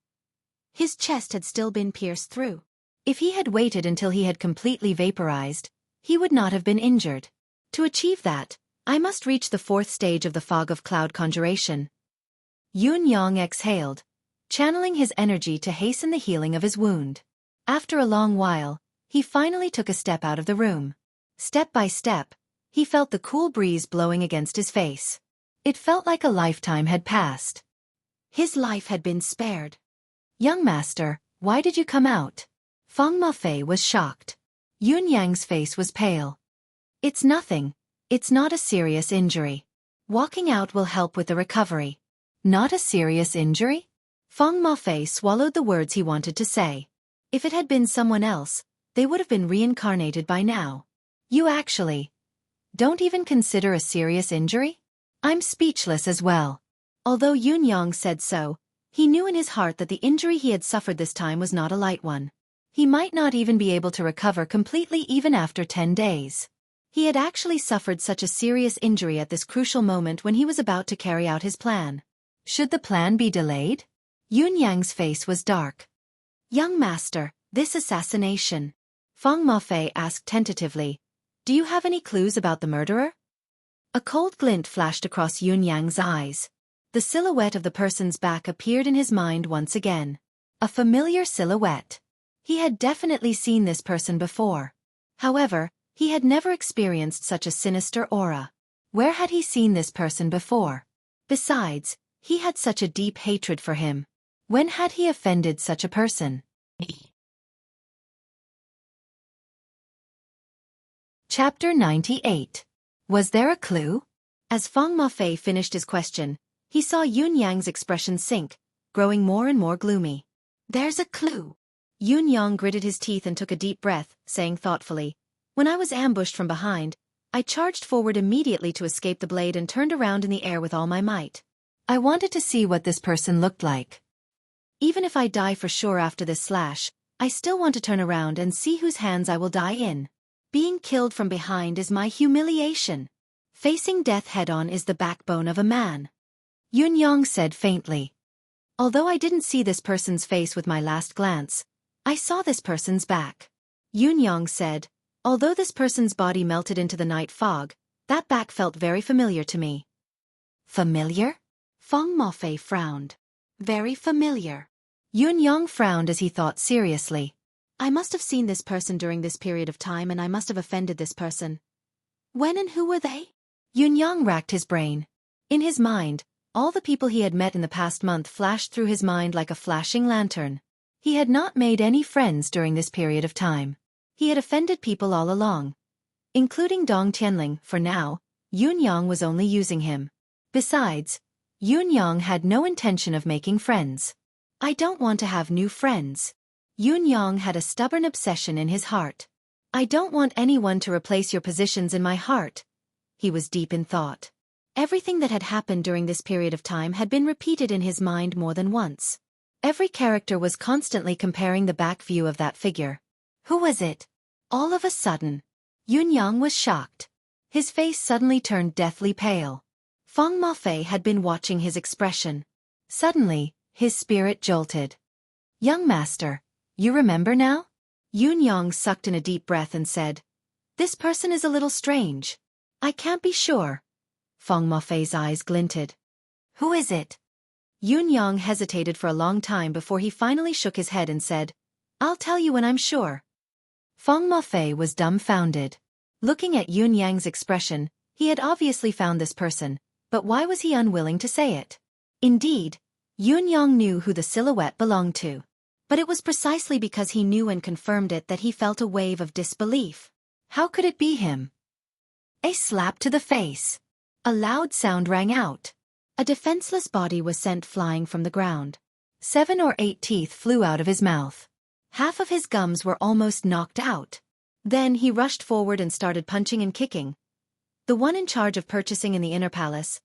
his chest had still been pierced through. If he had waited until he had completely vaporized, he would not have been injured. To achieve that, I must reach the 4th stage of the fog of cloud conjuration. Yun Yang exhaled, channeling his energy to hasten the healing of his wound. After a long while, he finally took a step out of the room. Step by step, he felt the cool breeze blowing against his face. It felt like a lifetime had passed. His life had been spared. Young master, why did you come out? Feng Mafei was shocked. Yun Yang's face was pale. It's nothing. It's not a serious injury. Walking out will help with the recovery. Not a serious injury? Feng Mafei swallowed the words he wanted to say. If it had been someone else, they would have been reincarnated by now. You actually don't even consider a serious injury? I'm speechless as well. Although Yun Yang said so, he knew in his heart that the injury he had suffered this time was not a light one. He might not even be able to recover completely even after 10 days. He had actually suffered such a serious injury at this crucial moment when he was about to carry out his plan. Should the plan be delayed? Yun Yang's face was dark. Young master, this assassination. Feng Mafei asked tentatively, do you have any clues about the murderer? A cold glint flashed across Yun Yang's eyes. The silhouette of the person's back appeared in his mind once again. A familiar silhouette. He had definitely seen this person before. However, he had never experienced such a sinister aura. Where had he seen this person before? Besides, he had such a deep hatred for him. When had he offended such a person? Chapter 98. Was there a clue? As Feng Mafei finished his question, he saw Yun Yang's expression sink, growing more and more gloomy. There's a clue. Yun Yang gritted his teeth and took a deep breath, saying thoughtfully, when I was ambushed from behind, I charged forward immediately to escape the blade and turned around in the air with all my might. I wanted to see what this person looked like. Even if I die for sure after this slash, I still want to turn around and see whose hands I will die in. Being killed from behind is my humiliation. Facing death head-on is the backbone of a man. Yun Yang said faintly. Although I didn't see this person's face with my last glance, I saw this person's back. Yun Yang said, although this person's body melted into the night fog, that back felt very familiar to me. Familiar? Feng Mafei frowned. Very familiar. Yun Yang frowned as he thought seriously. I must have seen this person during this period of time and I must have offended this person. When and who were they? Yun Yang racked his brain. In his mind, all the people he had met in the past month flashed through his mind like a flashing lantern. He had not made any friends during this period of time. He had offended people all along. Including Dong Tianling, for now, Yun Yang was only using him. Besides, Yun Yang had no intention of making friends. I don't want to have new friends. Yun Yang had a stubborn obsession in his heart. I don't want anyone to replace your positions in my heart. He was deep in thought. Everything that had happened during this period of time had been repeated in his mind more than once. Every character was constantly comparing the back view of that figure. Who was it? All of a sudden, Yun Yang was shocked. His face suddenly turned deathly pale. Feng Mafei had been watching his expression. Suddenly, his spirit jolted. Young master, you remember now? Yun Yang sucked in a deep breath and said, this person is a little strange. I can't be sure. Feng Mafei's eyes glinted. Who is it? Yun Yang hesitated for a long time before he finally shook his head and said, I'll tell you when I'm sure. Feng Mafei was dumbfounded. Looking at Yun Yang's expression, he had obviously found this person, but why was he unwilling to say it? Indeed, Yun knew who the silhouette belonged to. But it was precisely because he knew and confirmed it that he felt a wave of disbelief. How could it be him? A slap to the face. A loud sound rang out. A defenseless body was sent flying from the ground. 7 or 8 teeth flew out of his mouth. Half of his gums were almost knocked out. Then he rushed forward and started punching and kicking. The one in charge of purchasing in the inner palace.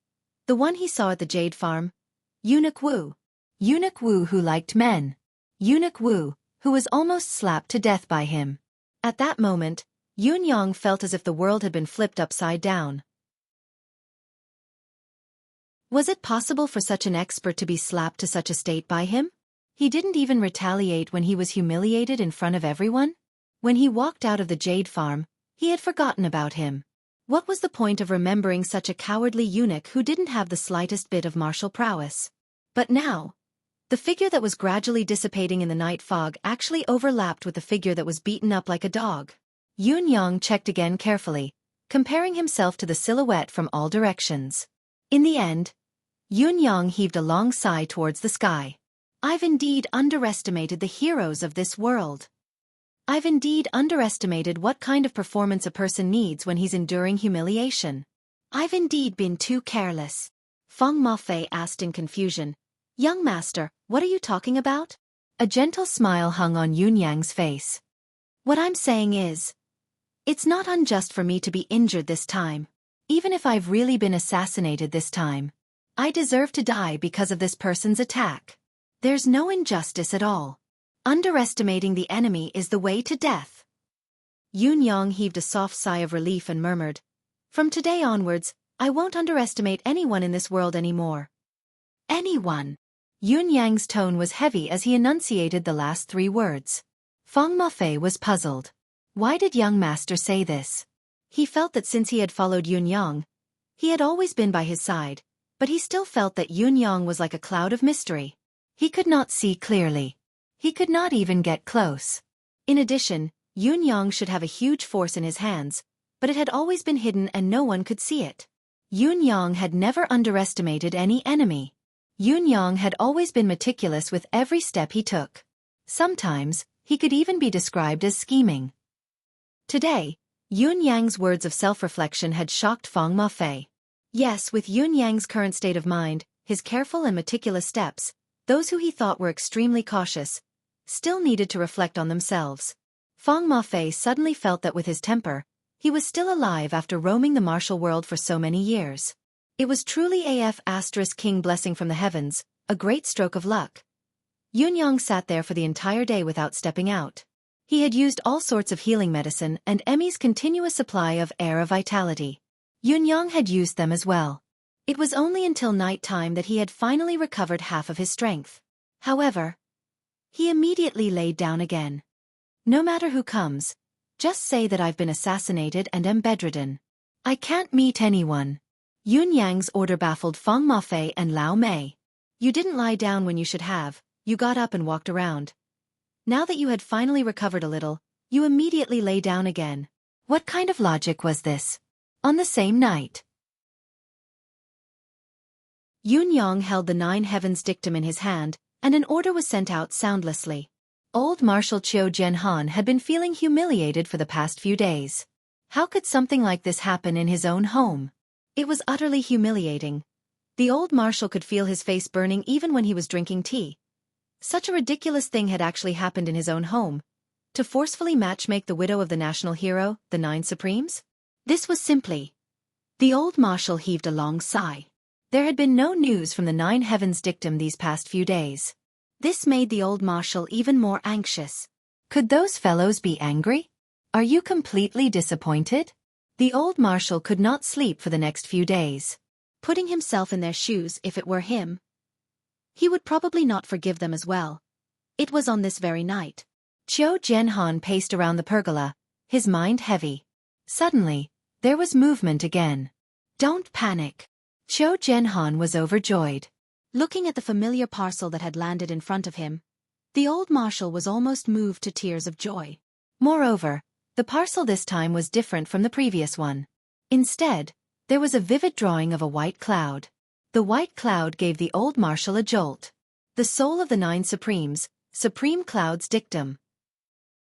The one he saw at the Jade Farm. Eunuch Wu. Eunuch Wu who liked men. Eunuch Wu, who was almost slapped to death by him. At that moment, Yun felt as if the world had been flipped upside down. Was it possible for such an expert to be slapped to such a state by him? He didn't even retaliate when he was humiliated in front of everyone? When he walked out of the Jade Farm, he had forgotten about him. What was the point of remembering such a cowardly eunuch who didn't have the slightest bit of martial prowess? But now, the figure that was gradually dissipating in the night fog actually overlapped with the figure that was beaten up like a dog. Yun checked again carefully, comparing himself to the silhouette from all directions. In the end, Yun heaved a long sigh towards the sky. I've indeed underestimated the heroes of this world. I've indeed underestimated what kind of performance a person needs when he's enduring humiliation. I've indeed been too careless. Feng Mafei asked in confusion. Young master, what are you talking about? A gentle smile hung on Yun's face. What I'm saying is, it's not unjust for me to be injured this time. Even if I've really been assassinated this time, I deserve to die because of this person's attack. There's no injustice at all. Underestimating the enemy is the way to death. Yun heaved a soft sigh of relief and murmured, from today onwards, I won't underestimate anyone in this world anymore. Anyone. Yun's tone was heavy as he enunciated the last 3 words. Feng Mafei was puzzled. Why did young master say this? He felt that since he had followed Yun, he had always been by his side, but he still felt that Yun was like a cloud of mystery. He could not see clearly. He could not even get close. In addition, Yun should have a huge force in his hands, but it had always been hidden and no one could see it. Yun had never underestimated any enemy. Yun had always been meticulous with every step he took. Sometimes, he could even be described as scheming. Today, Yun's words of self-reflection had shocked Feng Mafei. Yes, with Yun's current state of mind, his careful and meticulous steps, those who he thought were extremely cautious, still needed to reflect on themselves. Feng Mafei suddenly felt that with his temper, he was still alive after roaming the martial world for so many years. It was truly **King blessing from the heavens, a great stroke of luck. Yun sat there for the entire day without stepping out. He had used all sorts of healing medicine and Emmy's continuous supply of air of vitality. Yun had used them as well. It was only until night time that he had finally recovered half of his strength. However, he immediately laid down again. No matter who comes, just say that I've been assassinated and am bedridden. I can't meet anyone. Yun's order baffled Feng Mafei and Lao Mei. You didn't lie down when you should have, you got up and walked around. Now that you had finally recovered a little, you immediately lay down again. What kind of logic was this? On the same night, Yun held the 9 heavens dictum in his hand, and an order was sent out soundlessly. Old Marshal Qiu Jianhan had been feeling humiliated for the past few days. How could something like this happen in his own home? It was utterly humiliating. The old marshal could feel his face burning even when he was drinking tea. Such a ridiculous thing had actually happened in his own home. To forcefully matchmake the widow of the national hero, the 9 Supremes? This was simply... The old marshal heaved a long sigh. There had been no news from the 9 heavens dictum these past few days. This made the old marshal even more anxious. Could those fellows be angry? Are you completely disappointed? The old marshal could not sleep for the next few days. Putting himself in their shoes, if it were him, he would probably not forgive them as well. It was on this very night. Qiu Jianhan paced around the pergola, his mind heavy. Suddenly, there was movement again. Don't panic. Qiu Jianhan was overjoyed. Looking at the familiar parcel that had landed in front of him, the old marshal was almost moved to tears of joy. Moreover, the parcel this time was different from the previous one. Instead, there was a vivid drawing of a white cloud. The white cloud gave the old marshal a jolt. The soul of the Nine Supremes, Supreme Cloud's dictum.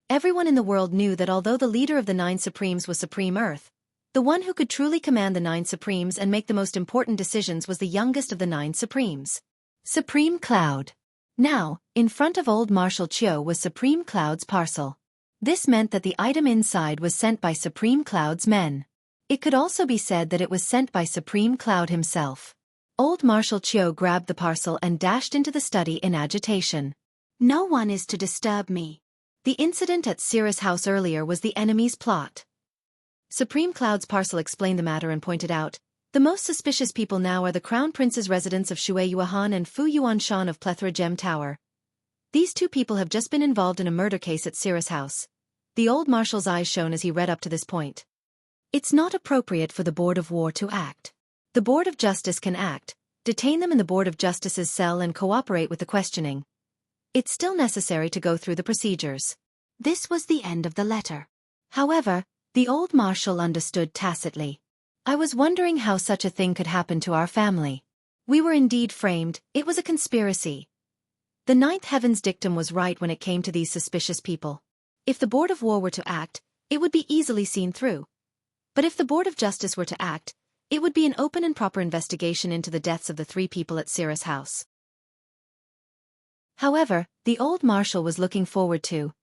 Everyone in the world knew that although the leader of the Nine Supremes was Supreme Earth, the one who could truly command the Nine Supremes and make the most important decisions was the youngest of the Nine Supremes, Supreme Cloud. Now, in front of old Marshal Xueqi was Supreme Cloud's parcel. This meant that the item inside was sent by Supreme Cloud's men. It could also be said that it was sent by Supreme Cloud himself. Old Marshal Xueqi grabbed the parcel and dashed into the study in agitation. No one is to disturb me. The incident at Cirrus House earlier was the enemy's plot. Supreme Cloud's parcel explained the matter and pointed out, the most suspicious people now are the Crown Prince's residents of Xueqi and Fu Yuanshan of Plethora Gem Tower. These two people have just been involved in a murder case at Cirrus House. The old marshal's eyes shone as he read up to this point. It's not appropriate for the Board of War to act. The Board of Justice can act, detain them in the Board of Justice's cell and cooperate with the questioning. It's still necessary to go through the procedures. This was the end of the letter. However, the old marshal understood tacitly. I was wondering how such a thing could happen to our family. We were indeed framed, it was a conspiracy. The Ninth Heaven's dictum was right when it came to these suspicious people. If the Board of War were to act, it would be easily seen through. But if the Board of Justice were to act, it would be an open and proper investigation into the deaths of the three people at Cirrus House. However, the old marshal was looking forward to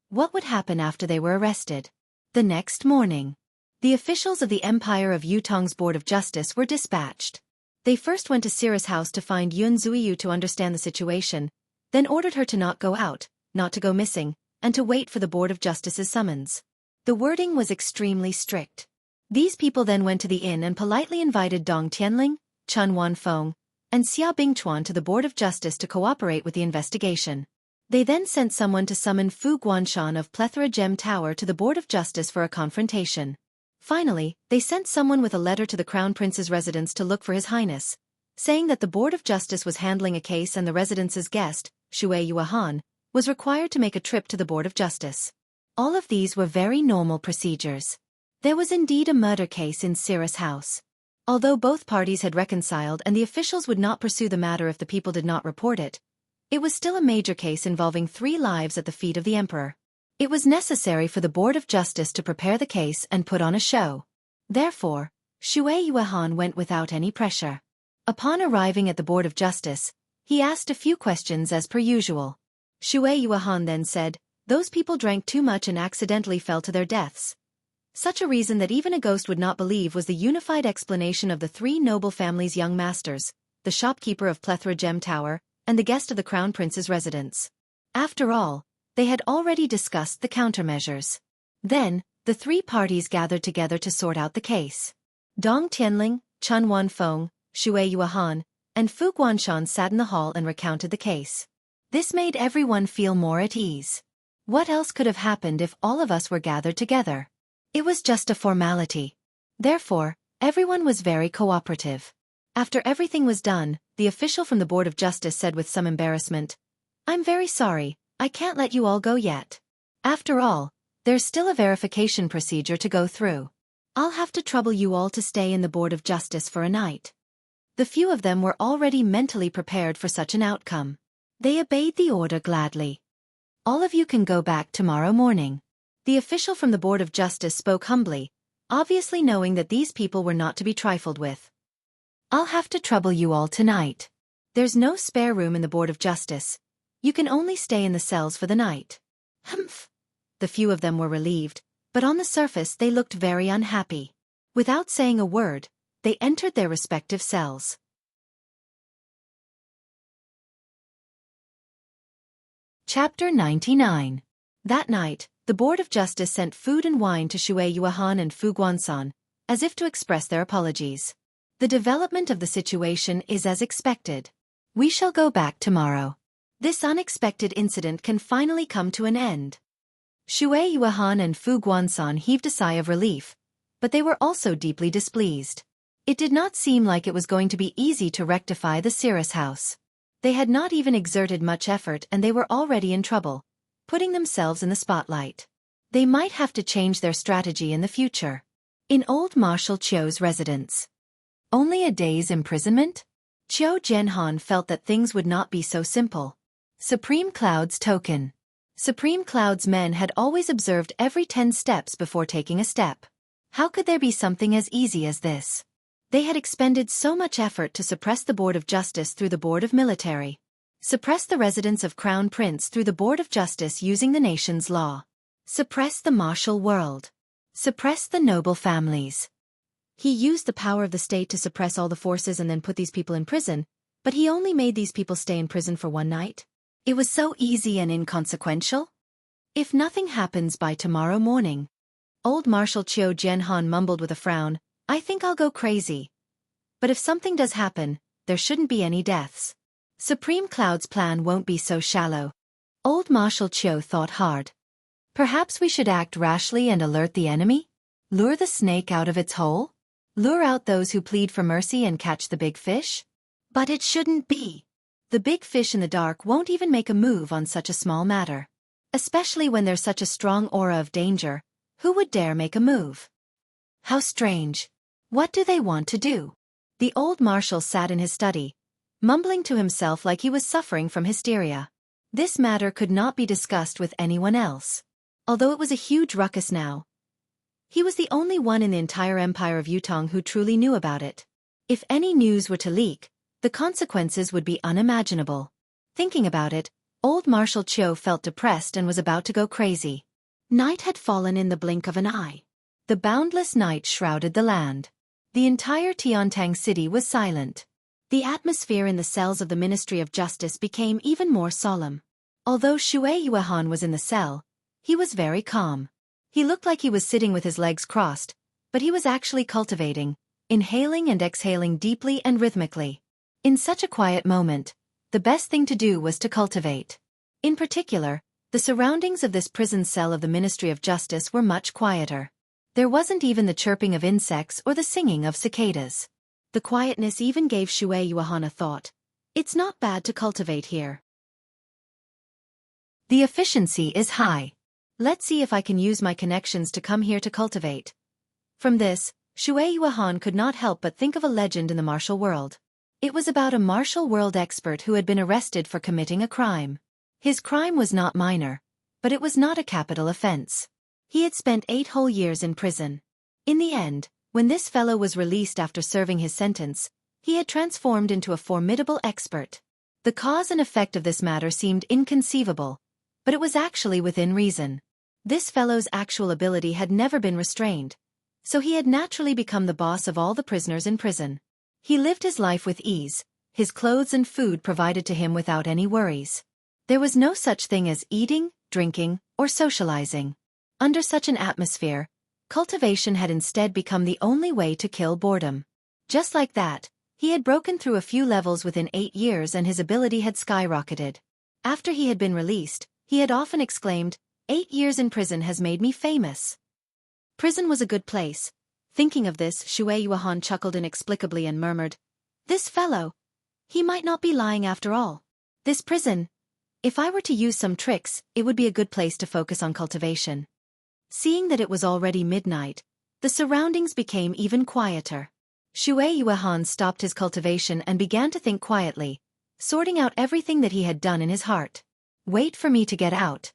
what would happen after they were arrested. The next morning, the officials of the Empire of Yutong's Board of Justice were dispatched. They first went to Cirrus House to find Yun Zuiyu to understand the situation, then ordered her to not go out, not to go missing, and to wait for the Board of Justice's summons. The wording was extremely strict. These people then went to the inn and politely invited Dong Tianling, Chen Wanfeng, and Xia Bingchuan to the Board of Justice to cooperate with the investigation. They then sent someone to summon Fu Guanshan of Plethora Gem Tower to the Board of Justice for a confrontation. Finally, they sent someone with a letter to the Crown Prince's residence to look for His Highness, saying that the Board of Justice was handling a case and the residence's guest, Xueqi, was required to make a trip to the Board of Justice. All of these were very normal procedures. There was indeed a murder case in Cirrus House. Although both parties had reconciled and the officials would not pursue the matter if the people did not report it, it was still a major case involving 3 lives at the feet of the Emperor. It was necessary for the Board of Justice to prepare the case and put on a show. Therefore, Xueqi went without any pressure. Upon arriving at the Board of Justice, he asked a few questions as per usual. Xueqi then said, those people drank too much and accidentally fell to their deaths. Such a reason that even a ghost would not believe was the unified explanation of the 3 noble families' young masters, the shopkeeper of Plethora Gem Tower, and the guest of the Crown Prince's residence. After all, they had already discussed the countermeasures. Then, the 3 parties gathered together to sort out the case. Dong Tianling, Chen Wanfeng, Xueqi, and Fu Guanshan sat in the hall and recounted the case. This made everyone feel more at ease. What else could have happened if all of us were gathered together? It was just a formality. Therefore, everyone was very cooperative. After everything was done, the official from the Board of Justice said with some embarrassment, I'm very sorry, I can't let you all go yet. After all, there's still a verification procedure to go through. I'll have to trouble you all to stay in the Board of Justice for a night. The few of them were already mentally prepared for such an outcome. They obeyed the order gladly. All of you can go back tomorrow morning. The official from the Board of Justice spoke humbly, obviously knowing that these people were not to be trifled with. I'll have to trouble you all tonight. There's no spare room in the Board of Justice. You can only stay in the cells for the night. Humph. The few of them were relieved, but on the surface they looked very unhappy. Without saying a word, they entered their respective cells. Chapter 99. That night, the Board of Justice sent food and wine to Xueqi and Fu Guanshan, as if to express their apologies. The development of the situation is as expected. We shall go back tomorrow. This unexpected incident can finally come to an end. Xueqi and Fu Guanshan heaved a sigh of relief, but they were also deeply displeased. It did not seem like it was going to be easy to rectify the Cirrus House. They had not even exerted much effort and they were already in trouble, putting themselves in the spotlight. They might have to change their strategy in the future. In old Marshal Xueqi's residence. Only a day's imprisonment? Qiu Jianhan felt that things would not be so simple. Supreme Cloud's token. Supreme Cloud's men had always observed every 10 steps before taking a step. How could there be something as easy as this? They had expended so much effort to suppress the Board of Justice through the Board of Military. Suppress the residence of Crown Prince through the Board of Justice using the nation's law. Suppress the martial world. Suppress the noble families. He used the power of the state to suppress all the forces and then put these people in prison, but he only made these people stay in prison for one night. It was so easy and inconsequential. If nothing happens by tomorrow morning. Old Marshal Qiu Jianhan mumbled with a frown, I think I'll go crazy. But if something does happen, there shouldn't be any deaths. Supreme Cloud's plan won't be so shallow. Old Marshal Qiu thought hard. Perhaps we should act rashly and alert the enemy? Lure the snake out of its hole? Lure out those who plead for mercy and catch the big fish? But it shouldn't be. The big fish in the dark won't even make a move on such a small matter. Especially when there's such a strong aura of danger, who would dare make a move? How strange. What do they want to do? The old marshal sat in his study, mumbling to himself like he was suffering from hysteria. This matter could not be discussed with anyone else. Although it was a huge ruckus now, he was the only one in the entire empire of Yutong who truly knew about it. If any news were to leak, the consequences would be unimaginable. Thinking about it, old Marshal Qiu felt depressed and was about to go crazy. Night had fallen in the blink of an eye. The boundless night shrouded the land. The entire Tiantang city was silent. The atmosphere in the cells of the Ministry of Justice became even more solemn. Although Xueqi was in the cell, he was very calm. He looked like he was sitting with his legs crossed, but he was actually cultivating, inhaling and exhaling deeply and rhythmically. In such a quiet moment, the best thing to do was to cultivate. In particular, the surroundings of this prison cell of the Ministry of Justice were much quieter. There wasn't even the chirping of insects or the singing of cicadas. The quietness even gave Xueqi a thought. It's not bad to cultivate here. The efficiency is high. Let's see if I can use my connections to come here to cultivate. From this, Xueqi could not help but think of a legend in the martial world. It was about a martial world expert who had been arrested for committing a crime. His crime was not minor, but it was not a capital offense. He had spent 8 whole years in prison. In the end, when this fellow was released after serving his sentence, he had transformed into a formidable expert. The cause and effect of this matter seemed inconceivable, but it was actually within reason. This fellow's actual ability had never been restrained, so he had naturally become the boss of all the prisoners in prison. He lived his life with ease, his clothes and food provided to him without any worries. There was no such thing as eating, drinking, or socializing. Under such an atmosphere, cultivation had instead become the only way to kill boredom. Just like that, he had broken through a few levels within 8 years and his ability had skyrocketed. After he had been released, he had often exclaimed, 8 years in prison has made me famous. Prison was a good place. Thinking of this, Xueqi chuckled inexplicably and murmured, This fellow. He might not be lying after all. This prison. If I were to use some tricks, it would be a good place to focus on cultivation. Seeing that it was already midnight, the surroundings became even quieter. Xueqi stopped his cultivation and began to think quietly, sorting out everything that he had done in his heart. Wait for me to get out.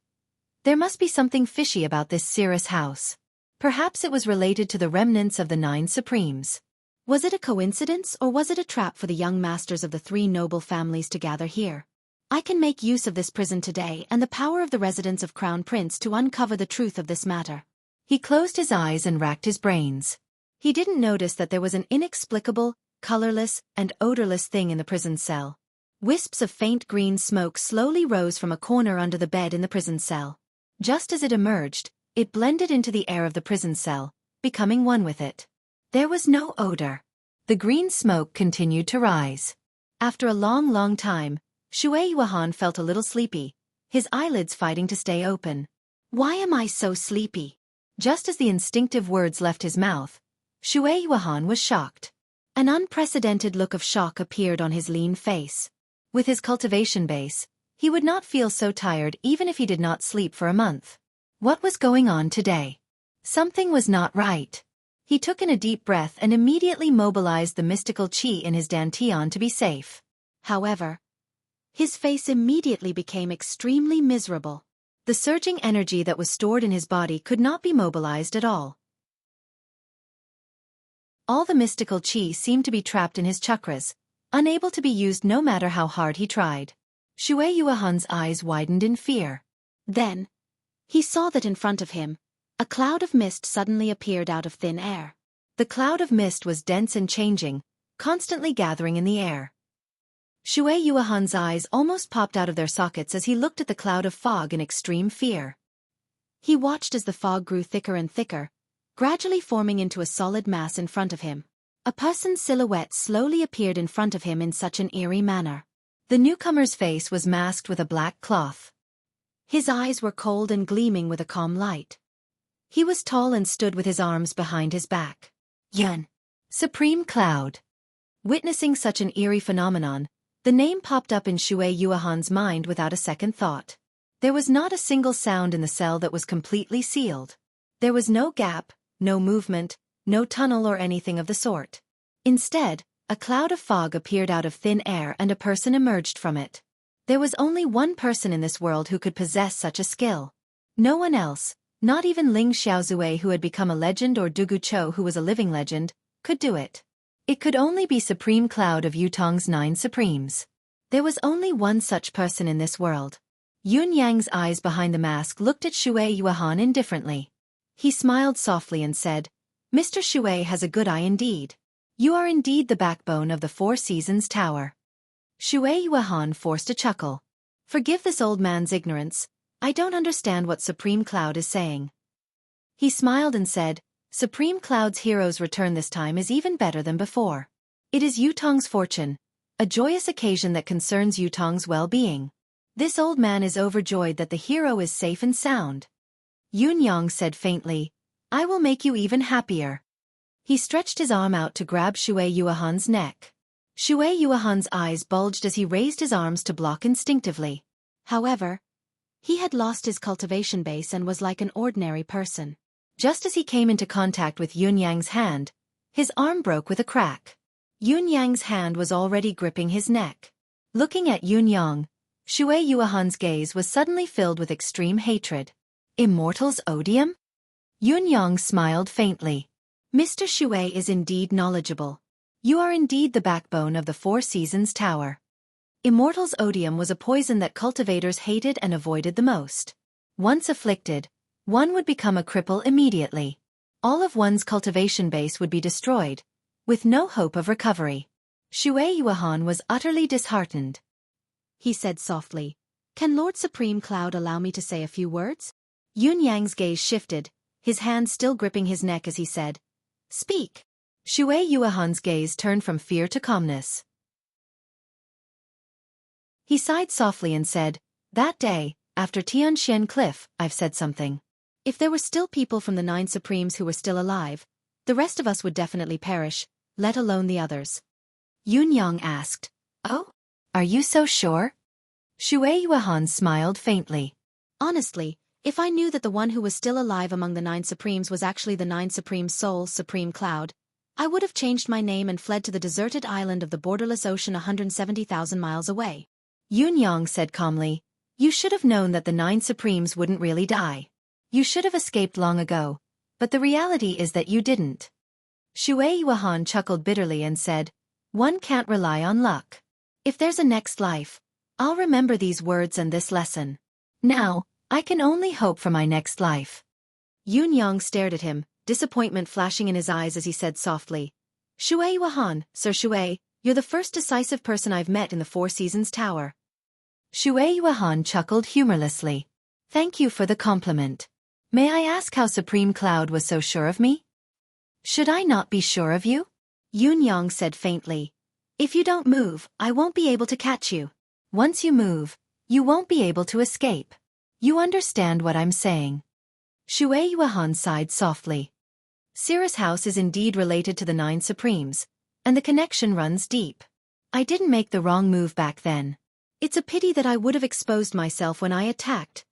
There must be something fishy about this Cirrus house. Perhaps it was related to the remnants of the 9 Supremes. Was it a coincidence or was it a trap for the young masters of the 3 noble families to gather here? I can make use of this prison today and the power of the residence of Crown Prince to uncover the truth of this matter. He closed his eyes and racked his brains. He didn't notice that there was an inexplicable, colorless, and odorless thing in the prison cell. Wisps of faint green smoke slowly rose from a corner under the bed in the prison cell. Just as it emerged, it blended into the air of the prison cell, becoming one with it. There was no odor. The green smoke continued to rise. After a long time, Xueqi felt a little sleepy, his eyelids fighting to stay open. Why am I so sleepy? Just as the instinctive words left his mouth, Xueqi was shocked. An unprecedented look of shock appeared on his lean face. With his cultivation base, he would not feel so tired even if he did not sleep for a month. What was going on today? Something was not right. He took in a deep breath and immediately mobilized the mystical qi in his dantian to be safe. However, his face immediately became extremely miserable. The surging energy that was stored in his body could not be mobilized at all. All the mystical qi seemed to be trapped in his chakras, unable to be used no matter how hard he tried. Xueqi's eyes widened in fear. Then, he saw that in front of him, a cloud of mist suddenly appeared out of thin air. The cloud of mist was dense and changing, constantly gathering in the air. Xueqi's eyes almost popped out of their sockets as he looked at the cloud of fog in extreme fear. He watched as the fog grew thicker and thicker, gradually forming into a solid mass in front of him. A person's silhouette slowly appeared in front of him in such an eerie manner. The newcomer's face was masked with a black cloth. His eyes were cold and gleaming with a calm light. He was tall and stood with his arms behind his back. Yun, Supreme Cloud. Witnessing such an eerie phenomenon, the name popped up in Xueqi's mind without a second thought. There was not a single sound in the cell that was completely sealed. There was no gap, no movement, no tunnel or anything of the sort. Instead, a cloud of fog appeared out of thin air and a person emerged from it. There was only one person in this world who could possess such a skill. No one else, not even Ling Xiaozue who had become a legend or Dugu Cho who was a living legend, could do it. It could only be Supreme Cloud of Yutong's 9 Supremes. There was only one such person in this world. Yun Yang's eyes behind the mask looked at Xueqi indifferently. He smiled softly and said, Mr. Xue has a good eye indeed. You are indeed the backbone of the Four Seasons Tower. Xueqi forced a chuckle. Forgive this old man's ignorance, I don't understand what Supreme Cloud is saying. He smiled and said, Supreme Cloud's hero's return this time is even better than before. It is Yutong's fortune, a joyous occasion that concerns Yutong's well-being. This old man is overjoyed that the hero is safe and sound. Yun Yang said faintly, I will make you even happier. He stretched his arm out to grab Xueqi's neck. Xueqi's eyes bulged as he raised his arms to block instinctively. However, he had lost his cultivation base and was like an ordinary person. Just as he came into contact with Yun Yang's hand, his arm broke with a crack. Yun Yang's hand was already gripping his neck. Looking at Yun Yang, Xueqi's gaze was suddenly filled with extreme hatred. Immortal's odium? Yun Yang smiled faintly. Mr. Xue is indeed knowledgeable. You are indeed the backbone of the Four Seasons Tower. Immortal's odium was a poison that cultivators hated and avoided the most. Once afflicted, one would become a cripple immediately. All of one's cultivation base would be destroyed, with no hope of recovery. Xueqi was utterly disheartened. He said softly, Can Lord Supreme Cloud allow me to say a few words? Yun Yang's gaze shifted, his hand still gripping his neck as he said, Speak. Xueqi's gaze turned from fear to calmness. He sighed softly and said, That day, after Tianxian Cliff, I've said something. If there were still people from the 9 Supremes who were still alive, the rest of us would definitely perish, let alone the others. Yun Yang asked, Oh? Are you so sure? Xueqi smiled faintly. Honestly, if I knew that the one who was still alive among the 9 Supremes was actually the 9 Supreme Soul, Supreme Cloud, I would have changed my name and fled to the deserted island of the borderless ocean 170,000 miles away. Yun Yang said calmly, You should have known that the 9 Supremes wouldn't really die. You should have escaped long ago, but the reality is that you didn't. Xueqi chuckled bitterly and said, One can't rely on luck. If there's a next life, I'll remember these words and this lesson. Now, I can only hope for my next life. Yun Yang stared at him, disappointment flashing in his eyes as he said softly, Xueqi, Sir Xue, you're the first decisive person I've met in the Four Seasons Tower. Xueqi chuckled humorlessly. Thank you for the compliment. May I ask how Supreme Cloud was so sure of me? Should I not be sure of you? Yun Yang said faintly. If you don't move, I won't be able to catch you. Once you move, you won't be able to escape. You understand what I'm saying. Xueqi sighed softly. Cirrus House is indeed related to the 9 Supremes, and the connection runs deep. I didn't make the wrong move back then. It's a pity that I would have exposed myself when I attacked.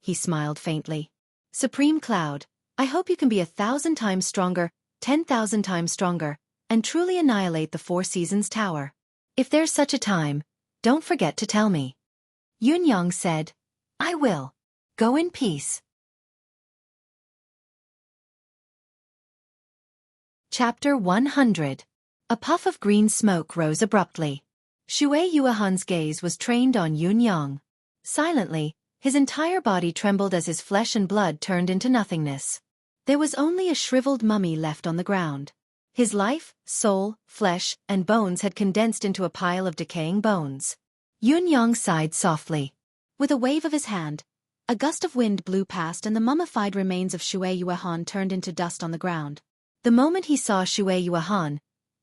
He smiled faintly. Supreme Cloud, I hope you can be 1,000 times stronger, 10,000 times stronger, and truly annihilate the Four Seasons Tower. If there's such a time, don't forget to tell me. Yunyang said, I will. Go in peace. Chapter 100. A puff of green smoke rose abruptly. Xueqi's gaze was trained on Yunyang. Silently, his entire body trembled as his flesh and blood turned into nothingness. There was only a shriveled mummy left on the ground. His life, soul, flesh, and bones had condensed into a pile of decaying bones. Yunyang sighed softly. With a wave of his hand, a gust of wind blew past and the mummified remains of Xueqi turned into dust on the ground. The moment he saw Xueqi,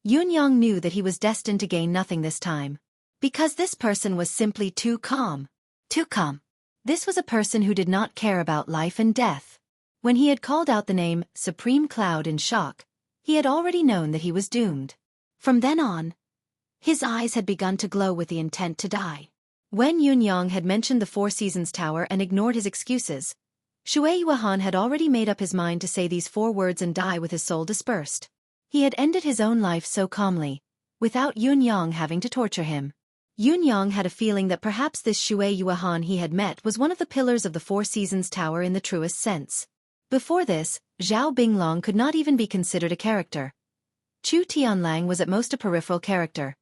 Yunyang knew that he was destined to gain nothing this time. Because this person was simply too calm. Too calm. This was a person who did not care about life and death. When he had called out the name Supreme Cloud in shock, he had already known that he was doomed. From then on, his eyes had begun to glow with the intent to die. When Yunyang had mentioned the Four Seasons Tower and ignored his excuses, Xueqi had already made up his mind to say these 4 words and die with his soul dispersed. He had ended his own life so calmly, without Yunyang having to torture him. Yunyang had a feeling that perhaps this Xueqi he had met was one of the pillars of the Four Seasons Tower in the truest sense. Before this, Zhao Binglong could not even be considered a character. Chu Tianlang was at most a peripheral character.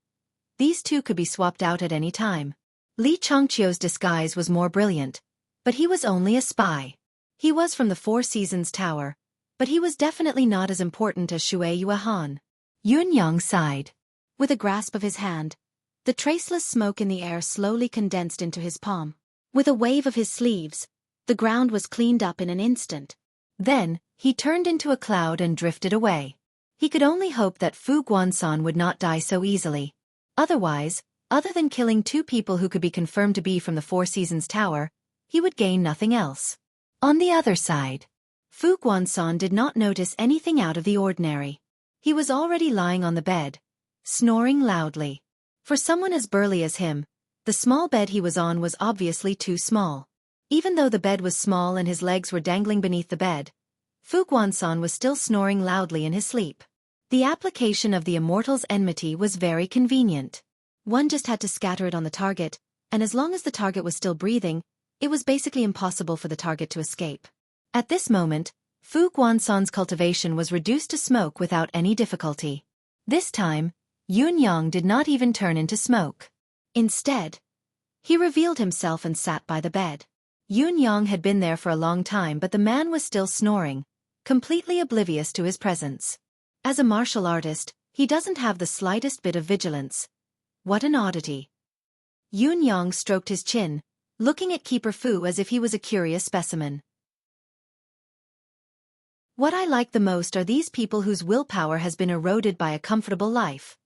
These two could be swapped out at any time. Li Chongqiu's disguise was more brilliant, but he was only a spy. He was from the Four Seasons Tower, but he was definitely not as important as Xueqi. Yunyang sighed. With a grasp of his hand, the traceless smoke in the air slowly condensed into his palm. With a wave of his sleeves, the ground was cleaned up in an instant. Then, he turned into a cloud and drifted away. He could only hope that Fu Guansan would not die so easily. Otherwise, other than killing 2 people who could be confirmed to be from the Four Seasons Tower, he would gain nothing else. On the other side, Fu Guansan did not notice anything out of the ordinary. He was already lying on the bed, snoring loudly. For someone as burly as him, the small bed he was on was obviously too small. Even though the bed was small and his legs were dangling beneath the bed, Fu Guansan was still snoring loudly in his sleep. The application of the Immortal's enmity was very convenient. One just had to scatter it on the target, and as long as the target was still breathing, it was basically impossible for the target to escape. At this moment, Fu Guansan's cultivation was reduced to smoke without any difficulty. This time, Yunyang did not even turn into smoke. Instead, he revealed himself and sat by the bed. Yunyang had been there for a long time, but the man was still snoring, completely oblivious to his presence. As a martial artist, he doesn't have the slightest bit of vigilance. What an oddity. Yunyang stroked his chin, looking at Keeper Fu as if he was a curious specimen. What I like the most are these people whose willpower has been eroded by a comfortable life.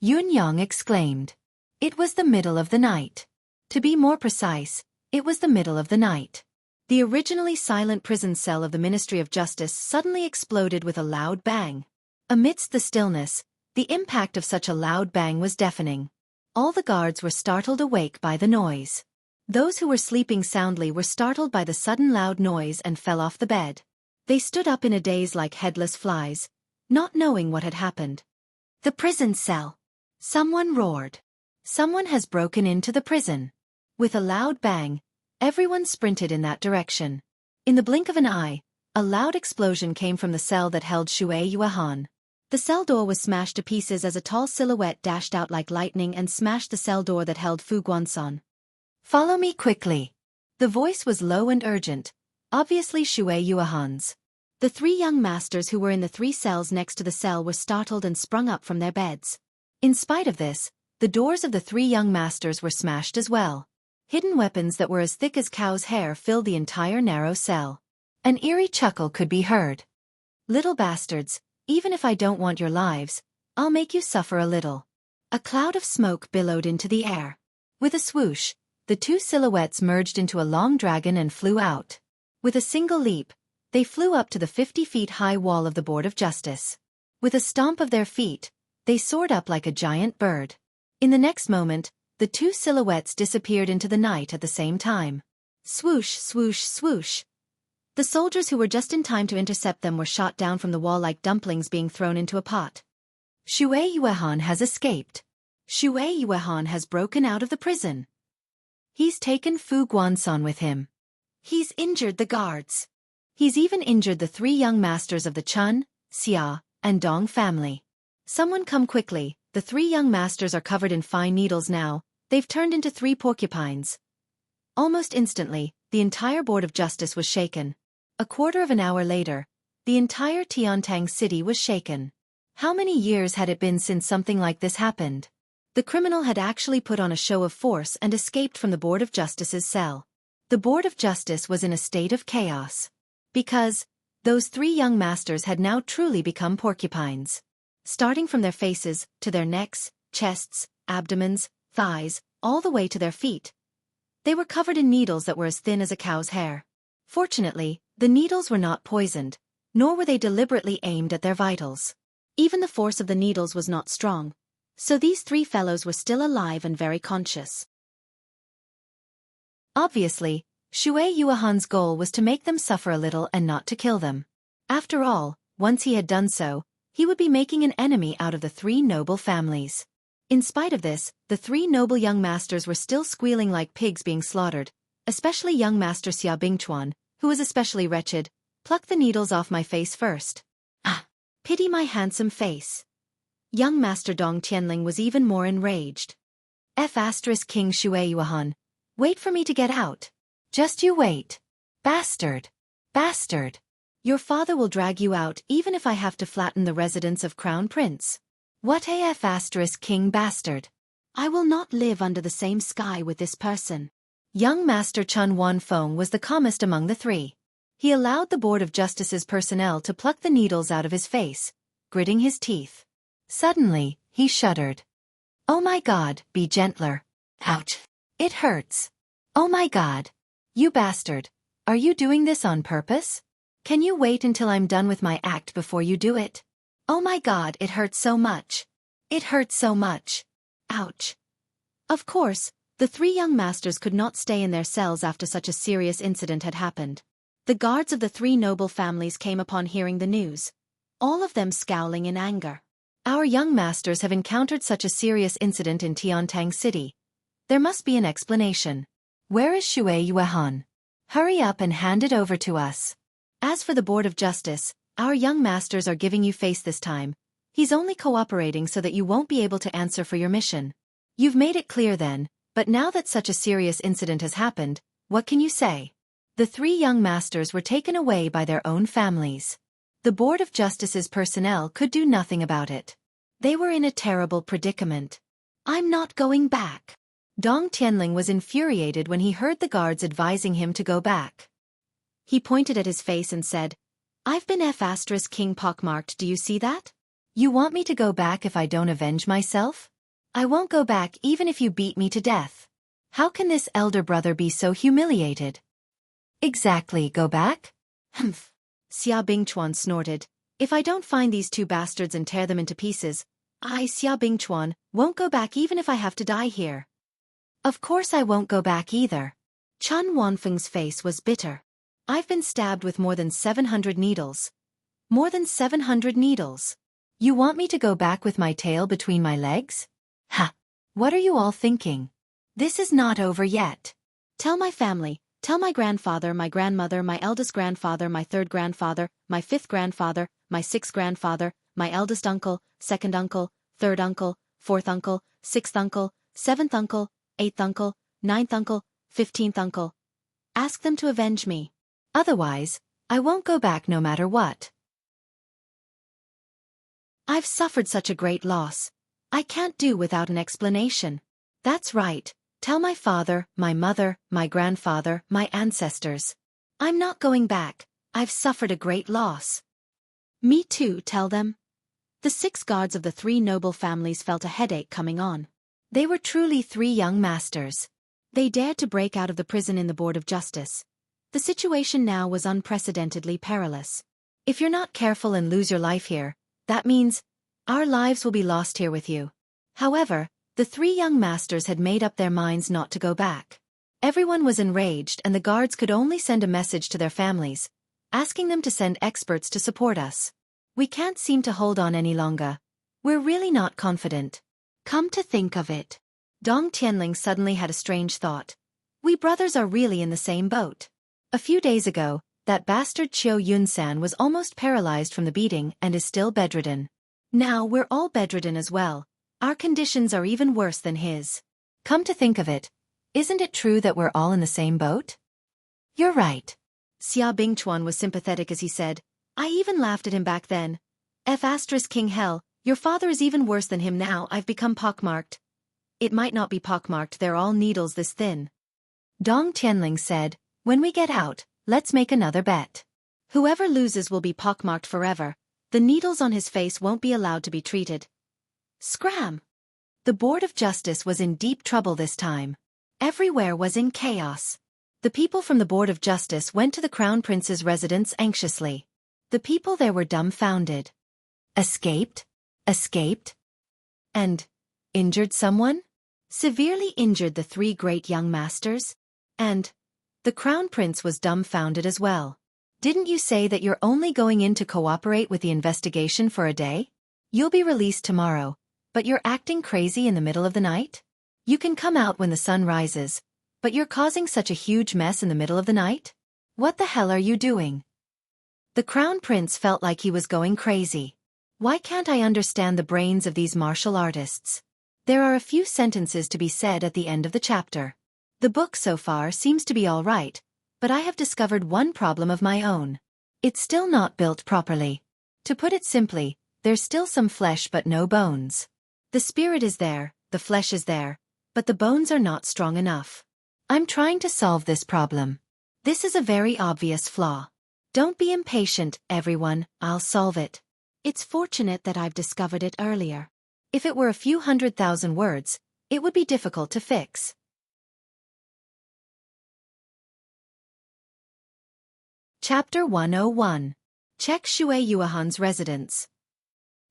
Yunyang exclaimed. It was the middle of the night. To be more precise, it was the middle of the night. The originally silent prison cell of the Ministry of Justice suddenly exploded with a loud bang. Amidst the stillness, the impact of such a loud bang was deafening. All the guards were startled awake by the noise. Those who were sleeping soundly were startled by the sudden loud noise and fell off the bed. They stood up in a daze like headless flies, not knowing what had happened. The prison cell. Someone roared. Someone has broken into the prison. With a loud bang, everyone sprinted in that direction. In the blink of an eye, a loud explosion came from the cell that held Xueqi. The cell door was smashed to pieces as a tall silhouette dashed out like lightning and smashed the cell door that held Fu Guansan. Follow me quickly. The voice was low and urgent, obviously Xueqi's. The 3 young masters who were in the 3 cells next to the cell were startled and sprung up from their beds. In spite of this, the doors of the 3 young masters were smashed as well. Hidden weapons that were as thick as cow's hair filled the entire narrow cell. An eerie chuckle could be heard. Little bastards, even if I don't want your lives, I'll make you suffer a little. A cloud of smoke billowed into the air. With a swoosh, the 2 silhouettes merged into a long dragon and flew out. With a single leap, they flew up to the 50-feet-high wall of the Board of Justice. With a stomp of their feet, they soared up like a giant bird. In the next moment, the 2 silhouettes disappeared into the night at the same time. Swoosh, swoosh, swoosh. The soldiers who were just in time to intercept them were shot down from the wall like dumplings being thrown into a pot. Xueqi has escaped. Xueqi has broken out of the prison. He's taken Fu Guansan with him. He's injured the guards. He's even injured the 3 young masters of the Chun, Xia, and Dong family. Someone come quickly, the 3 young masters are covered in fine needles now, they've turned into 3 porcupines. Almost instantly, the entire Board of Justice was shaken. A quarter of an hour later, the entire Tiantang city was shaken. How many years had it been since something like this happened? The criminal had actually put on a show of force and escaped from the Board of Justice's cell. The Board of Justice was in a state of chaos. Because those 3 young masters had now truly become porcupines. Starting from their faces, to their necks, chests, abdomens, thighs, all the way to their feet. They were covered in needles that were as thin as a cow's hair. Fortunately, the needles were not poisoned, nor were they deliberately aimed at their vitals. Even the force of the needles was not strong. So these 3 fellows were still alive and very conscious. Obviously, Xueqi's goal was to make them suffer a little and not to kill them. After all, once he had done so, he would be making an enemy out of the 3 noble families. In spite of this, the 3 noble young masters were still squealing like pigs being slaughtered, especially young master Xia Bingchuan, who was especially wretched. Pluck the needles off my face first. Ah! Pity my handsome face. Young master Dong Tianling was even more enraged. King Xueqi, wait for me to get out. Just you wait. Bastard. Bastard. Your father will drag you out even if I have to flatten the residence of Crown Prince. What King bastard. I will not live under the same sky with this person. Young Master Chun Wanfeng was the calmest among the 3. He allowed the Board of Justice's personnel to pluck the needles out of his face, gritting his teeth. Suddenly, he shuddered. Oh my God, be gentler. Ouch. It hurts. Oh my God. You bastard. Are you doing this on purpose? Can you wait until I'm done with my act before you do it? Oh my God, it hurts so much. It hurts so much. Ouch. Of course, the 3 young masters could not stay in their cells after such a serious incident had happened. The guards of the 3 noble families came upon hearing the news, all of them scowling in anger. Our young masters have encountered such a serious incident in Tiantang City. There must be an explanation. Where is Xueqi? Hurry up and hand it over to us. As for the Board of Justice, our young masters are giving you face this time. He's only cooperating so that you won't be able to answer for your mission. You've made it clear then, but now that such a serious incident has happened, what can you say? The 3 young masters were taken away by their own families. The Board of Justice's personnel could do nothing about it. They were in a terrible predicament. I'm not going back. Dong Tianling was infuriated when he heard the guards advising him to go back. He pointed at his face and said, I've been King pockmarked, do you see that? You want me to go back if I don't avenge myself? I won't go back even if you beat me to death. How can this elder brother be so humiliated? Exactly, go back? Humph. Xia Bingchuan snorted. If I don't find these 2 bastards and tear them into pieces, Xia Bingchuan, won't go back even if I have to die here. Of course I won't go back either. Chun Wanfeng's face was bitter. I've been stabbed with more than 700 needles. More than 700 needles. You want me to go back with my tail between my legs? Ha! What are you all thinking? This is not over yet. Tell my family, tell my grandfather, my grandmother, my eldest grandfather, my 3rd grandfather, my 5th grandfather, my 6th grandfather, my eldest uncle, 2nd uncle, 3rd uncle, 4th uncle, 6th uncle, 7th uncle, 8th uncle, 9th uncle, 15th uncle. Ask them to avenge me. Otherwise, I won't go back no matter what. I've suffered such a great loss. I can't do without an explanation. That's right. Tell my father, my mother, my grandfather, my ancestors. I'm not going back. I've suffered a great loss. Me too, tell them. The 6 guards of the 3 noble families felt a headache coming on. They were truly 3 young masters. They dared to break out of the prison in the Board of Justice. The situation now was unprecedentedly perilous. If you're not careful and lose your life here, that means our lives will be lost here with you. However, the 3 young masters had made up their minds not to go back. Everyone was enraged and the guards could only send a message to their families. asking them to send experts to support us. We can't seem to hold on any longer. We're really not confident. Come to think of it. Dong Tianling suddenly had a strange thought. We brothers are really in the same boat. A few days ago, that bastard Qiu Yunsan was almost paralyzed from the beating and is still bedridden. Now we're all bedridden as well. Our conditions are even worse than his. Come to think of it, isn't it true that we're all in the same boat? You're right. Xia Bingchuan was sympathetic as he said, I even laughed at him back then. King hell, your father is even worse than him now. I've become pockmarked. It might not be pockmarked, they're all needles this thin. Dong Tianling said, when we get out, let's make another bet. Whoever loses will be pockmarked forever. The needles on his face won't be allowed to be treated. Scram! The Board of Justice was in deep trouble this time. Everywhere was in chaos. The people from the Board of Justice went to the Crown Prince's residence anxiously. The people there were dumbfounded. Escaped? Escaped? And injured someone? Severely injured the three great young masters? And the Crown Prince was dumbfounded as well. Didn't you say that you're only going in to cooperate with the investigation for a day? You'll be released tomorrow, but you're acting crazy in the middle of the night? You can come out when the sun rises, but you're causing such a huge mess in the middle of the night? What the hell are you doing? The Crown Prince felt like he was going crazy. Why can't I understand the brains of these martial artists? There are a few sentences to be said at the end of the chapter. The book so far seems to be all right, but I have discovered one problem of my own. It's still not built properly. To put it simply, there's still some flesh but no bones. The spirit is there, the flesh is there, but the bones are not strong enough. I'm trying to solve this problem. This is a very obvious flaw. Don't be impatient, everyone, I'll solve it. It's fortunate that I've discovered it earlier. If it were a few 100,000 words, it would be difficult to fix. Chapter 101. Check Xue Yuehan's residence.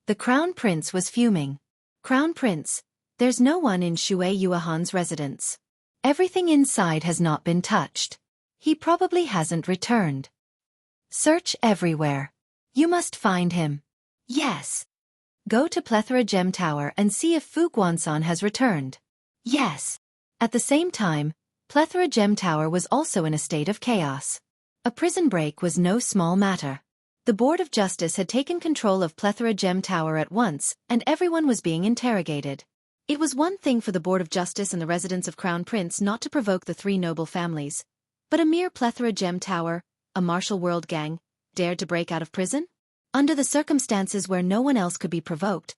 The Crown Prince was fuming. Crown Prince, there's no one in Xue Yuehan's residence. Everything inside has not been touched. He probably hasn't returned. Search everywhere. You must find him. Yes. Go to Plethora Gem Tower and see if Fu Guansan has returned. Yes. At the same time, Plethora Gem Tower was also in a state of chaos. A prison break was no small matter. The Board of Justice had taken control of Plethora Gem Tower at once, and everyone was being interrogated. It was one thing for the Board of Justice and the residents of Crown Prince not to provoke the three noble families, but a mere Plethora Gem Tower, a martial world gang, dared to break out of prison? Under the circumstances where no one else could be provoked,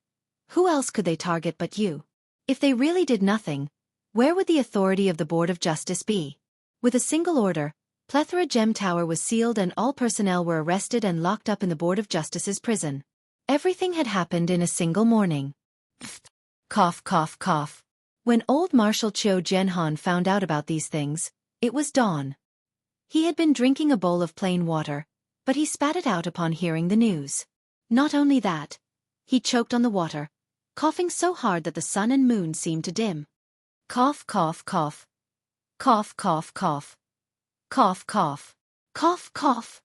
who else could they target but you? If they really did nothing, where would the authority of the Board of Justice be? With a single order, Plethora Gem Tower was sealed and all personnel were arrested and locked up in the Board of Justice's prison. Everything had happened in a single morning. Cough, cough, cough. When old Marshal Qiu Jianhan found out about these things, it was dawn. He had been drinking a bowl of plain water, but he spat it out upon hearing the news. Not only that, he choked on the water, coughing so hard that the sun and moon seemed to dim. Cough, cough, cough. Cough, cough, cough. Cough, cough. Cough, cough.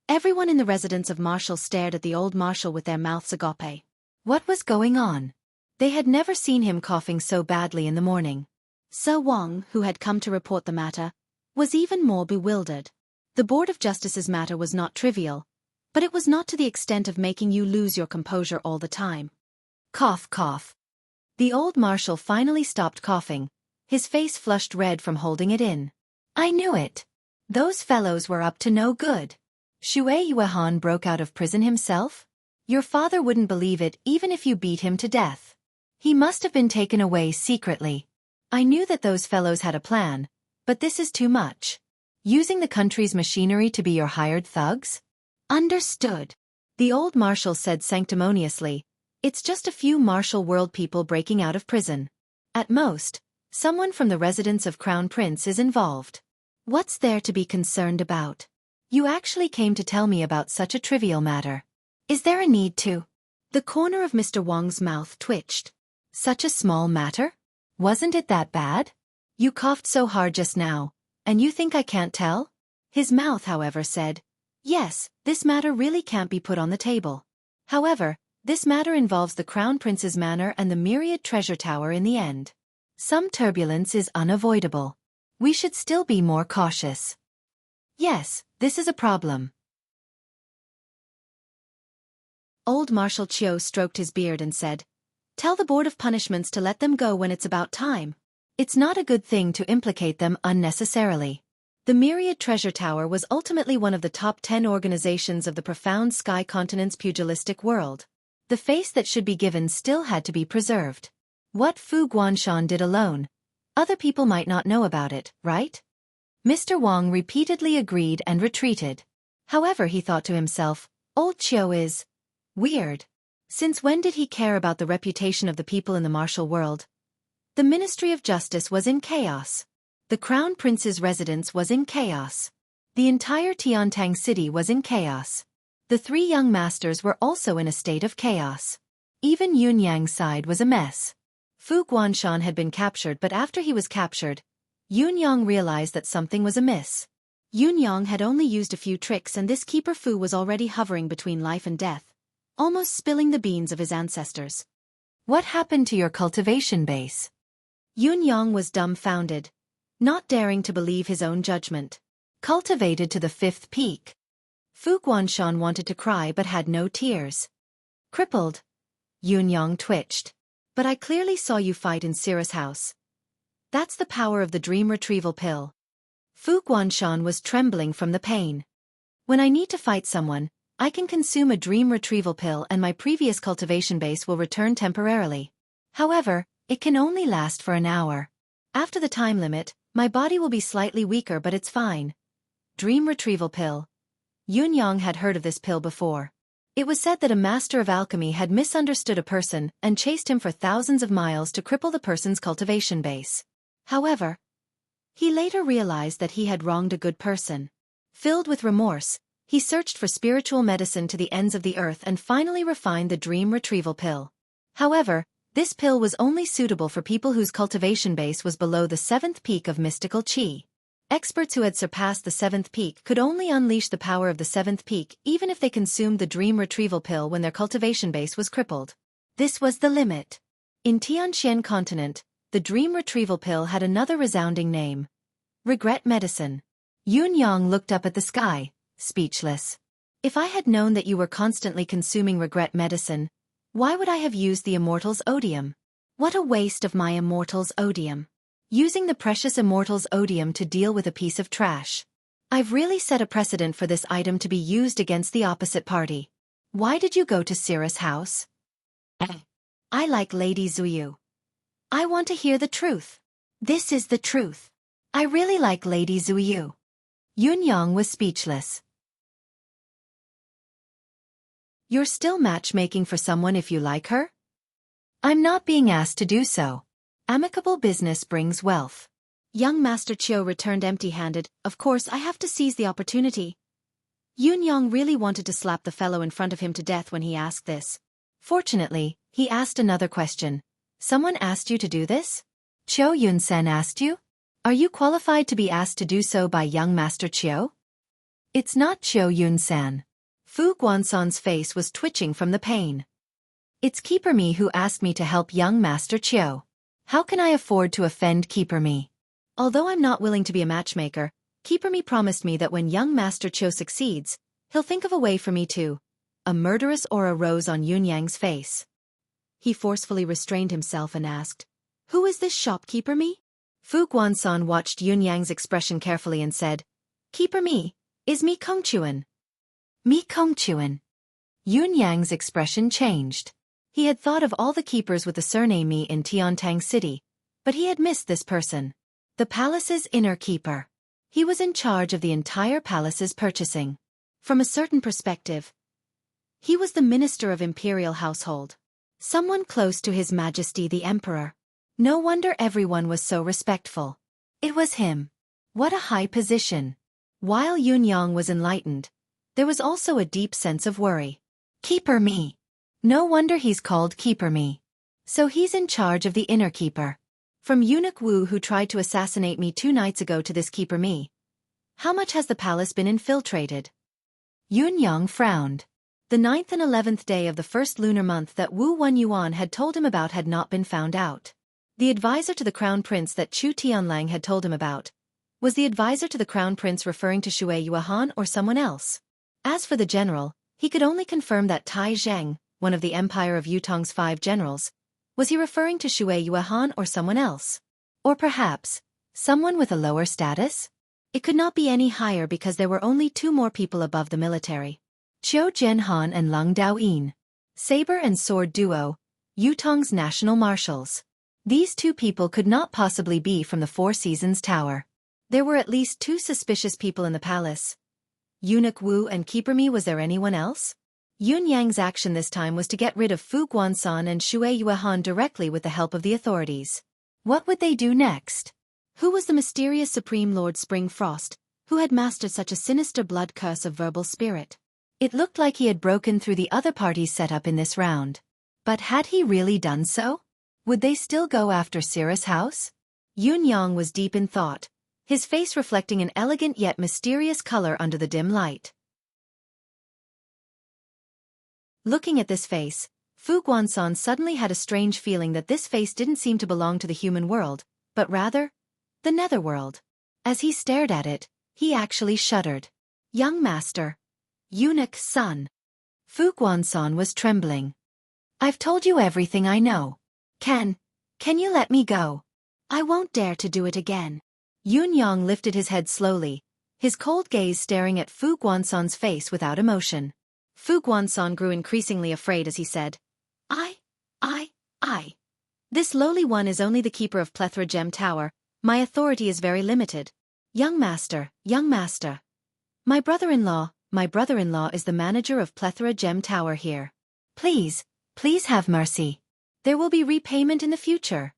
Everyone in the residence of Marshal stared at the old Marshal with their mouths agape. What was going on? They had never seen him coughing so badly in the morning. Su Wang, who had come to report the matter, was even more bewildered. The Board of Justice's matter was not trivial, but it was not to the extent of making you lose your composure all the time. Cough, cough. The old Marshal finally stopped coughing, his face flushed red from holding it in. I knew it. Those fellows were up to no good. Xue Yuehan broke out of prison himself? Your father wouldn't believe it even if you beat him to death. He must have been taken away secretly. I knew that those fellows had a plan, but this is too much. Using the country's machinery to be your hired thugs? Understood. The old Marshal said sanctimoniously, it's just a few martial world people breaking out of prison. At most, someone from the residence of Crown Prince is involved. What's there to be concerned about? You actually came to tell me about such a trivial matter. Is there a need to? The corner of Mr. Wang's mouth twitched. Such a small matter? Wasn't it that bad? You coughed so hard just now, and you think I can't tell? His mouth, however, said, Yes, this matter really can't be put on the table. However, this matter involves the Crown Prince's manor and the myriad treasure tower in the end. Some turbulence is unavoidable. We should still be more cautious. Yes, this is a problem. Old Marshal Chiu stroked his beard and said, "Tell the Board of Punishments to let them go when it's about time. It's not a good thing to implicate them unnecessarily." The Myriad Treasure Tower was ultimately one of the top 10 organizations of the profound Sky Continent's pugilistic world. The face that should be given still had to be preserved. What Fu Guanshan did alone, other people might not know about it, right? Mr. Wang repeatedly agreed and retreated. However, he thought to himself, old Chiu is weird. Since when did he care about the reputation of the people in the martial world? The Ministry of Justice was in chaos. The Crown Prince's residence was in chaos. The entire Tiantang city was in chaos. The three young masters were also in a state of chaos. Even Yunyang's side was a mess. Fu Guanshan had been captured, but after he was captured, Yunyang realized that something was amiss. Yunyang had only used a few tricks, and this keeper Fu was already hovering between life and death, almost spilling the beans of his ancestors. What happened to your cultivation base? Yunyang was dumbfounded, not daring to believe his own judgment. Cultivated to the 5th peak. Fu Guanshan wanted to cry but had no tears. Crippled. Yunyang twitched. But I clearly saw you fight in Sira's house. That's the power of the dream retrieval pill. Fu Guanshan was trembling from the pain. When I need to fight someone, I can consume a dream retrieval pill and my previous cultivation base will return temporarily. However, it can only last for an hour. After the time limit, my body will be slightly weaker, but it's fine. Dream retrieval pill. Yunyang had heard of this pill before. It was said that a master of alchemy had misunderstood a person and chased him for thousands of miles to cripple the person's cultivation base. However, he later realized that he had wronged a good person. Filled with remorse, he searched for spiritual medicine to the ends of the earth and finally refined the dream retrieval pill. However, this pill was only suitable for people whose cultivation base was below the 7th peak of mystical qi. Experts who had surpassed the 7th peak could only unleash the power of the 7th peak even if they consumed the dream retrieval pill when their cultivation base was crippled. This was the limit. In Tianxian continent, the dream retrieval pill had another resounding name. Regret medicine. Yunyang looked up at the sky, speechless. If I had known that you were constantly consuming regret medicine, why would I have used the Immortal's Odium? What a waste of my Immortal's Odium. Using the precious Immortal's Odium to deal with a piece of trash. I've really set a precedent for this item to be used against the opposite party. Why did you go to Sira's house? I like Lady Xueqi. I want to hear the truth. This is the truth. I really like Lady Xueqi. Yunyang was speechless. You're still matchmaking for someone if you like her? I'm not being asked to do so. Amicable business brings wealth. Young Master Chiu returned empty-handed. Of course I have to seize the opportunity. Yunyang really wanted to slap the fellow in front of him to death when he asked this. Fortunately, he asked another question. Someone asked you to do this? Chiu Yunsan asked you? Are you qualified to be asked to do so by young Master Chiu? It's not Chiu Yunsan. Fu Guanshan's face was twitching from the pain. It's Keeper Me who asked me to help young Master Chiu. How can I afford to offend Keeper Me? Although I'm not willing to be a matchmaker, Keeper Me promised me that when young Master Chiu succeeds, he'll think of a way for me to. A murderous aura rose on Yunyang's face. He forcefully restrained himself and asked, Who is this shopkeeper Me? Fu Guanshan watched Yunyang's expression carefully and said, Keeper Me, is Mi Kongchuan. Mi Kongchuan. Yunyang's expression changed. He had thought of all the keepers with the surname Mi in Tiantang City, but he had missed this person. The palace's inner keeper. He was in charge of the entire palace's purchasing. From a certain perspective, he was the minister of imperial household. Someone close to His Majesty the Emperor. No wonder everyone was so respectful. It was him. What a high position. While Yunyang was enlightened, there was also a deep sense of worry. Keeper Me. No wonder he's called Keeper Me. So he's in charge of the inner keeper. From Eunuch Wu who tried to assassinate me 2 nights ago to this Keeper Me. How much has the palace been infiltrated? Yunyang frowned. The 9th and 11th day of the first lunar month that Wu Wenyuan had told him about had not been found out. The advisor to the crown prince that Chu Tianlang had told him about. Was the advisor to the crown prince referring to Xue Yuan or someone else? As for the general, he could only confirm that Tai Zheng, one of the Empire of Yutong's 5 generals, was he referring to Xue Yuan or someone else? Or perhaps, someone with a lower status? It could not be any higher because there were only 2 more people above the military. Qiu Jianhan and Lung Daoyin. Saber and sword duo, Yutong's national marshals. These 2 people could not possibly be from the Four Seasons Tower. There were at least 2 suspicious people in the palace. Eunuch Wu and Keeper Mi. Was there anyone else? Yun Yang's action this time was to get rid of Fu Guansan and Xue Yuan directly with the help of the authorities. What would they do next? Who was the mysterious Supreme Lord Spring Frost, who had mastered such a sinister blood curse of verbal spirit? It looked like he had broken through the other parties set up in this round. But had he really done so? Would they still go after Cirrus House? Yun Yang was deep in thought, his face reflecting an elegant yet mysterious color under the dim light. Looking at this face, Fu Guansan suddenly had a strange feeling that this face didn't seem to belong to the human world, but rather, the netherworld. As he stared at it, he actually shuddered. Young master. Eunuch's son. Fu Guansan was trembling. I've told you everything I know. Can you let me go? I won't dare to do it again. Yun Yang lifted his head slowly, his cold gaze staring at Fu Guansan's face without emotion. Fu Guansan grew increasingly afraid as he said, I. This lowly one is only the keeper of Plethora Gem Tower. My authority is very limited. Young master. My brother-in-law is the manager of Plethora Gem Tower here. Please have mercy. There will be repayment in the future.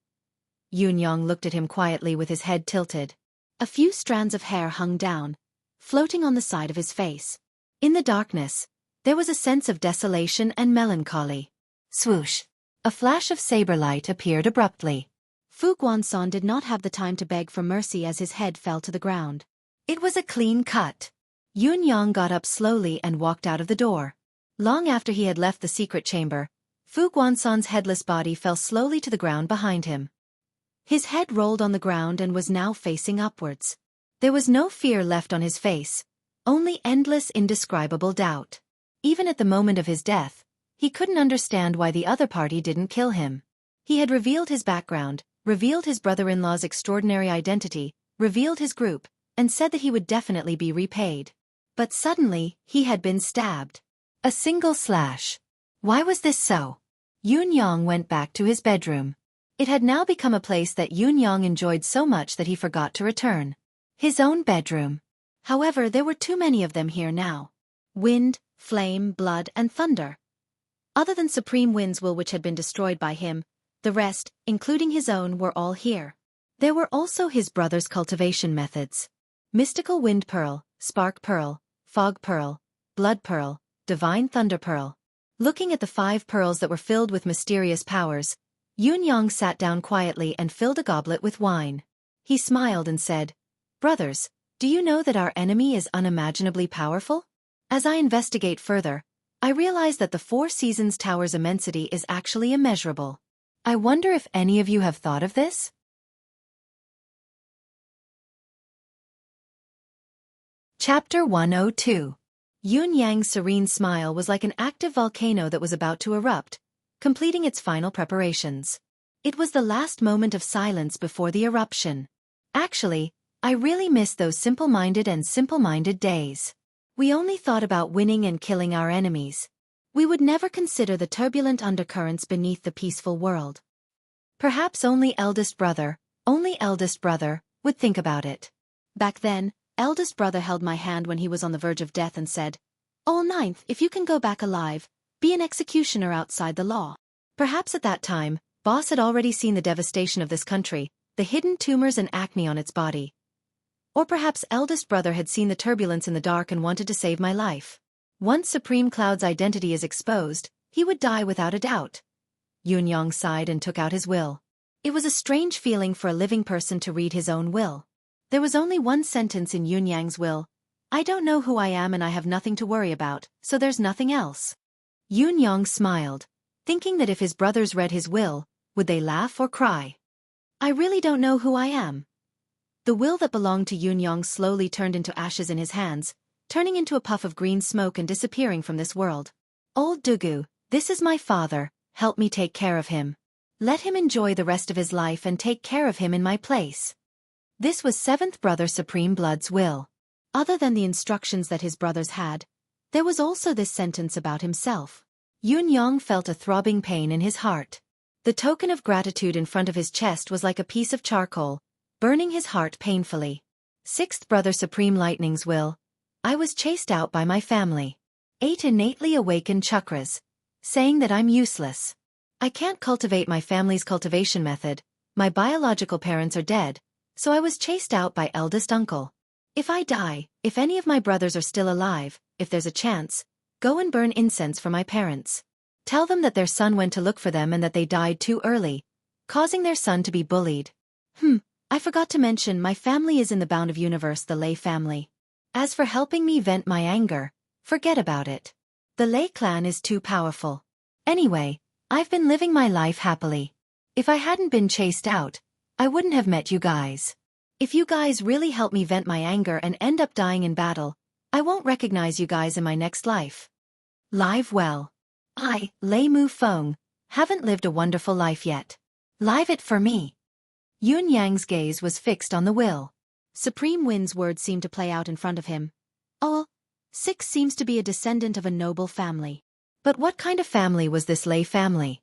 Yun Yang looked at him quietly with his head tilted. A few strands of hair hung down, floating on the side of his face. In the darkness, there was a sense of desolation and melancholy. Swoosh! A flash of saber light appeared abruptly. Fu Guansan did not have the time to beg for mercy as his head fell to the ground. It was a clean cut. Yun Yang got up slowly and walked out of the door. Long after he had left the secret chamber, Fu Guansan's headless body fell slowly to the ground behind him. His head rolled on the ground and was now facing upwards. There was no fear left on his face, only endless indescribable doubt. Even at the moment of his death, he couldn't understand why the other party didn't kill him. He had revealed his background, revealed his brother-in-law's extraordinary identity, revealed his group, and said that he would definitely be repaid. But suddenly, he had been stabbed. A single slash. Why was this so? Yun Yang went back to his bedroom. It had now become a place that Yun Yang enjoyed so much that he forgot to return. His own bedroom. However, there were too many of them here now. Wind, flame, blood, and thunder. Other than Supreme Wind's will which had been destroyed by him, the rest, including his own, were all here. There were also his brother's cultivation methods. Mystical Wind Pearl, Spark Pearl, Fog Pearl, Blood Pearl, Divine Thunder Pearl. Looking at the 5 pearls that were filled with mysterious powers, Yun Yang sat down quietly and filled a goblet with wine. He smiled and said, Brothers, do you know that our enemy is unimaginably powerful? As I investigate further, I realize that the Four Seasons Tower's immensity is actually immeasurable. I wonder if any of you have thought of this? Chapter 102. Yun Yang's serene smile was like an active volcano that was about to erupt, completing its final preparations. It was the last moment of silence before the eruption. Actually, I really miss those simple-minded days. We only thought about winning and killing our enemies. We would never consider the turbulent undercurrents beneath the peaceful world. Perhaps only eldest brother, would think about it. Back then, eldest brother held my hand when he was on the verge of death and said, "Oh, ninth, if you can go back alive, be an executioner outside the law." Perhaps at that time, boss had already seen the devastation of this country, the hidden tumors and acne on its body. Or perhaps eldest brother had seen the turbulence in the dark and wanted to save my life. Once Supreme Cloud's identity is exposed, he would die without a doubt. Yun Yang sighed and took out his will. It was a strange feeling for a living person to read his own will. There was only one sentence in Yun Yang's will, I don't know who I am and I have nothing to worry about, so there's nothing else. Yunyang smiled, thinking that if his brothers read his will, would they laugh or cry? I really don't know who I am. The will that belonged to Yunyang slowly turned into ashes in his hands, turning into a puff of green smoke and disappearing from this world. Old Dugu, this is my father, help me take care of him. Let him enjoy the rest of his life and take care of him in my place. This was 7th Brother Supreme Blood's will. Other than the instructions that his brothers had, there was also this sentence about himself. Yunyang felt a throbbing pain in his heart. The token of gratitude in front of his chest was like a piece of charcoal, burning his heart painfully. 6th Brother Supreme Lightning's will. I was chased out by my family. 8 innately awakened chakras, saying that I'm useless. I can't cultivate my family's cultivation method, my biological parents are dead, so I was chased out by eldest uncle. If I die, if any of my brothers are still alive, if there's a chance, go and burn incense for my parents. Tell them that their son went to look for them and that they died too early, causing their son to be bullied. I forgot to mention my family is in the bound of universe, the Lei family. As for helping me vent my anger, forget about it. The Lei clan is too powerful. Anyway, I've been living my life happily. If I hadn't been chased out, I wouldn't have met you guys. If you guys really help me vent my anger and end up dying in battle, I won't recognize you guys in my next life. Live well. I, Lei Mu Feng, haven't lived a wonderful life yet. Live it for me. Yun Yang's gaze was fixed on the will. Supreme Wind's words seemed to play out in front of him. Oh, 6 seems to be a descendant of a noble family. But what kind of family was this Lei family?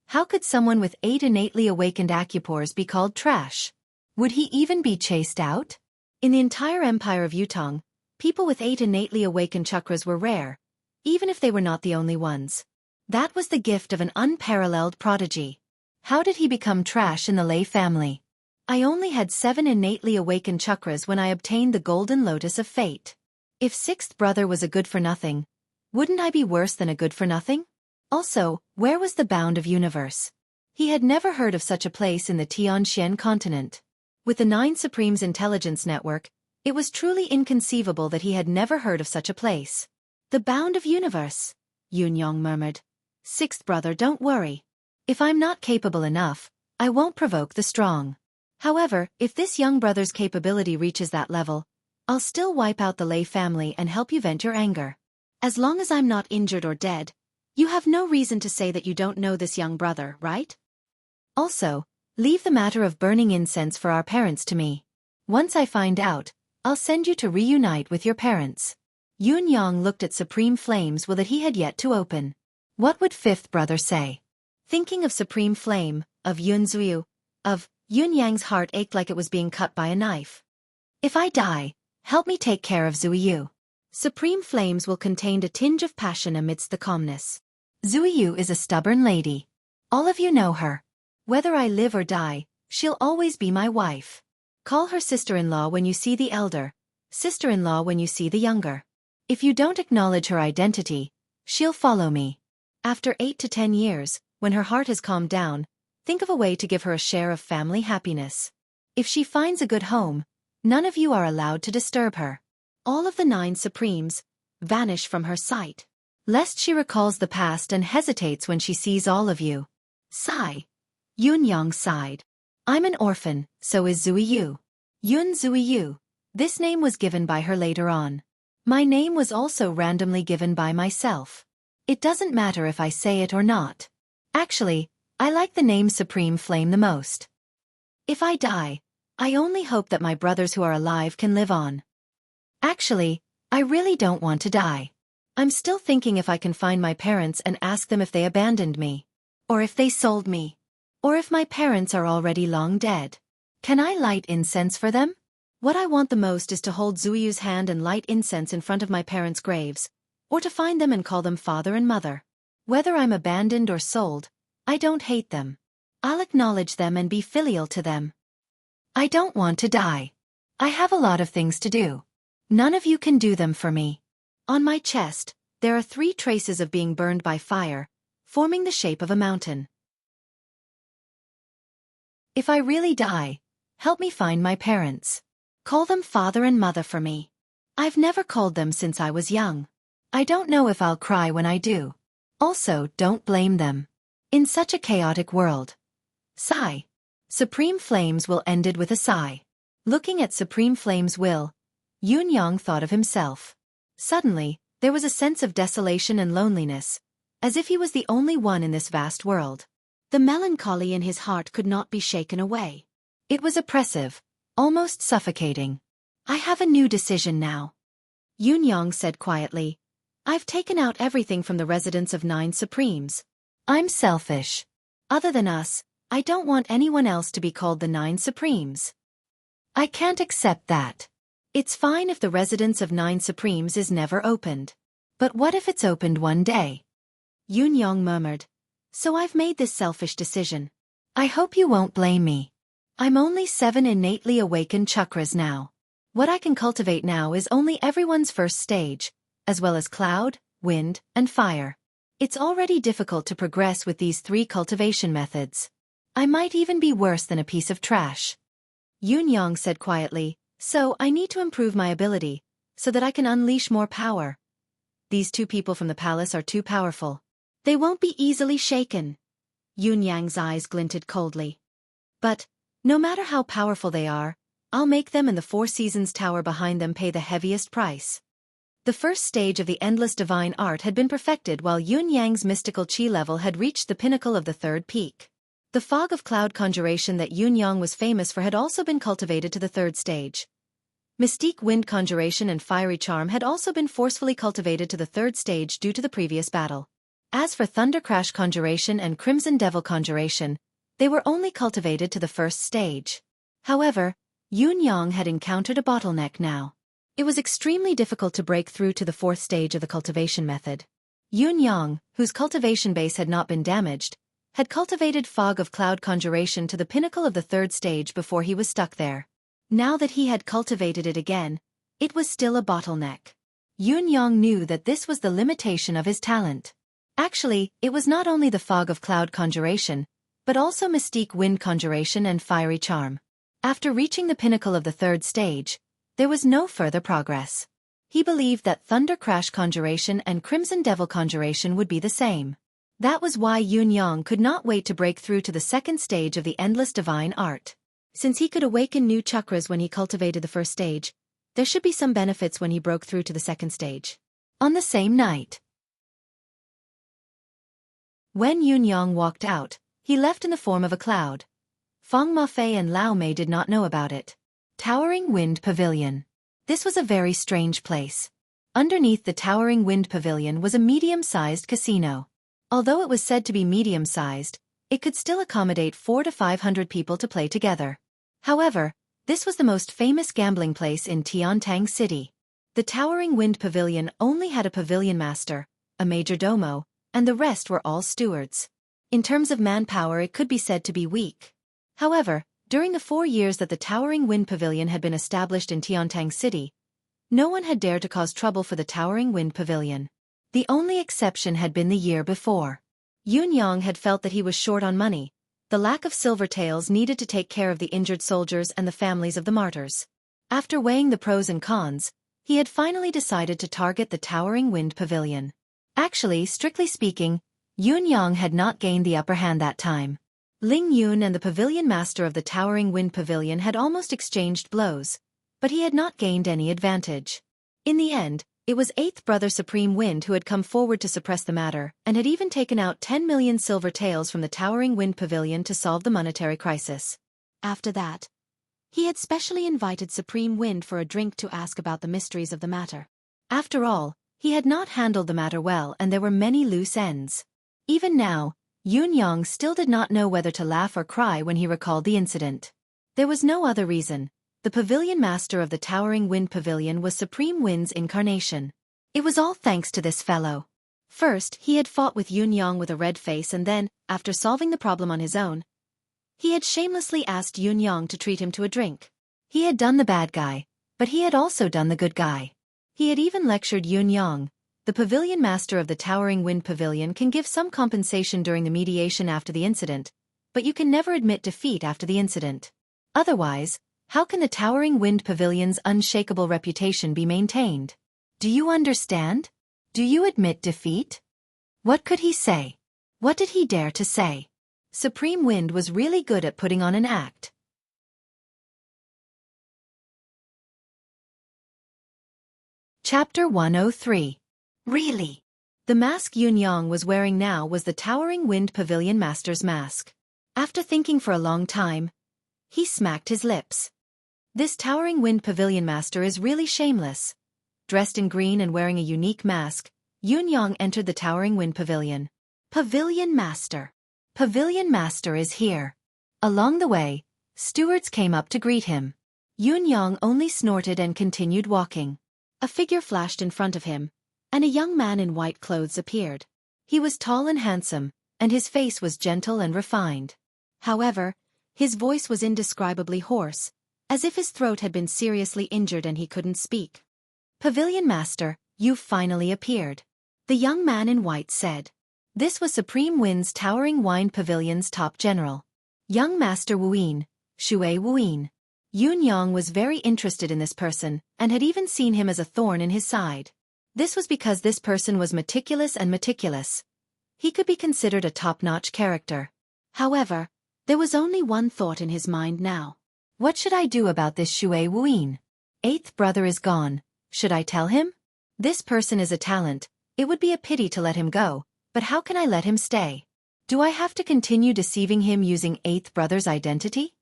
How could someone with 8 innately awakened acupores be called trash? Would he even be chased out? In the entire empire of Yutong, people with 8 innately awakened chakras were rare, even if they were not the only ones. That was the gift of an unparalleled prodigy. How did he become trash in the Lei family? I only had 7 innately awakened chakras when I obtained the Golden Lotus of Fate. If 6th brother was a good-for-nothing, wouldn't I be worse than a good-for-nothing? Also, where was the bound of universe? He had never heard of such a place in the Tianxian continent. With the 9 Supremes Intelligence Network, it was truly inconceivable that he had never heard of such a place. The bound of universe, Yunyang murmured. 6th brother, don't worry. If I'm not capable enough, I won't provoke the strong. However, if this young brother's capability reaches that level, I'll still wipe out the Lei family and help you vent your anger. As long as I'm not injured or dead, you have no reason to say that you don't know this young brother, right? Also, leave the matter of burning incense for our parents to me. Once I find out, I'll send you to reunite with your parents. Yun Yang looked at Supreme Flame's will that he had yet to open. What would 5th brother say? Thinking of Supreme Flame, of Yun Zuyu, of Yun Yang's heart ached like it was being cut by a knife. If I die, help me take care of Zuyu. Supreme Flame's will contained a tinge of passion amidst the calmness. Zuyu is a stubborn lady. All of you know her. Whether I live or die, she'll always be my wife. Call her sister-in-law when you see the elder, sister-in-law when you see the younger. If you don't acknowledge her identity, she'll follow me. After 8 to 10 years, when her heart has calmed down, think of a way to give her a share of family happiness. If she finds a good home, none of you are allowed to disturb her. All of the 9 Supremes vanish from her sight, lest she recalls the past and hesitates when she sees all of you. Sigh. Yun Yang sighed. I'm an orphan, so is Zuiyu. Yun Zuiyu. This name was given by her later on. My name was also randomly given by myself. It doesn't matter if I say it or not. Actually, I like the name Supreme Flame the most. If I die, I only hope that my brothers who are alive can live on. Actually, I really don't want to die. I'm still thinking if I can find my parents and ask them if they abandoned me. Or if they sold me. Or if my parents are already long dead. Can I light incense for them? What I want the most is to hold Zuiyu's hand and light incense in front of my parents' graves, or to find them and call them father and mother. Whether I'm abandoned or sold, I don't hate them. I'll acknowledge them and be filial to them. I don't want to die. I have a lot of things to do. None of you can do them for me. On my chest, there are 3 traces of being burned by fire, forming the shape of a mountain. If I really die, help me find my parents. Call them father and mother for me. I've never called them since I was young. I don't know if I'll cry when I do. Also, don't blame them. In such a chaotic world. Sigh. Supreme Flame's will ended with a sigh. Looking at Supreme Flame's will, Yunyang thought of himself. Suddenly, there was a sense of desolation and loneliness, as if he was the only one in this vast world. The melancholy in his heart could not be shaken away. It was oppressive, almost suffocating. I have a new decision now. Yunyang said quietly. I've taken out everything from the residents of 9 Supremes. I'm selfish. Other than us, I don't want anyone else to be called the 9 Supremes. I can't accept that. It's fine if the residence of 9 Supremes is never opened. But what if it's opened one day? Yunyang murmured. So I've made this selfish decision. I hope you won't blame me. I'm only 7 innately awakened chakras now. What I can cultivate now is only everyone's first stage, as well as cloud, wind, and fire. It's already difficult to progress with these 3 cultivation methods. I might even be worse than a piece of trash. Yunyang said quietly, so I need to improve my ability, so that I can unleash more power. These 2 people from the palace are too powerful. They won't be easily shaken. Yunyang's eyes glinted coldly. But, no matter how powerful they are, I'll make them and the 4 Seasons Tower behind them pay the heaviest price. The first stage of the endless divine art had been perfected while Yunyang's mystical chi level had reached the pinnacle of the 3rd peak. The fog of cloud conjuration that Yunyang was famous for had also been cultivated to the 3rd stage. Mystique wind conjuration and fiery charm had also been forcefully cultivated to the 3rd stage due to the previous battle. As for thunder crash conjuration and crimson devil conjuration, they were only cultivated to the 1st stage. However, Yunyang had encountered a bottleneck now. It was extremely difficult to break through to the 4th stage of the cultivation method. Yunyang, whose cultivation base had not been damaged, had cultivated fog of cloud conjuration to the pinnacle of the 3rd stage before he was stuck there. Now that he had cultivated it again, it was still a bottleneck. Yunyang knew that this was the limitation of his talent. Actually, it was not only the fog of cloud conjuration, but also mystique wind conjuration and fiery charm. After reaching the pinnacle of the 3rd stage, there was no further progress. He believed that thunder crash conjuration and crimson devil conjuration would be the same. That was why Yunyang could not wait to break through to the 2nd stage of the endless divine art. Since he could awaken new chakras when he cultivated the 1st stage, there should be some benefits when he broke through to the 2nd stage. On the same night, when Yunyang walked out, he left in the form of a cloud. Feng Mafei and Lao Mei did not know about it. Towering Wind Pavilion. This was a very strange place. Underneath the Towering Wind Pavilion was a medium-sized casino. Although it was said to be medium-sized, it could still accommodate 400 to 500 people to play together. However, this was the most famous gambling place in Tiantang City. The Towering Wind Pavilion only had a pavilion master, a major domo, and the rest were all stewards. In terms of manpower, it could be said to be weak. However, during the 4 years that the Towering Wind Pavilion had been established in Tiantang City, no one had dared to cause trouble for the Towering Wind Pavilion. The only exception had been the year before. Yunyang had felt that he was short on money. The lack of silver taels needed to take care of the injured soldiers and the families of the martyrs. After weighing the pros and cons, he had finally decided to target the Towering Wind Pavilion. Actually, strictly speaking, Yunyang had not gained the upper hand that time. Ling Yun and the pavilion master of the Towering Wind Pavilion had almost exchanged blows, but he had not gained any advantage. In the end, it was 8th Brother Supreme Wind who had come forward to suppress the matter and had even taken out 10 million silver taels from the Towering Wind Pavilion to solve the monetary crisis. After that, he had specially invited Supreme Wind for a drink to ask about the mysteries of the matter. After all, he had not handled the matter well and there were many loose ends. Even now, Yunyang still did not know whether to laugh or cry when he recalled the incident. There was no other reason. The pavilion master of the Towering Wind Pavilion was Supreme Wind's incarnation. It was all thanks to this fellow. First, he had fought with Yunyang with a red face and then, after solving the problem on his own, he had shamelessly asked Yunyang to treat him to a drink. He had done the bad guy, but he had also done the good guy. He had even lectured Yunyang. The pavilion master of the Towering Wind Pavilion can give some compensation during the mediation after the incident, but you can never admit defeat after the incident. Otherwise, How can the Towering Wind Pavilion's unshakable reputation be maintained? Do you understand? Do you admit defeat? What could he say? What did he dare to say? Supreme Wind was really good at putting on an act. Chapter 103. Really? The mask Yunyang was wearing now was the Towering Wind Pavilion Master's mask. After thinking for a long time, he smacked his lips. This Towering Wind Pavilion Master is really shameless. Dressed in green and wearing a unique mask, Yunyang entered the Towering Wind Pavilion. Pavilion Master. Pavilion Master is here. Along the way, stewards came up to greet him. Yunyang only snorted and continued walking. A figure flashed in front of him, and a young man in white clothes appeared. He was tall and handsome, and his face was gentle and refined. However, his voice was indescribably hoarse, as if his throat had been seriously injured and he couldn't speak. Pavilion Master, you've finally appeared. The young man in white said. This was Supreme Wind's Towering Wind Pavilion's top general. Young Master Wuyin, Xue Wuyin. Yunyang was very interested in this person, and had even seen him as a thorn in his side. This was because this person was meticulous. He could be considered a top-notch character. However, there was only one thought in his mind now. What should I do about this Xue Wuyin? Eighth brother is gone. Should I tell him? This person is a talent. It would be a pity to let him go, but how can I let him stay? Do I have to continue deceiving him using eighth brother's identity?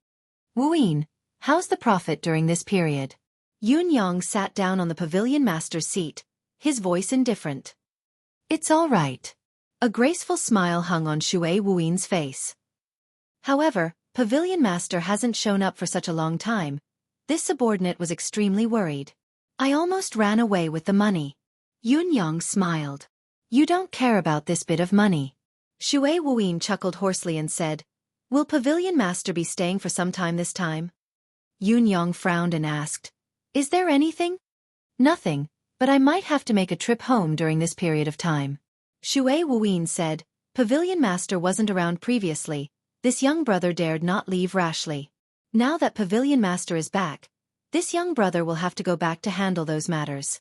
Wuyin, how's the profit during this period? Yunyang sat down on the Pavilion Master's seat, his voice indifferent. It's all right. A graceful smile hung on Xue Wuyin's face. However, Pavilion Master hasn't shown up for such a long time. This subordinate was extremely worried. I almost ran away with the money. Yunyang smiled. You don't care about this bit of money. Xue Wuyin chuckled hoarsely and said, Will Pavilion Master be staying for some time this time? Yunyang frowned and asked, Is there anything? Nothing, but I might have to make a trip home during this period of time. Xue Wuyin said, Pavilion Master wasn't around previously. This young brother dared not leave rashly. Now that Pavilion Master is back, this young brother will have to go back to handle those matters.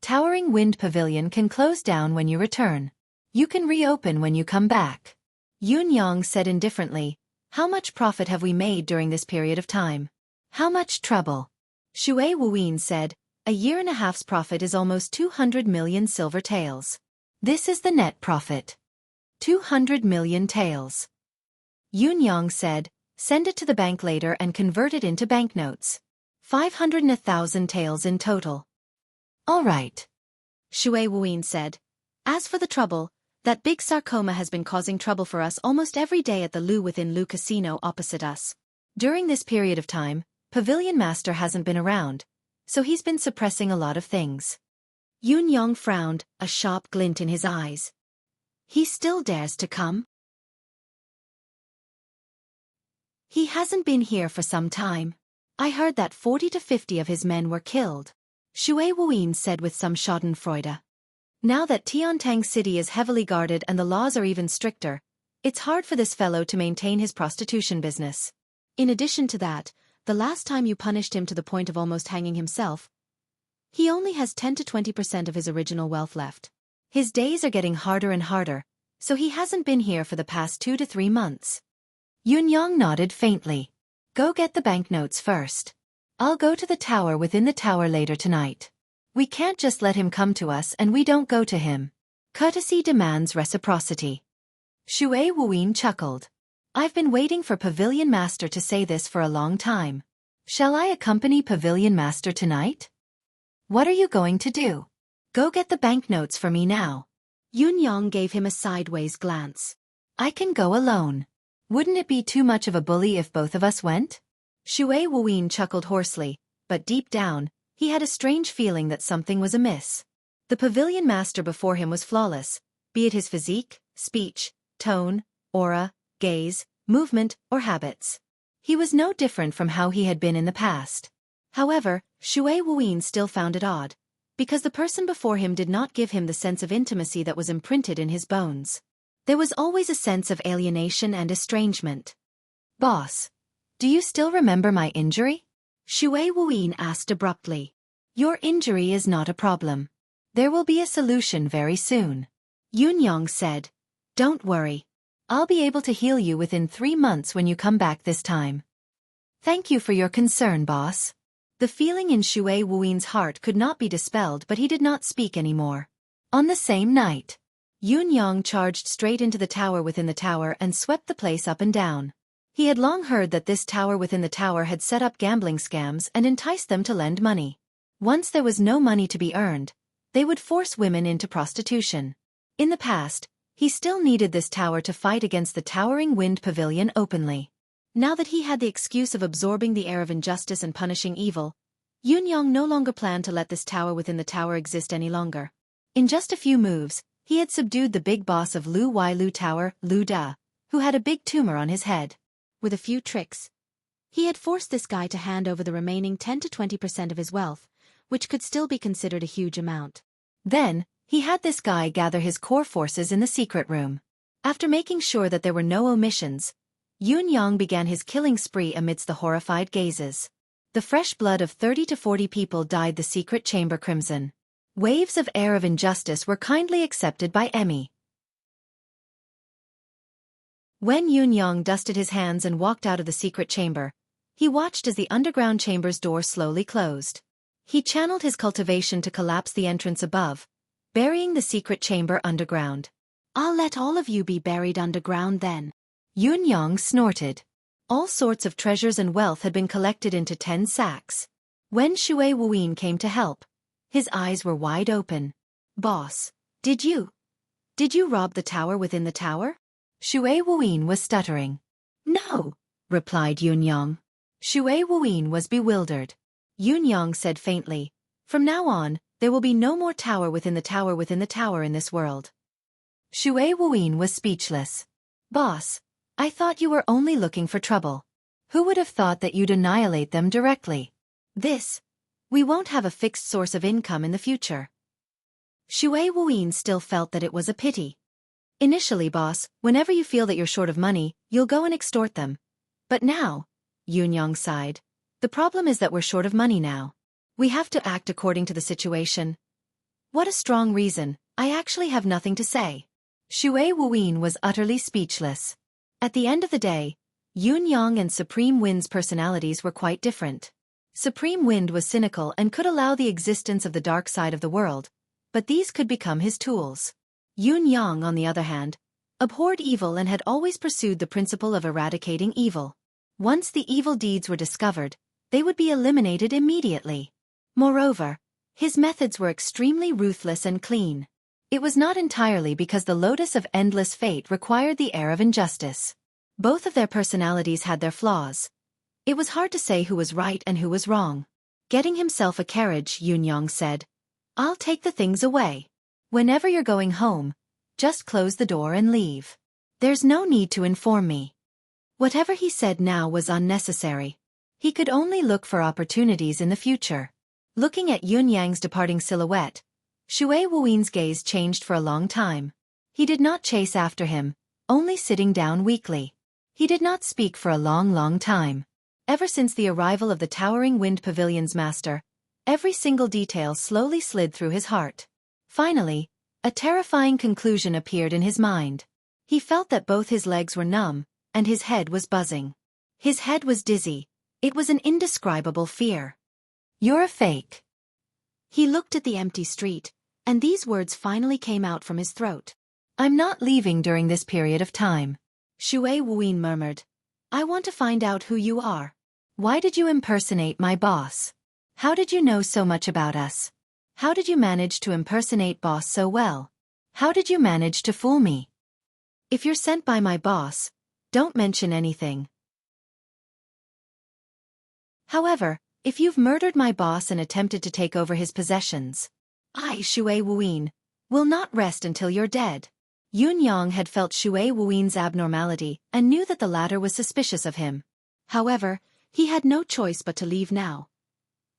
Towering Wind Pavilion can close down when you return. You can reopen when you come back. Yunyang said indifferently, How much profit have we made during this period of time? How much trouble? Xue Wuyin said, A year and a half's profit is almost 200 million silver taels. This is the net profit. 200 million taels. Yunyang said, Send it to the bank later and convert it into banknotes. 501,000 taels in total. All right. Xue Wuyin said, As for the trouble, that big sarcoma has been causing trouble for us almost every day at the Lu within Lu Casino opposite us. During this period of time, Pavilion Master hasn't been around, so he's been suppressing a lot of things. Yunyang frowned, a sharp glint in his eyes. He still dares to come? He hasn't been here for some time. I heard that 40 to 50 of his men were killed. Xue Wuyin said with some schadenfreude. Now that Tiantang City is heavily guarded and the laws are even stricter, it's hard for this fellow to maintain his prostitution business. In addition to that, the last time you punished him to the point of almost hanging himself, he only has 10 to 20% of his original wealth left. His days are getting harder and harder, so he hasn't been here for the past 2 to 3 months. Yunyang nodded faintly. Go get the banknotes first. I'll go to the tower within the tower later tonight. We can't just let him come to us and we don't go to him. Courtesy demands reciprocity. Xue Wuyin chuckled. I've been waiting for Pavilion Master to say this for a long time. Shall I accompany Pavilion Master tonight? What are you going to do? Go get the banknotes for me now. Yunyang gave him a sideways glance. I can go alone. Wouldn't it be too much of a bully if both of us went? Xue Wuyin chuckled hoarsely, but deep down, he had a strange feeling that something was amiss. The Pavilion Master before him was flawless, be it his physique, speech, tone, aura, gaze, movement, or habits. He was no different from how he had been in the past. However, Xue Wuyin still found it odd, because the person before him did not give him the sense of intimacy that was imprinted in his bones. There was always a sense of alienation and estrangement. Boss, do you still remember my injury? Xue Wuyin asked abruptly. Your injury is not a problem. There will be a solution very soon. Yunyang said. Don't worry. I'll be able to heal you within 3 months when you come back this time. Thank you for your concern, boss. The feeling in Xue Wuyin's heart could not be dispelled, but he did not speak anymore. On the same night, Yunyang charged straight into the tower within the tower and swept the place up and down. He had long heard that this tower within the tower had set up gambling scams and enticed them to lend money. Once there was no money to be earned, they would force women into prostitution. In the past, he still needed this tower to fight against the towering wind pavilion openly. Now that he had the excuse of absorbing the air of injustice and punishing evil, Yunyang no longer planned to let this tower within the tower exist any longer. In just a few moves, he had subdued the big boss of Lu Wailu Tower, Lu Da, who had a big tumor on his head. With a few tricks, he had forced this guy to hand over the remaining 10 to 20% of his wealth, which could still be considered a huge amount. Then, he had this guy gather his core forces in the secret room. After making sure that there were no omissions, Yunyang began his killing spree amidst the horrified gazes. The fresh blood of 30 to 40 people dyed the secret chamber crimson. Waves of air of injustice were kindly accepted by Emmy. When Yunyang dusted his hands and walked out of the secret chamber, he watched as the underground chamber's door slowly closed. He channeled his cultivation to collapse the entrance above, burying the secret chamber underground. I'll let all of you be buried underground then. Yunyang snorted. All sorts of treasures and wealth had been collected into 10 sacks. When Xue Wuyin came to help, his eyes were wide open. Boss, did you rob the tower within the tower? Xue Wuyin was stuttering. No, replied Yunyang. Xue Wuyin was bewildered. Yunyang said faintly, from now on, there will be no more tower within the tower in this world. Xue Wuyin was speechless. Boss, I thought you were only looking for trouble. Who would have thought that you'd annihilate them directly? We won't have a fixed source of income in the future. Xue Wuyin still felt that it was a pity. Initially, boss, whenever you feel that you're short of money, you'll go and extort them. But now, Yunyang sighed, the problem is that we're short of money now. We have to act according to the situation. What a strong reason, I actually have nothing to say. Xue Wuyin was utterly speechless. At the end of the day, Yunyang and Supreme Wind's personalities were quite different. Supreme Wind was cynical and could allow the existence of the dark side of the world, but these could become his tools. Yunyang, on the other hand, abhorred evil and had always pursued the principle of eradicating evil. Once the evil deeds were discovered, they would be eliminated immediately. Moreover, his methods were extremely ruthless and clean. It was not entirely because the Lotus of Endless Fate required the air of injustice. Both of their personalities had their flaws. It was hard to say who was right and who was wrong. Getting himself a carriage, Yunyang said, I'll take the things away. Whenever you're going home, just close the door and leave. There's no need to inform me. Whatever he said now was unnecessary. He could only look for opportunities in the future. Looking at Yunyang's departing silhouette, Xue Wuyin's gaze changed for a long time. He did not chase after him, only sitting down weakly. He did not speak for a long time. Ever since the arrival of the towering wind pavilion's master, every single detail slowly slid through his heart. Finally, a terrifying conclusion appeared in his mind. He felt that both his legs were numb, and his head was buzzing. His head was dizzy. It was an indescribable fear. You're a fake. He looked at the empty street, and these words finally came out from his throat. I'm not leaving during this period of time. Xue Wuyin murmured. I want to find out who you are. Why did you impersonate my boss? How did you know so much about us? How did you manage to impersonate boss so well? How did you manage to fool me? If you're sent by my boss, don't mention anything. However, if you've murdered my boss and attempted to take over his possessions, I, Xue Wuyin, will not rest until you're dead. Yunyang had felt Xue Wuyin's abnormality and knew that the latter was suspicious of him. However, he had no choice but to leave now.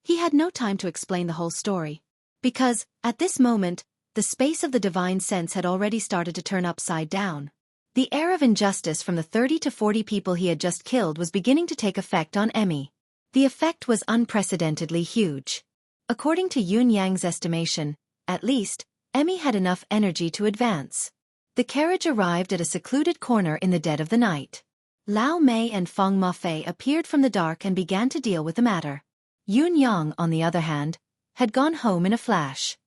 He had no time to explain the whole story. Because, at this moment, the space of the divine sense had already started to turn upside down. The air of injustice from the 30 to 40 people he had just killed was beginning to take effect on Emmy. The effect was unprecedentedly huge. According to Yun Yang's estimation, at least, Emmy had enough energy to advance. The carriage arrived at a secluded corner in the dead of the night. Lao Mei and Feng Mafei appeared from the dark and began to deal with the matter. Yun Yang, on the other hand, had gone home in a flash.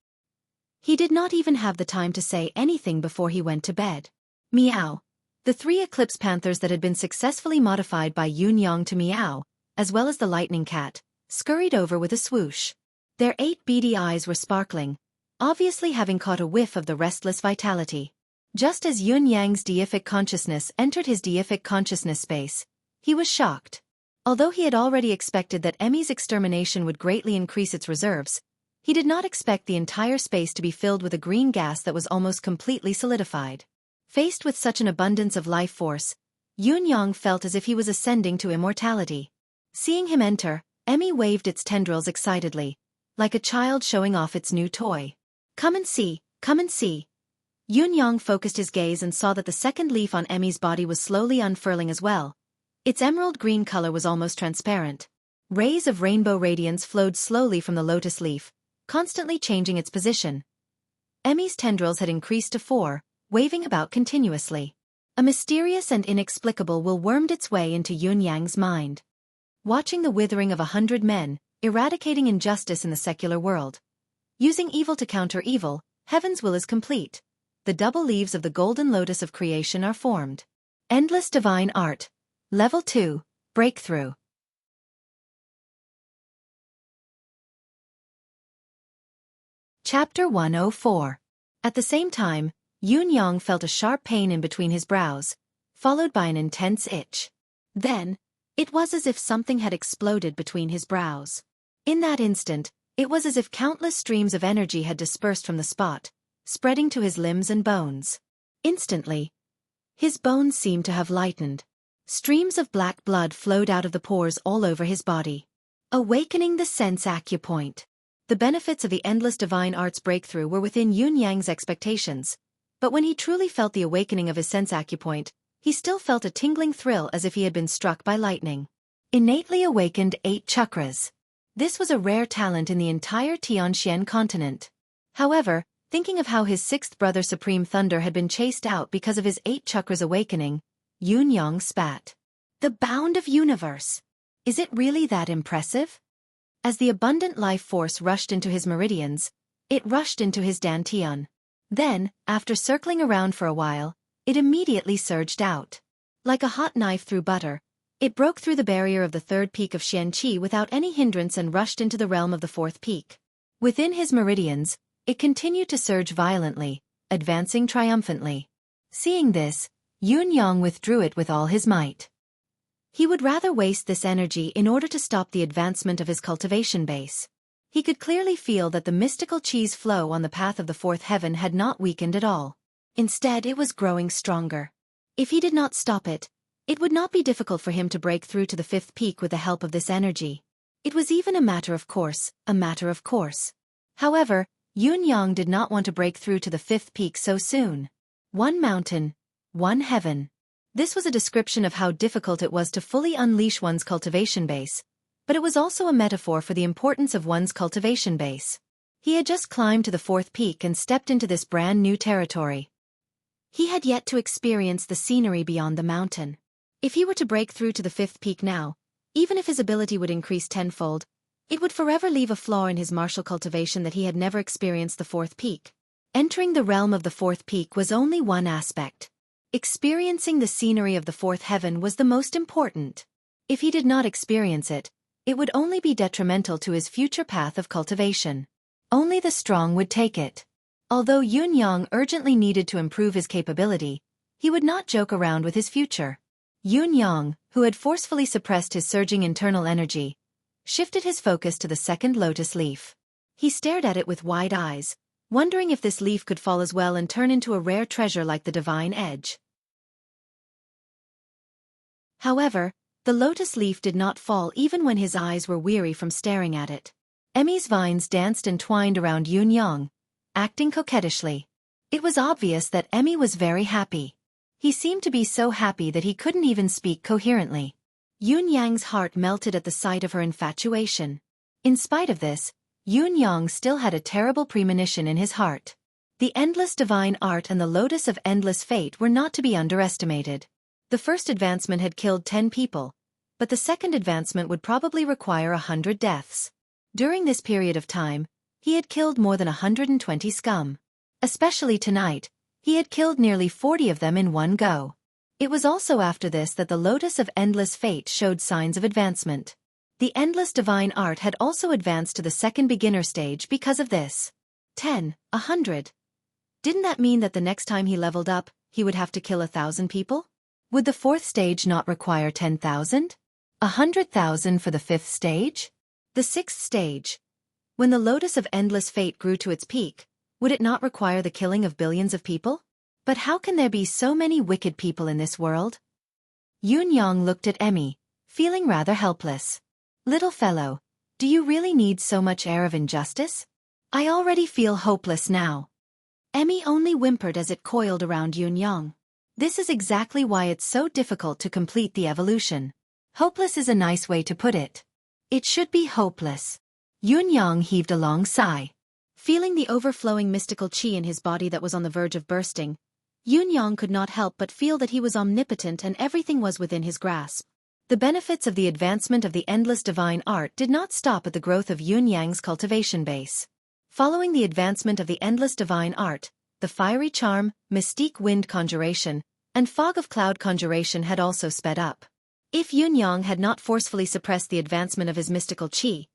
He did not even have the time to say anything before he went to bed. Meow. The 3 eclipse panthers that had been successfully modified by Yun Yang to meow, as well as the lightning cat, scurried over with a swoosh. Their 8 beady eyes were sparkling, obviously having caught a whiff of the restless vitality. Just as Yun Yang's deific consciousness entered his deific consciousness space, he was shocked. Although he had already expected that Emmy's extermination would greatly increase its reserves, he did not expect the entire space to be filled with a green gas that was almost completely solidified. Faced with such an abundance of life force, Yun Yang felt as if he was ascending to immortality. Seeing him enter, Emmy waved its tendrils excitedly, like a child showing off its new toy. Come and see, come and see. Yun Yang focused his gaze and saw that the second leaf on Emmy's body was slowly unfurling as well. Its emerald green color was almost transparent. Rays of rainbow radiance flowed slowly from the lotus leaf, constantly changing its position. Emmy's tendrils had increased to 4, waving about continuously. A mysterious and inexplicable will wormed its way into Yun Yang's mind. Watching the withering of 100 men, eradicating injustice in the secular world. Using evil to counter evil, heaven's will is complete. The double leaves of the golden lotus of creation are formed. Endless divine art. Level 2, Breakthrough. Chapter 104. At the same time, Yun Yang felt a sharp pain in between his brows, followed by an intense itch. Then, it was as if something had exploded between his brows. In that instant, it was as if countless streams of energy had dispersed from the spot, spreading to his limbs and bones. Instantly, his bones seemed to have lightened. Streams of black blood flowed out of the pores all over his body. Awakening the sense acupoint. The benefits of the endless divine arts breakthrough were within Yun Yang's expectations, but when he truly felt the awakening of his sense acupoint, he still felt a tingling thrill as if he had been struck by lightning. Innately awakened 8 chakras. This was a rare talent in the entire Tianxian continent. However, thinking of how his 6th brother Supreme Thunder had been chased out because of his 8 chakras awakening, Yun Yang spat. The bound of universe. Is it really that impressive? As the abundant life force rushed into his meridians, it rushed into his dantian. Then, after circling around for a while, it immediately surged out. Like a hot knife through butter, it broke through the barrier of the 3rd peak of Xueqi without any hindrance and rushed into the realm of the 4th peak. Within his meridians, it continued to surge violently, advancing triumphantly. Seeing this, Yun Yang withdrew it with all his might. He would rather waste this energy in order to stop the advancement of his cultivation base. He could clearly feel that the mystical cheese flow on the path of the 4th heaven had not weakened at all. Instead, it was growing stronger. If he did not stop it, it would not be difficult for him to break through to the 5th peak with the help of this energy. It was even a matter of course, However, Yun Yang did not want to break through to the 5th peak so soon. One mountain, one heaven. This was a description of how difficult it was to fully unleash one's cultivation base, but it was also a metaphor for the importance of one's cultivation base. He had just climbed to the 4th peak and stepped into this brand new territory. He had yet to experience the scenery beyond the mountain. If he were to break through to the 5th peak now, even if his ability would increase tenfold, it would forever leave a flaw in his martial cultivation that he had never experienced the 4th peak. Entering the realm of the 4th peak was only one aspect. Experiencing the scenery of the 4th heaven was the most important. If he did not experience it, it would only be detrimental to his future path of cultivation. Only the strong would take it. Although Yun Yang urgently needed to improve his capability, he would not joke around with his future. Yun Yang, who had forcefully suppressed his surging internal energy, shifted his focus to the 2nd lotus leaf. He stared at it with wide eyes, wondering if this leaf could fall as well and turn into a rare treasure like the divine edge. However, the lotus leaf did not fall even when his eyes were weary from staring at it. Emmy's vines danced and twined around Yun Yang, acting coquettishly. It was obvious that Emmy was very happy. He seemed to be so happy that he couldn't even speak coherently. Yun Yang's heart melted at the sight of her infatuation. In spite of this, Yun Yang still had a terrible premonition in his heart. The endless divine art and the lotus of endless fate were not to be underestimated. The first advancement had killed 10 people, but the second advancement would probably require 100 deaths. During this period of time, he had killed more than 120 scum. Especially tonight, he had killed nearly 40 of them in one go. It was also after this that the lotus of endless fate showed signs of advancement. The endless divine art had also advanced to the second beginner stage because of this. 10, 100. Didn't that mean that the next time he leveled up, he would have to kill 1,000 people? Would the fourth stage not require 10,000? 100,000 for the fifth stage? The sixth stage. When the lotus of endless fate grew to its peak, would it not require the killing of billions of people? But how can there be so many wicked people in this world? Yun Yang looked at Emmy, feeling rather helpless. Little fellow, do you really need so much air of injustice? I already feel hopeless now. Emmy only whimpered as it coiled around Yun Yang. This is exactly why it's so difficult to complete the evolution. Hopeless is a nice way to put it. It should be hopeless. Yun Yang heaved a long sigh. Feeling the overflowing mystical qi in his body that was on the verge of bursting, Yun Yang could not help but feel that he was omnipotent and everything was within his grasp. The benefits of the advancement of the endless divine art did not stop at the growth of Yun Yang's cultivation base. Following the advancement of the endless divine art, the fiery charm, mystique wind conjuration, and fog of cloud conjuration had also sped up. If Yun Yang had not forcefully suppressed the advancement of his mystical qi,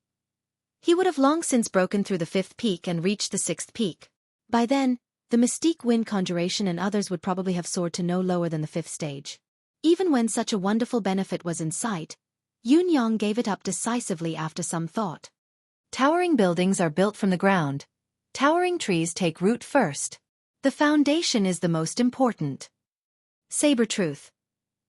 he would have long since broken through the fifth peak and reached the sixth peak. By then, the mystique wind conjuration and others would probably have soared to no lower than the fifth stage. Even when such a wonderful benefit was in sight, Yun Yang gave it up decisively after some thought. Towering buildings are built from the ground. Towering trees take root first. The foundation is the most important. Saber Truth.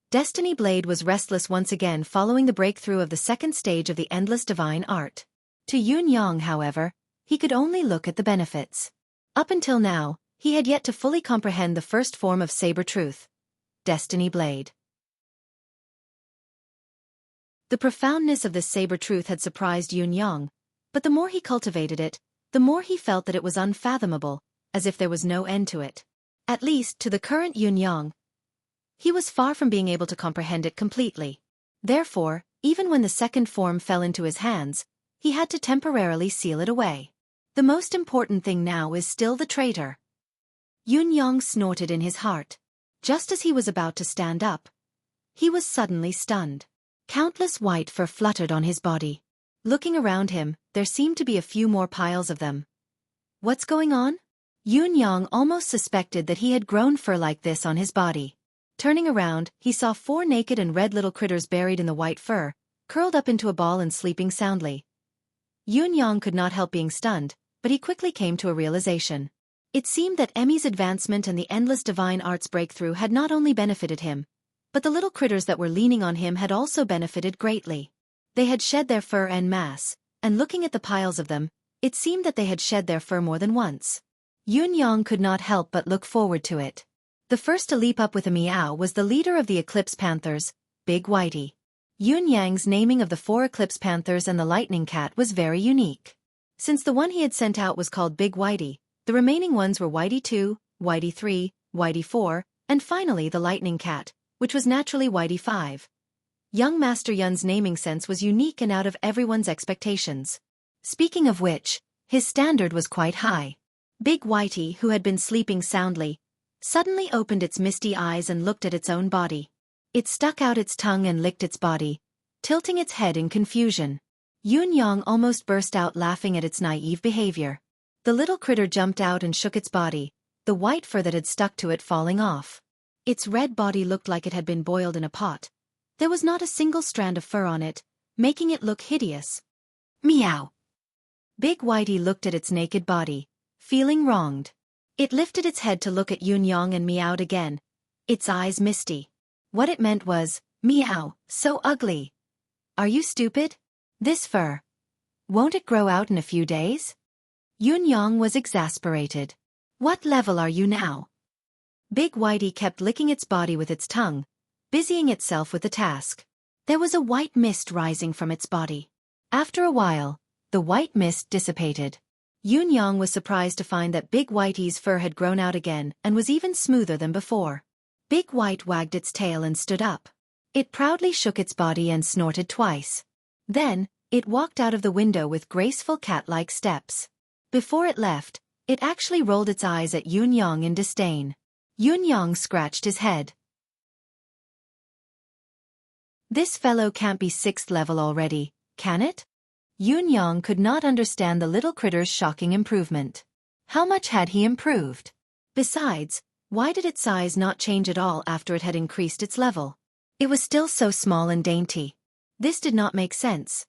Destiny Blade was restless once again following the breakthrough of the second stage of the endless divine art. To Yun Yang, however, he could only look at the benefits. Up until now, he had yet to fully comprehend the first form of Saber Truth. Destiny Blade. The profoundness of this Saber Truth had surprised Yun Yang, but the more he cultivated it, the more he felt that it was unfathomable, as if there was no end to it. At least, to the current Yun Yang, he was far from being able to comprehend it completely. Therefore, even when the second form fell into his hands, he had to temporarily seal it away. The most important thing now is still the traitor. Yun Yang snorted in his heart. Just as he was about to stand up, he was suddenly stunned. Countless white fur fluttered on his body. Looking around him, there seemed to be a few more piles of them. What's going on? Yun Yang almost suspected that he had grown fur like this on his body. Turning around, he saw 4 naked and red little critters buried in the white fur, curled up into a ball and sleeping soundly. Yun Yang could not help being stunned, but he quickly came to a realization. It seemed that Emmy's advancement and the endless divine arts breakthrough had not only benefited him, but the little critters that were leaning on him had also benefited greatly. They had shed their fur en masse, and looking at the piles of them, it seemed that they had shed their fur more than once. Yun Yang could not help but look forward to it. The first to leap up with a meow was the leader of the Eclipse Panthers, Big Whitey. Yun Yang's naming of the 4 Eclipse Panthers and the Lightning Cat was very unique. Since the one he had sent out was called Big Whitey, the remaining ones were Whitey 2, Whitey 3, Whitey 4, and finally the Lightning Cat, which was naturally Whitey 5. Young Master Yun's naming sense was unique and out of everyone's expectations. Speaking of which, his standard was quite high. Big Whitey, who had been sleeping soundly, suddenly opened its misty eyes and looked at its own body. It stuck out its tongue and licked its body, tilting its head in confusion. Yun Yang almost burst out laughing at its naive behavior. The little critter jumped out and shook its body, the white fur that had stuck to it falling off. Its red body looked like it had been boiled in a pot. There was not a single strand of fur on it, making it look hideous. Meow. Big Whitey looked at its naked body, feeling wronged. It lifted its head to look at Yun Yang and meowed again, its eyes misty. What it meant was, meow, so ugly. Are you stupid? This fur. Won't it grow out in a few days? Yun Yang was exasperated. What level are you now? Big Whitey kept licking its body with its tongue, busying itself with the task. There was a white mist rising from its body. After a while, the white mist dissipated. Yunyang was surprised to find that Big Whitey's fur had grown out again and was even smoother than before. Big White wagged its tail and stood up. It proudly shook its body and snorted twice. Then, it walked out of the window with graceful cat-like steps. Before it left, it actually rolled its eyes at Yunyang in disdain. Yunyang scratched his head. This fellow can't be 6th level already, can it? Yunyang could not understand the little critter's shocking improvement. How much had he improved? Besides, why did its size not change at all after it had increased its level? It was still so small and dainty. This did not make sense.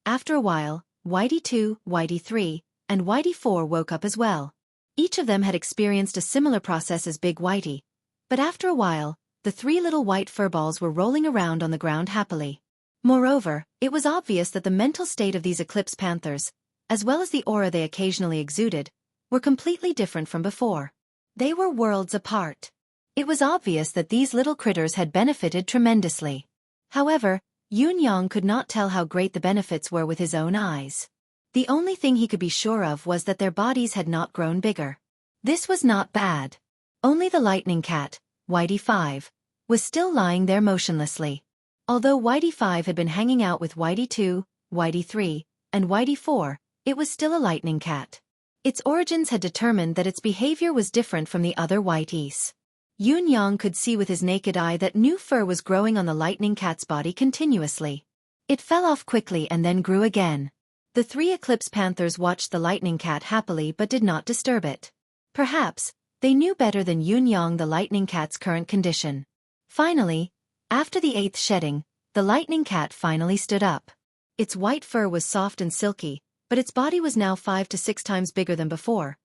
After a while, Whitey 2, Whitey 3, and Whitey 4 woke up as well. Each of them had experienced a similar process as Big Whitey, but after a while, the 3 little white furballs were rolling around on the ground happily. Moreover, it was obvious that the mental state of these eclipse panthers, as well as the aura they occasionally exuded, were completely different from before. They were worlds apart. It was obvious that these little critters had benefited tremendously. However, Yunyang could not tell how great the benefits were with his own eyes. The only thing he could be sure of was that their bodies had not grown bigger. This was not bad. Only the lightning cat, Whitey 5, was still lying there motionlessly. Although Whitey 5 had been hanging out with Whitey 2, Whitey 3, and Whitey 4, it was still a lightning cat. Its origins had determined that its behavior was different from the other Whiteys. Yunyang could see with his naked eye that new fur was growing on the lightning cat's body continuously. It fell off quickly and then grew again. The 3 eclipse panthers watched the lightning cat happily but did not disturb it. Perhaps, they knew better than Yunyang the lightning cat's current condition. Finally, after the 8th shedding, the lightning cat finally stood up. Its white fur was soft and silky, but its body was now 5 to 6 times bigger than before.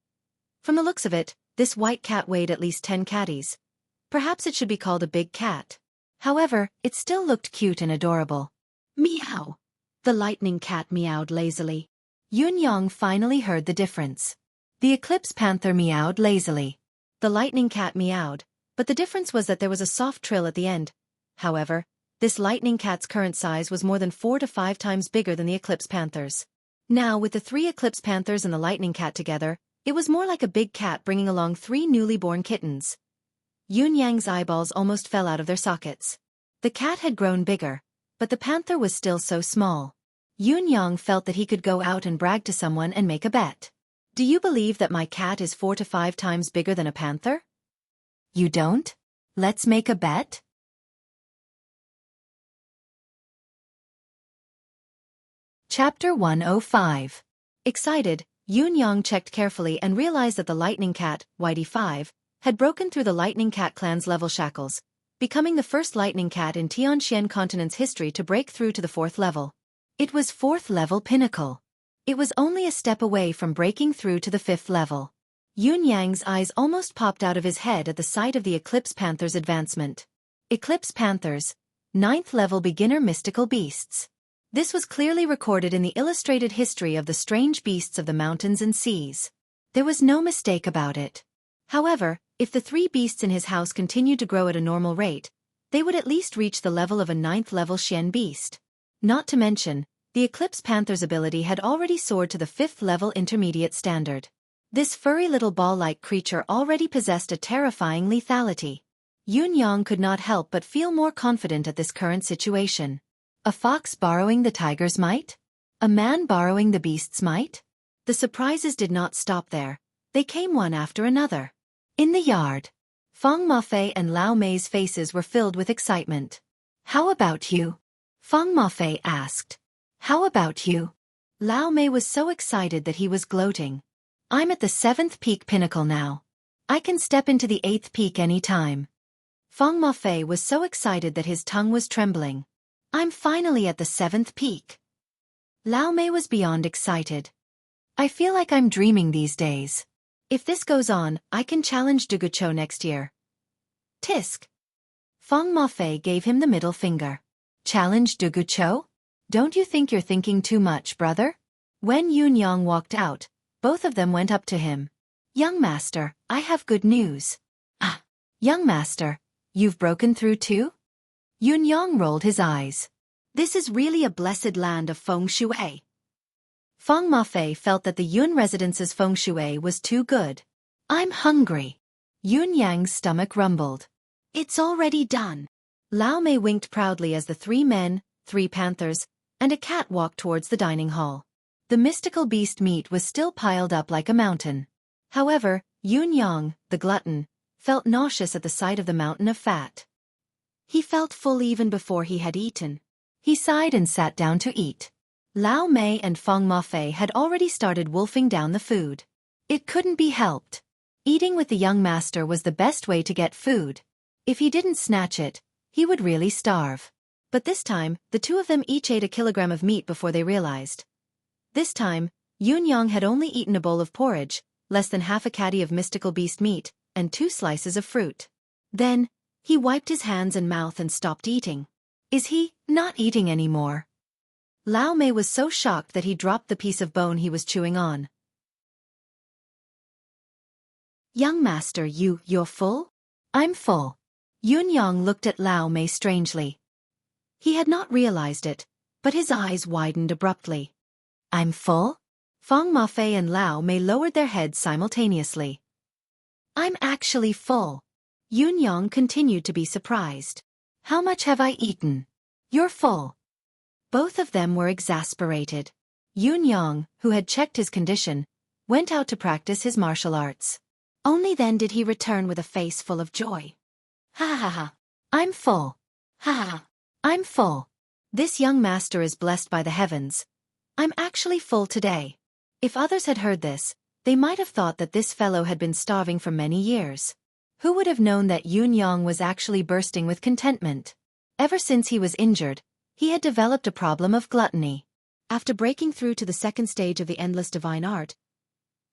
From the looks of it, this white cat weighed at least 10 catties. Perhaps it should be called a big cat. However, it still looked cute and adorable. Meow! The lightning cat meowed lazily. Yunyang finally heard the difference. The eclipse panther meowed lazily. The lightning cat meowed, but the difference was that there was a soft trill at the end. However, this lightning cat's current size was more than 4 to 5 times bigger than the eclipse panthers. Now, with the 3 eclipse panthers and the lightning cat together, it was more like a big cat bringing along 3 newly born kittens. Yunyang's eyeballs almost fell out of their sockets. The cat had grown bigger, but the panther was still so small. Yunyang felt that he could go out and brag to someone and make a bet. Do you believe that my cat is 4 to 5 times bigger than a panther? You don't? Let's make a bet? Chapter 105. Excited, Yunyang checked carefully and realized that the lightning cat, Whitey 5, had broken through the lightning cat clan's level shackles, becoming the first lightning cat in Tianxian continent's history to break through to the 4th level. It was 4th level pinnacle. It was only a step away from breaking through to the 5th level. Yunyang's eyes almost popped out of his head at the sight of the eclipse panther's advancement. Eclipse panthers, 9th level beginner mystical beasts. This was clearly recorded in the illustrated history of the strange beasts of the mountains and seas. There was no mistake about it. However, if the 3 beasts in his house continued to grow at a normal rate, they would at least reach the level of a 9th level Xian beast. Not to mention, the eclipse panther's ability had already soared to the 5th level intermediate standard. This furry little ball-like creature already possessed a terrifying lethality. Yunyang could not help but feel more confident at this current situation. A fox borrowing the tiger's might? A man borrowing the beast's might? The surprises did not stop there. They came one after another. In the yard, Feng Mafei and Lao Mei's faces were filled with excitement. How about you? Feng Mafei asked. How about you? Lao Mei was so excited that he was gloating. I'm at the 7th peak pinnacle now. I can step into the 8th peak any time. Feng Mafei was so excited that his tongue was trembling. I'm finally at the 7th peak. Lao Mei was beyond excited. I feel like I'm dreaming these days. If this goes on, I can challenge Dugucho next year. Tisk. Feng Mafei gave him the middle finger. Challenge Dugucho? Don't you think you're thinking too much, brother? When Yunyang walked out, both of them went up to him. Young master, I have good news. Ah, young master, you've broken through too? Yunyang rolled his eyes. This is really a blessed land of feng shui. Feng Mafei felt that the Yun residence's feng shui was too good. I'm hungry. Yun Yang's stomach rumbled. It's already done. Lao Mei winked proudly as the 3 men, 3 panthers, and a cat walked towards the dining hall. The mystical beast meat was still piled up like a mountain. However, Yun Yang, the glutton, felt nauseous at the sight of the mountain of fat. He felt full even before he had eaten. He sighed and sat down to eat. Lao Mei and Feng Mafei had already started wolfing down the food. It couldn't be helped. Eating with the young master was the best way to get food. If he didn't snatch it, he would really starve. But this time, the 2 of them each ate a kilogram of meat before they realized. This time, Yun Yang had only eaten a bowl of porridge, less than half a caddy of mystical beast meat, and 2 slices of fruit. Then, he wiped his hands and mouth and stopped eating. Is he not eating anymore? Lao Mei was so shocked that he dropped the piece of bone he was chewing on. Young master, you're full? I'm full. Yun Yang looked at Lao Mei strangely. He had not realized it, but his eyes widened abruptly. I'm full? Feng Mafei and Lao Mei lowered their heads simultaneously. I'm actually full. Yun Yang continued to be surprised. How much have I eaten? You're full. Both of them were exasperated. Yun Yang, who had checked his condition, went out to practice his martial arts. Only then did he return with a face full of joy. Ha ha ha. I'm full. Ha ha. I'm full. This young master is blessed by the heavens. I'm actually full today. If others had heard this, they might have thought that this fellow had been starving for many years. Who would have known that Yun Yang was actually bursting with contentment? Ever since he was injured, he had developed a problem of gluttony. After breaking through to the 2nd stage of the endless divine art,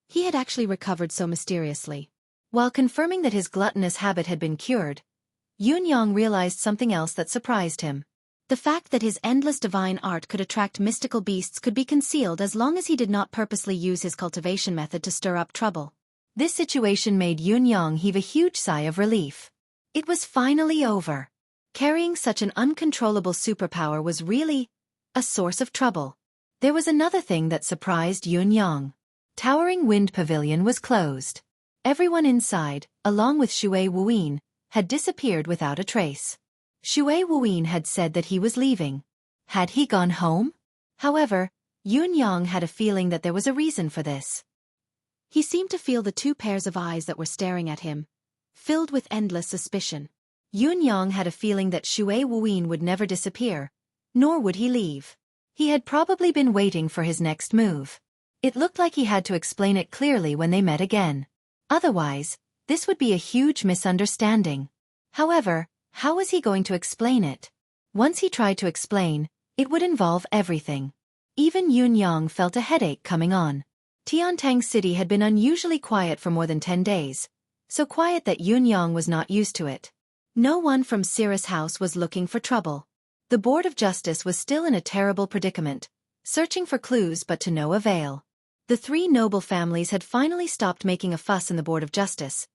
he had actually recovered so mysteriously. While confirming that his gluttonous habit had been cured, Yun Yang realized something else that surprised him. The fact that his endless divine art could attract mystical beasts could be concealed as long as he did not purposely use his cultivation method to stir up trouble. This situation made Yun Yang heave a huge sigh of relief. It was finally over. Carrying such an uncontrollable superpower was really a source of trouble. There was another thing that surprised Yun Yang. Towering Wind Pavilion was closed. Everyone inside, along with Xue Wuyin, had disappeared without a trace. Xue Wuyin had said that he was leaving. Had he gone home? However, Yun Yang had a feeling that there was a reason for this. He seemed to feel the 2 pairs of eyes that were staring at him, filled with endless suspicion. Yun Yang had a feeling that Xue Wuyin would never disappear, nor would he leave. He had probably been waiting for his next move. It looked like he had to explain it clearly when they met again. Otherwise, this would be a huge misunderstanding. However, how was he going to explain it? Once he tried to explain, it would involve everything. Even Yun Yang felt a headache coming on. Tiantang City had been unusually quiet for more than 10 days, so quiet that Yun Yang was not used to it. No one from Cirrus House was looking for trouble. The Board of Justice was still in a terrible predicament, searching for clues but to no avail. The 3 noble families had finally stopped making a fuss in the Board of Justice,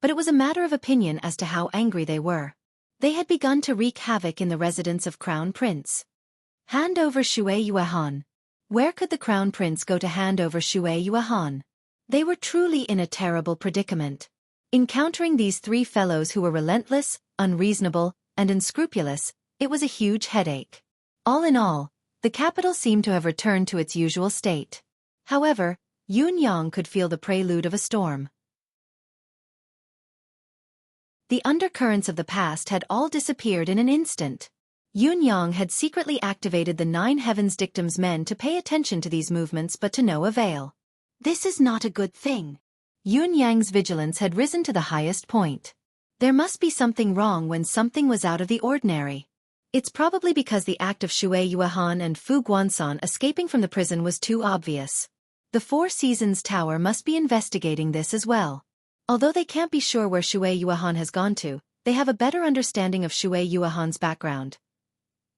but it was a matter of opinion as to how angry they were. They had begun to wreak havoc in the residence of Crown Prince. Hand over Xue Yuehan. Where could the Crown Prince go to hand over Xue Yuehan? They were truly in a terrible predicament. Encountering these 3 fellows who were relentless, unreasonable, and unscrupulous, it was a huge headache. All in all, the capital seemed to have returned to its usual state. However, Yun Yang could feel the prelude of a storm. The undercurrents of the past had all disappeared in an instant. Yun Yang had secretly activated the 9 Heavens Dictum's men to pay attention to these movements but to no avail. This is not a good thing. Yun Yang's vigilance had risen to the highest point. There must be something wrong when something was out of the ordinary. It's probably because the act of Xue Yuehan and Fu Guansan escaping from the prison was too obvious. The 4 Seasons Tower must be investigating this as well. Although they can't be sure where Xue Yuehan has gone to, they have a better understanding of Xue Yuehan's background.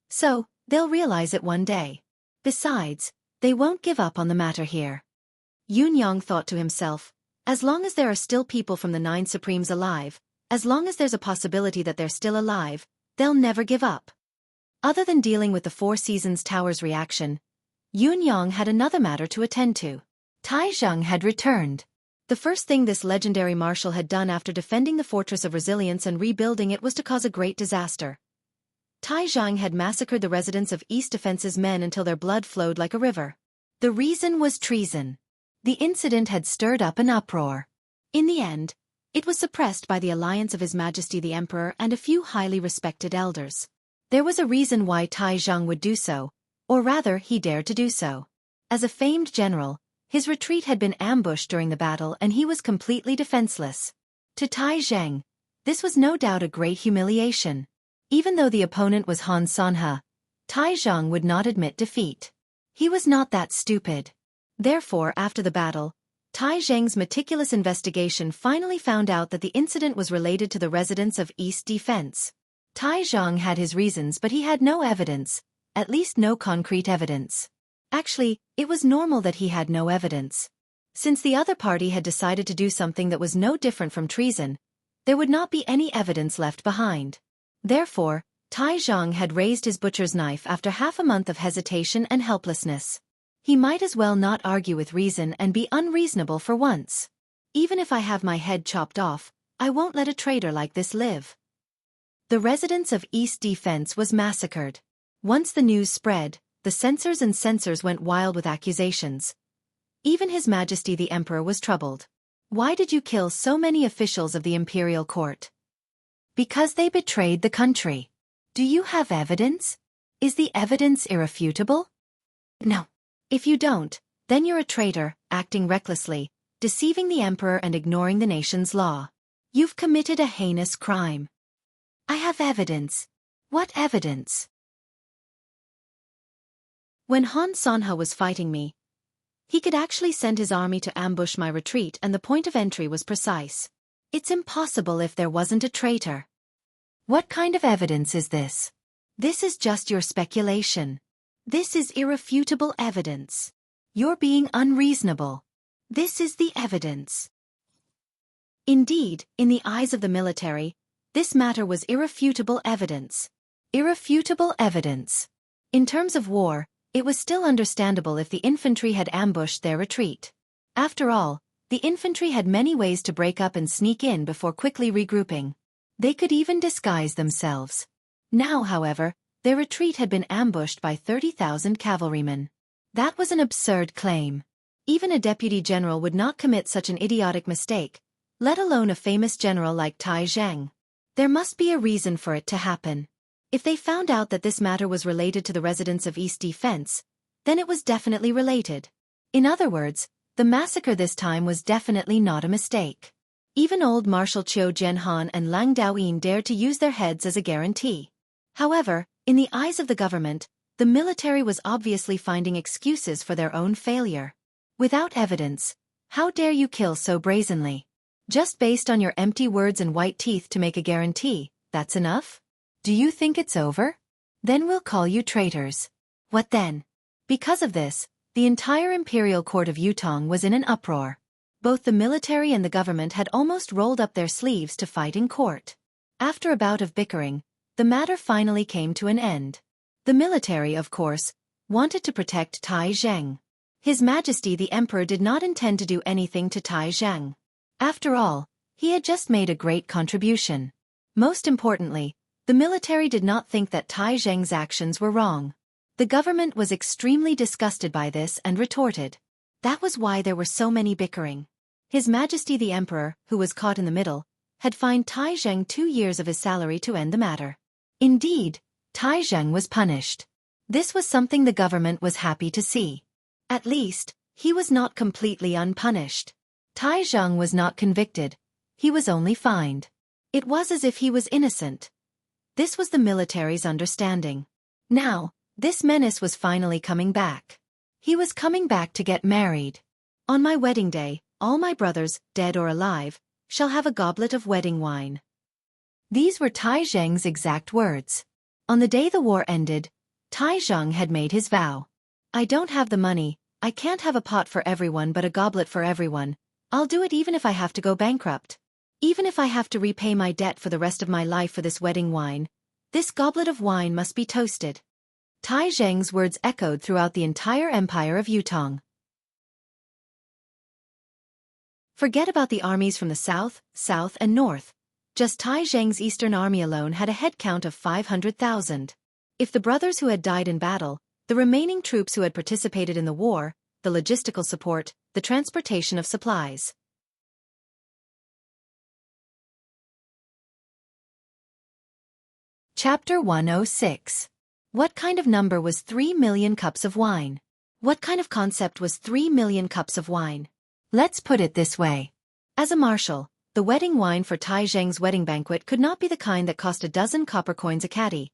So, they'll realize it one day. Besides, they won't give up on the matter here. Yun Yang thought to himself, as long as there are still people from the 9 Supremes alive, as long as there's a possibility that they're still alive, they'll never give up. Other than dealing with the Four Seasons Tower's reaction, Yunyang had another matter to attend to. Tai Zheng had returned. The first thing this legendary marshal had done after defending the Fortress of Resilience and rebuilding it was to cause a great disaster. Tai Zheng had massacred the residents of East Defense's men until their blood flowed like a river. The reason was treason. The incident had stirred up an uproar. In the end, it was suppressed by the alliance of His Majesty the Emperor and a few highly respected elders. There was a reason why Tai Zheng would do so, or rather he dared to do so. As a famed general, his retreat had been ambushed during the battle and he was completely defenseless. To Tai Zheng, this was no doubt a great humiliation. Even though the opponent was Han Sanhe, Tai Zheng would not admit defeat. He was not that stupid. Therefore, after the battle, Tai Zheng's meticulous investigation finally found out that the incident was related to the residents of East Defense. Tai Zheng had his reasons, but he had no evidence, at least no concrete evidence. Actually, it was normal that he had no evidence. Since the other party had decided to do something that was no different from treason, there would not be any evidence left behind. Therefore, Tai Zheng had raised his butcher's knife after half a month of hesitation and helplessness. He might as well not argue with reason and be unreasonable for once. Even if I have my head chopped off, I won't let a traitor like this live. The residents of East Defense was massacred. Once the news spread, the censors and censors went wild with accusations. Even His Majesty the Emperor was troubled. Why did you kill so many officials of the imperial court? Because they betrayed the country. Do you have evidence? Is the evidence irrefutable? No. If you don't, then you're a traitor, acting recklessly, deceiving the emperor and ignoring the nation's law. You've committed a heinous crime. I have evidence. What evidence? When Han Sanhe was fighting me, he could actually send his army to ambush my retreat and the point of entry was precise. It's impossible if there wasn't a traitor. What kind of evidence is this? This is just your speculation. This is irrefutable evidence. You're being unreasonable. This is the evidence. Indeed, in the eyes of the military, this matter was irrefutable evidence. Irrefutable evidence. In terms of war, it was still understandable if the infantry had ambushed their retreat. After all, the infantry had many ways to break up and sneak in before quickly regrouping. They could even disguise themselves. Now, however, their retreat had been ambushed by 30,000 cavalrymen. That was an absurd claim. Even a deputy general would not commit such an idiotic mistake, let alone a famous general like Tai Zheng. There must be a reason for it to happen. If they found out that this matter was related to the residents of East Defense, then it was definitely related. In other words, the massacre this time was definitely not a mistake. Even old Marshal Qiu Jianhan and Lang Daoyin dared to use their heads as a guarantee. However, in the eyes of the government, the military was obviously finding excuses for their own failure. Without evidence, how dare you kill so brazenly? Just based on your empty words and white teeth to make a guarantee, that's enough? Do you think it's over? Then we'll call you traitors. What then? Because of this, the entire imperial court of Yutong was in an uproar. Both the military and the government had almost rolled up their sleeves to fight in court. After a bout of bickering, the matter finally came to an end. The military, of course, wanted to protect Tai Zheng. His Majesty the Emperor did not intend to do anything to Tai Zheng. After all, he had just made a great contribution. Most importantly, the military did not think that Tai Zheng's actions were wrong. The government was extremely disgusted by this and retorted. That was why there were so many bickering. His Majesty the Emperor, who was caught in the middle, had fined Tai Zheng 2 years of his salary to end the matter. Indeed, Tai Zheng was punished. This was something the government was happy to see. At least, he was not completely unpunished. Tai Zheng was not convicted. He was only fined. It was as if he was innocent. This was the military's understanding. Now, this menace was finally coming back. He was coming back to get married. On my wedding day, all my brothers, dead or alive, shall have a goblet of wedding wine. These were Tai Zheng's exact words. On the day the war ended, Tai Zheng had made his vow. I don't have the money, I can't have a pot for everyone but a goblet for everyone. I'll do it even if I have to go bankrupt. Even if I have to repay my debt for the rest of my life for this wedding wine, This goblet of wine must be toasted. Tai Zheng's words echoed throughout the entire empire of Yutong. Forget about the armies from the south, and north. Just Tai Zheng's eastern army alone had a head count of 500,000. If the brothers who had died in battle, the remaining troops who had participated in the war, the logistical support, the transportation of supplies. Chapter 106. What kind of number was 3 million cups of wine? What kind of concept was 3 million cups of wine? Let's put it this way. As a marshal, the wedding wine for Tai Zheng's wedding banquet could not be the kind that cost a dozen copper coins a caddy.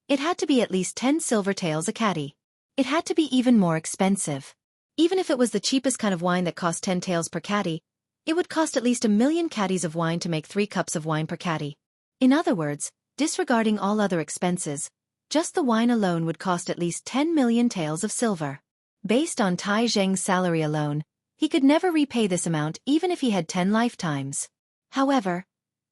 It had to be at least 10 silver taels a caddy. It had to be even more expensive. Even if it was the cheapest kind of wine that cost 10 taels per caddy, it would cost at least 1 million caddies of wine to make 3 cups of wine per caddy. In other words, disregarding all other expenses, just the wine alone would cost at least 10 million taels of silver. Based on Tai Zheng's salary alone, he could never repay this amount even if he had 10 lifetimes. However,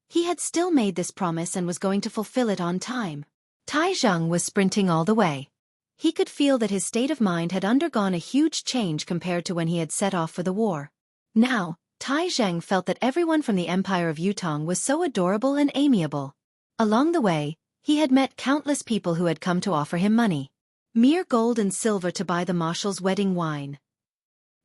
he had still made this promise and was going to fulfill it on time. Tai Zheng was sprinting all the way. He could feel that his state of mind had undergone a huge change compared to when he had set off for the war. Now, Tai Zheng felt that everyone from the Empire of Yutong was so adorable and amiable. Along the way, he had met countless people who had come to offer him money. Mere gold and silver to buy the marshal's wedding wine.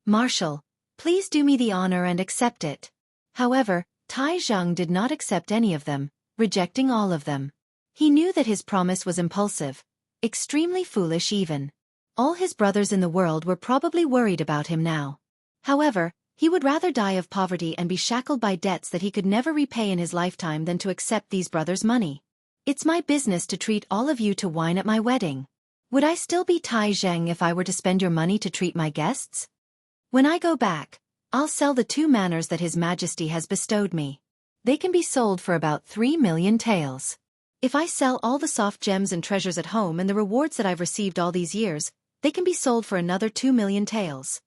Marshal, please do me the honor and accept it. However, Tai Zheng did not accept any of them, rejecting all of them. He knew that his promise was impulsive, extremely foolish even. All his brothers in the world were probably worried about him now. However, he would rather die of poverty and be shackled by debts that he could never repay in his lifetime than to accept these brothers' money. It's my business to treat all of you to wine at my wedding. Would I still be Tai Zheng if I were to spend your money to treat my guests? When I go back, I'll sell the 2 manors that His Majesty has bestowed me. They can be sold for about 3 million taels. If I sell all the soft gems and treasures at home and the rewards that I've received all these years, they can be sold for another 2 million taels.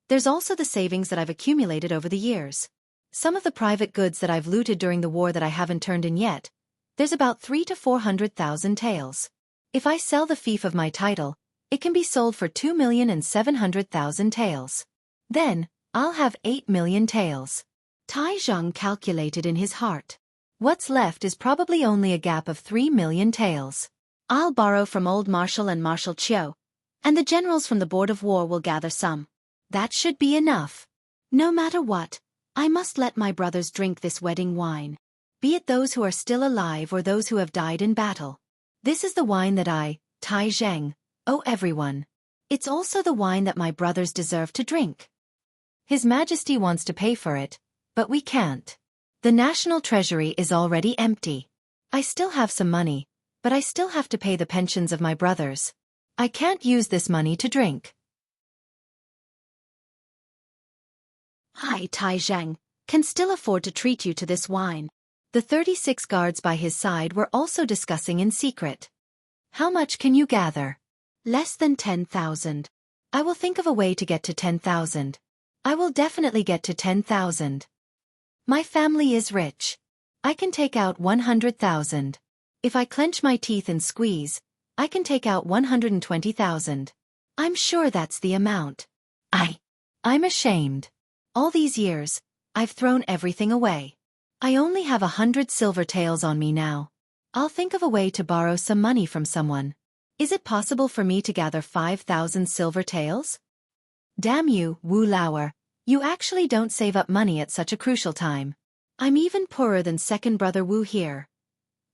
There's also the savings that I've accumulated over the years. Some of the private goods that I've looted during the war that I haven't turned in yet. There's about 300,000 to 400,000 taels. If I sell the fief of my title, it can be sold for 2,700,000 taels. Then, I'll have 8 million taels. Tai Zheng calculated in his heart. What's left is probably only a gap of 3 million taels. I'll borrow from Old Marshal and Marshal Qiu, and the generals from the Board of War will gather some. That should be enough. No matter what, I must let my brothers drink this wedding wine. Be it those who are still alive or those who have died in battle. This is the wine that I, Tai Zheng, owe everyone. It's also the wine that my brothers deserve to drink. His Majesty wants to pay for it, but we can't. The national treasury is already empty. I still have some money, but I still have to pay the pensions of my brothers. I can't use this money to drink. I, Tai Zheng, can still afford to treat you to this wine. The 36 guards by his side were also discussing in secret. How much can you gather? Less than 10,000. I will think of a way to get to 10,000. I will definitely get to 10,000. My family is rich. I can take out 100,000. If I clench my teeth and squeeze, I can take out 120,000. I'm sure that's the amount. I'm ashamed. All these years, I've thrown everything away. I only have 100 silver taels on me now. I'll think of a way to borrow some money from someone. Is it possible for me to gather 5,000 silver taels? Damn you, Wu Lauer, you actually don't save up money at such a crucial time. I'm even poorer than second brother Wu here.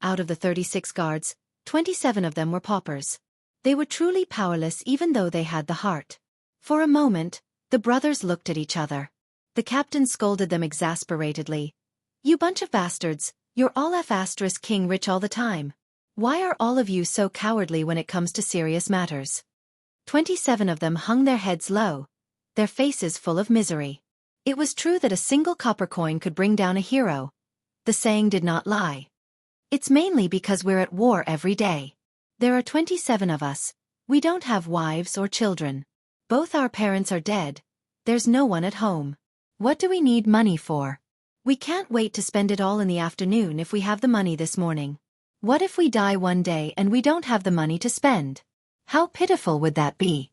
Out of the 36 guards, 27 of them were paupers. They were truly powerless even though they had the heart. For a moment, the brothers looked at each other. The captain scolded them exasperatedly. You bunch of bastards, you're all F***king rich all the time. Why are all of you so cowardly when it comes to serious matters? 27 of them hung their heads low, their faces full of misery. It was true that a single copper coin could bring down a hero. The saying did not lie. It's mainly because we're at war every day. There are 27 of us. We don't have wives or children. Both our parents are dead. There's no one at home. What do we need money for? We can't wait to spend it all in the afternoon if we have the money this morning. What if we die one day and we don't have the money to spend? How pitiful would that be?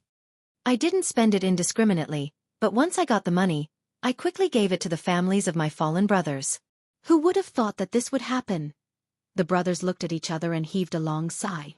I didn't spend it indiscriminately, but once I got the money, I quickly gave it to the families of my fallen brothers. Who would have thought that this would happen? The brothers looked at each other and heaved a long sigh.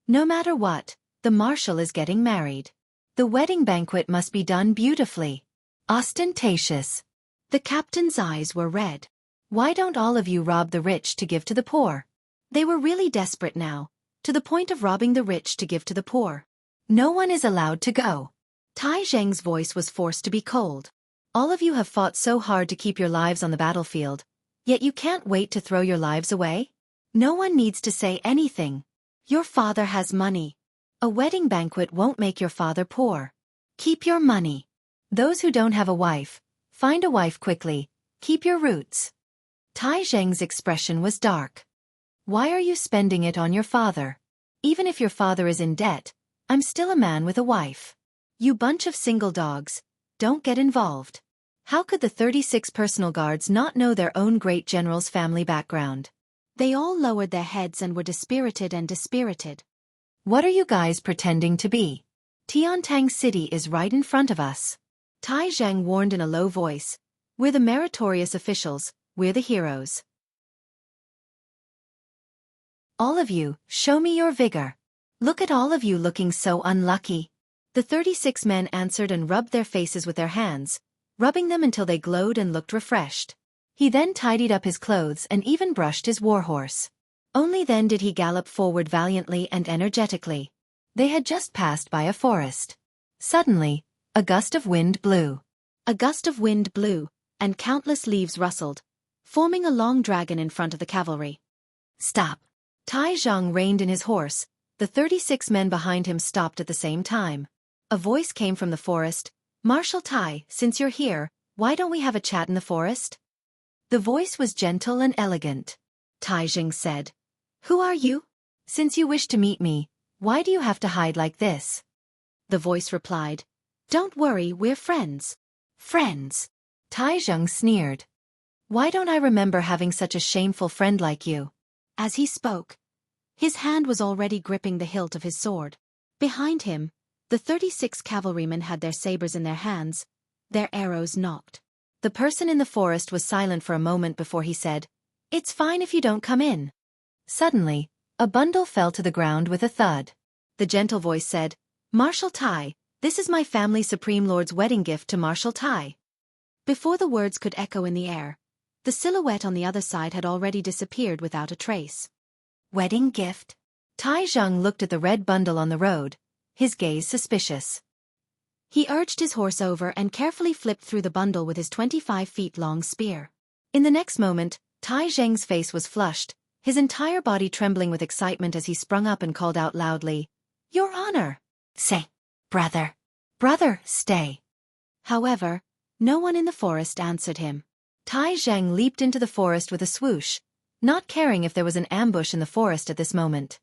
No matter what, the marshal is getting married. The wedding banquet must be done beautifully. Ostentatious. The captain's eyes were red. Why don't all of you rob the rich to give to the poor? They were really desperate now, to the point of robbing the rich to give to the poor. No one is allowed to go. Tai Zheng's voice was forced to be cold. All of you have fought so hard to keep your lives on the battlefield, yet you can't wait to throw your lives away? No one needs to say anything. Your father has money. A wedding banquet won't make your father poor. Keep your money. Those who don't have a wife, find a wife quickly. Keep your roots. Tai Zheng's expression was dark. Why are you spending it on your father? Even if your father is in debt, I'm still a man with a wife. You bunch of single dogs, don't get involved. How could the 36 personal guards not know their own great general's family background? They all lowered their heads and were dispirited. What are you guys pretending to be? Tiantang City is right in front of us. Tai Zheng warned in a low voice. We're the meritorious officials, we're the heroes. All of you, show me your vigor. Look at all of you looking so unlucky. The 36 men answered and rubbed their faces with their hands, rubbing them until they glowed and looked refreshed. He then tidied up his clothes and even brushed his warhorse. Only then did he gallop forward valiantly and energetically. They had just passed by a forest. Suddenly, a gust of wind blew. A gust of wind blew, and countless leaves rustled, forming a long dragon in front of the cavalry. Stop! Tai Zhang reined in his horse. The 36 men behind him stopped at the same time. A voice came from the forest. Marshal Tai, since you're here, why don't we have a chat in the forest? The voice was gentle and elegant. Tai Zhang said, Who are you? Since you wish to meet me, why do you have to hide like this? The voice replied, Don't worry, we're friends. Friends? Tai Zhang sneered. Why don't I remember having such a shameful friend like you? As he spoke, his hand was already gripping the hilt of his sword. Behind him, the 36 cavalrymen had their sabers in their hands, their arrows nocked. The person in the forest was silent for a moment before he said, It's fine if you don't come in. Suddenly, a bundle fell to the ground with a thud. The gentle voice said, Marshal Tai, this is my family Supreme Lord's wedding gift to Marshal Tai. Before the words could echo in the air, the silhouette on the other side had already disappeared without a trace. Wedding gift? Tai Zhang looked at the red bundle on the road, his gaze suspicious. He urged his horse over and carefully flipped through the bundle with his 25-feet-long spear. In the next moment, Tai Zheng's face was flushed, his entire body trembling with excitement as he sprung up and called out loudly, Your Honor! Say, brother! Brother, stay! However, no one in the forest answered him. Tai Zheng leaped into the forest with a swoosh, not caring if there was an ambush in the forest at this moment.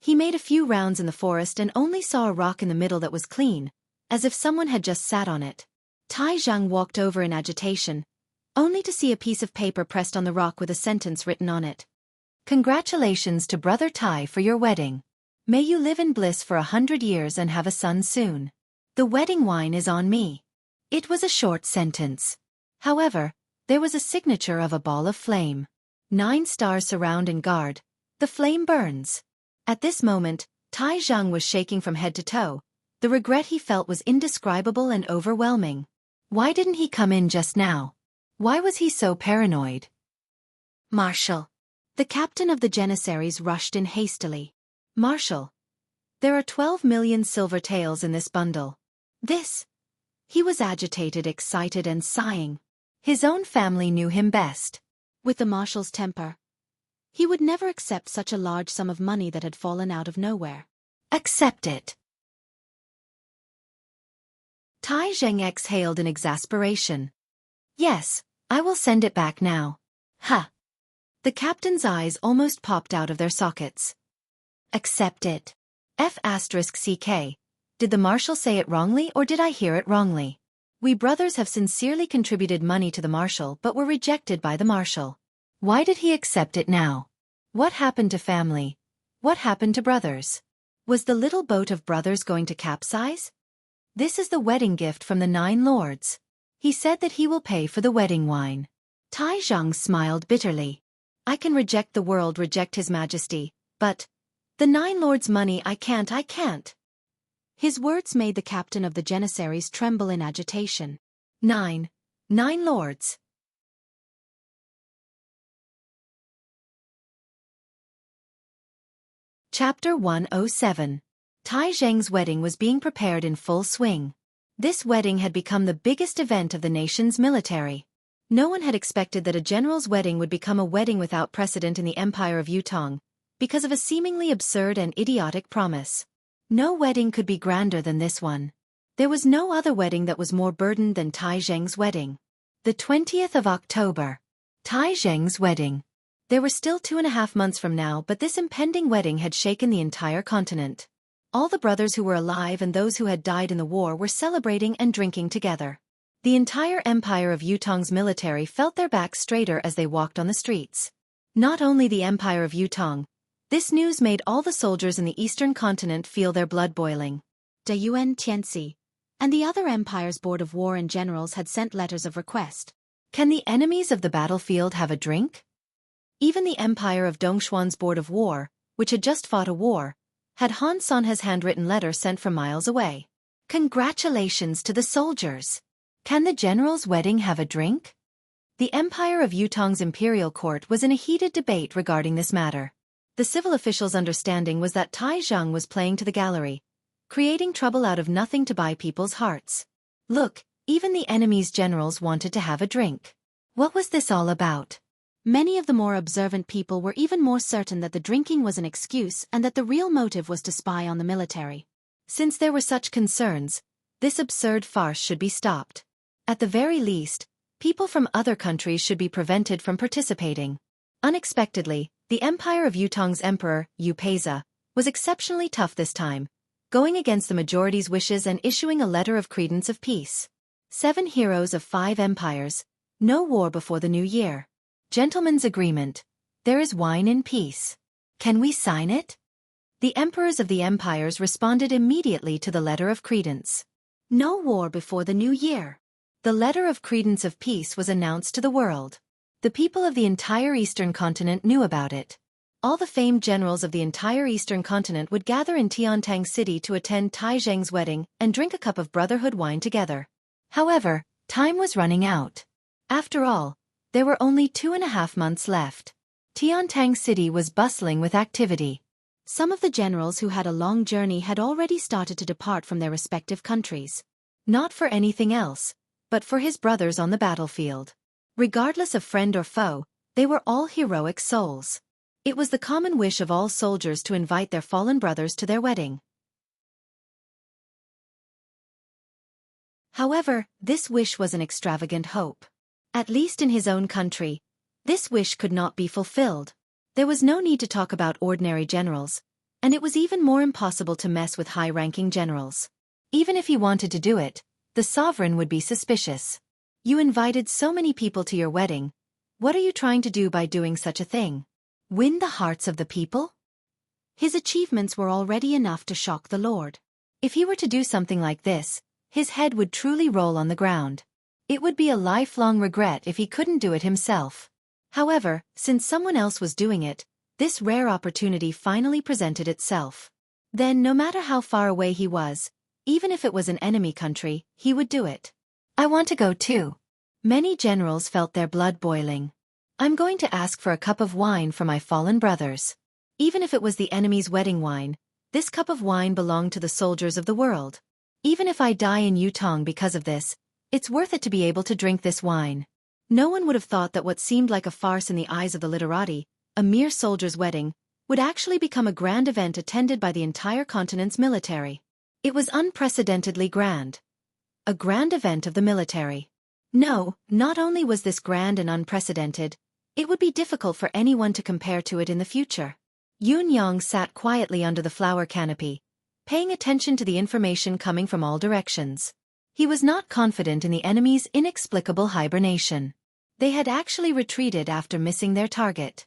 He made a few rounds in the forest and only saw a rock in the middle that was clean, as if someone had just sat on it. Tai Zheng walked over in agitation, only to see a piece of paper pressed on the rock with a sentence written on it. Congratulations to Brother Tai for your wedding. May you live in bliss for 100 years and have a son soon. The wedding wine is on me. It was a short sentence. However, there was a signature of a ball of flame. 9 stars surround and guard. The flame burns. At this moment, Tai Zhang was shaking from head to toe. The regret he felt was indescribable and overwhelming. Why didn't he come in just now? Why was he so paranoid? Marshal. The captain of the Janissaries rushed in hastily. Marshal. There are 12 million silver taels in this bundle. This. He was agitated, excited and sighing. His own family knew him best. With the marshal's temper, he would never accept such a large sum of money that had fallen out of nowhere. Accept it. Tai Zheng exhaled in exasperation. Yes, I will send it back now. Ha! The captain's eyes almost popped out of their sockets. Accept it. F*CK. Did the marshal say it wrongly or did I hear it wrongly? We brothers have sincerely contributed money to the marshal but were rejected by the marshal. Why did he accept it now? What happened to family? What happened to brothers? Was the little boat of brothers going to capsize? This is the wedding gift from the 9 lords. He said that he will pay for the wedding wine. Tai Zhang smiled bitterly. I can reject the world, reject his majesty, but the 9 lords' money I can't. His words made the captain of the Janissaries tremble in agitation. 9 lords. Chapter 107. Tai Zheng's wedding was being prepared in full swing. This wedding had become the biggest event of the nation's military. No one had expected that a general's wedding would become a wedding without precedent in the Empire of Yutong, because of a seemingly absurd and idiotic promise. No wedding could be grander than this one. There was no other wedding that was more burdened than Tai Zheng's wedding. The 20th of October. Tai Zheng's wedding. There were still 2.5 months from now, but this impending wedding had shaken the entire continent. All the brothers who were alive and those who had died in the war were celebrating and drinking together. The entire Empire of Yutong's military felt their backs straighter as they walked on the streets. Not only the Empire of Yutong. This news made all the soldiers in the eastern continent feel their blood boiling. De Yuan Tianxi and the other empires' board of war and generals had sent letters of request. Can the enemies of the battlefield have a drink? Even the Empire of Dongxuan's board of war, which had just fought a war, had Han Sanhe's handwritten letter sent from miles away. Congratulations to the soldiers! Can the general's wedding have a drink? The Empire of Yutong's imperial court was in a heated debate regarding this matter. The civil officials' understanding was that Tai Zhang was playing to the gallery, creating trouble out of nothing to buy people's hearts. Look, even the enemy's generals wanted to have a drink. What was this all about? Many of the more observant people were even more certain that the drinking was an excuse and that the real motive was to spy on the military. Since there were such concerns, this absurd farce should be stopped. At the very least, people from other countries should be prevented from participating. Unexpectedly, the Empire of Yutong's emperor, Yu Peiza, was exceptionally tough this time, going against the majority's wishes and issuing a letter of credence of peace. 7 heroes of 5 empires, no war before the new year. Gentlemen's agreement. There is wine in peace. Can we sign it? The emperors of the empires responded immediately to the letter of credence. No war before the new year. The letter of credence of peace was announced to the world. The people of the entire eastern continent knew about it. All the famed generals of the entire eastern continent would gather in Tiantang City to attend Tai Zheng's wedding and drink a cup of brotherhood wine together. However, time was running out. After all, there were only 2.5 months left. Tiantang City was bustling with activity. Some of the generals who had a long journey had already started to depart from their respective countries. Not for anything else, but for his brothers on the battlefield. Regardless of friend or foe, they were all heroic souls. It was the common wish of all soldiers to invite their fallen brothers to their wedding. However, this wish was an extravagant hope. At least in his own country, this wish could not be fulfilled. There was no need to talk about ordinary generals, and it was even more impossible to mess with high-ranking generals. Even if he wanted to do it, the sovereign would be suspicious. You invited so many people to your wedding. What are you trying to do by doing such a thing? Win the hearts of the people? His achievements were already enough to shock the Lord. If he were to do something like this, his head would truly roll on the ground. It would be a lifelong regret if he couldn't do it himself. However, since someone else was doing it, this rare opportunity finally presented itself. Then, no matter how far away he was, even if it was an enemy country, he would do it. I want to go too. Many generals felt their blood boiling. I'm going to ask for a cup of wine for my fallen brothers. Even if it was the enemy's wedding wine, this cup of wine belonged to the soldiers of the world. Even if I die in Yutong because of this, it's worth it to be able to drink this wine. No one would have thought that what seemed like a farce in the eyes of the literati, a mere soldier's wedding, would actually become a grand event attended by the entire continent's military. It was unprecedentedly grand. A grand event of the military. No, not only was this grand and unprecedented, it would be difficult for anyone to compare to it in the future. Yun Yang sat quietly under the flower canopy, paying attention to the information coming from all directions. He was not confident in the enemy's inexplicable hibernation. They had actually retreated after missing their target.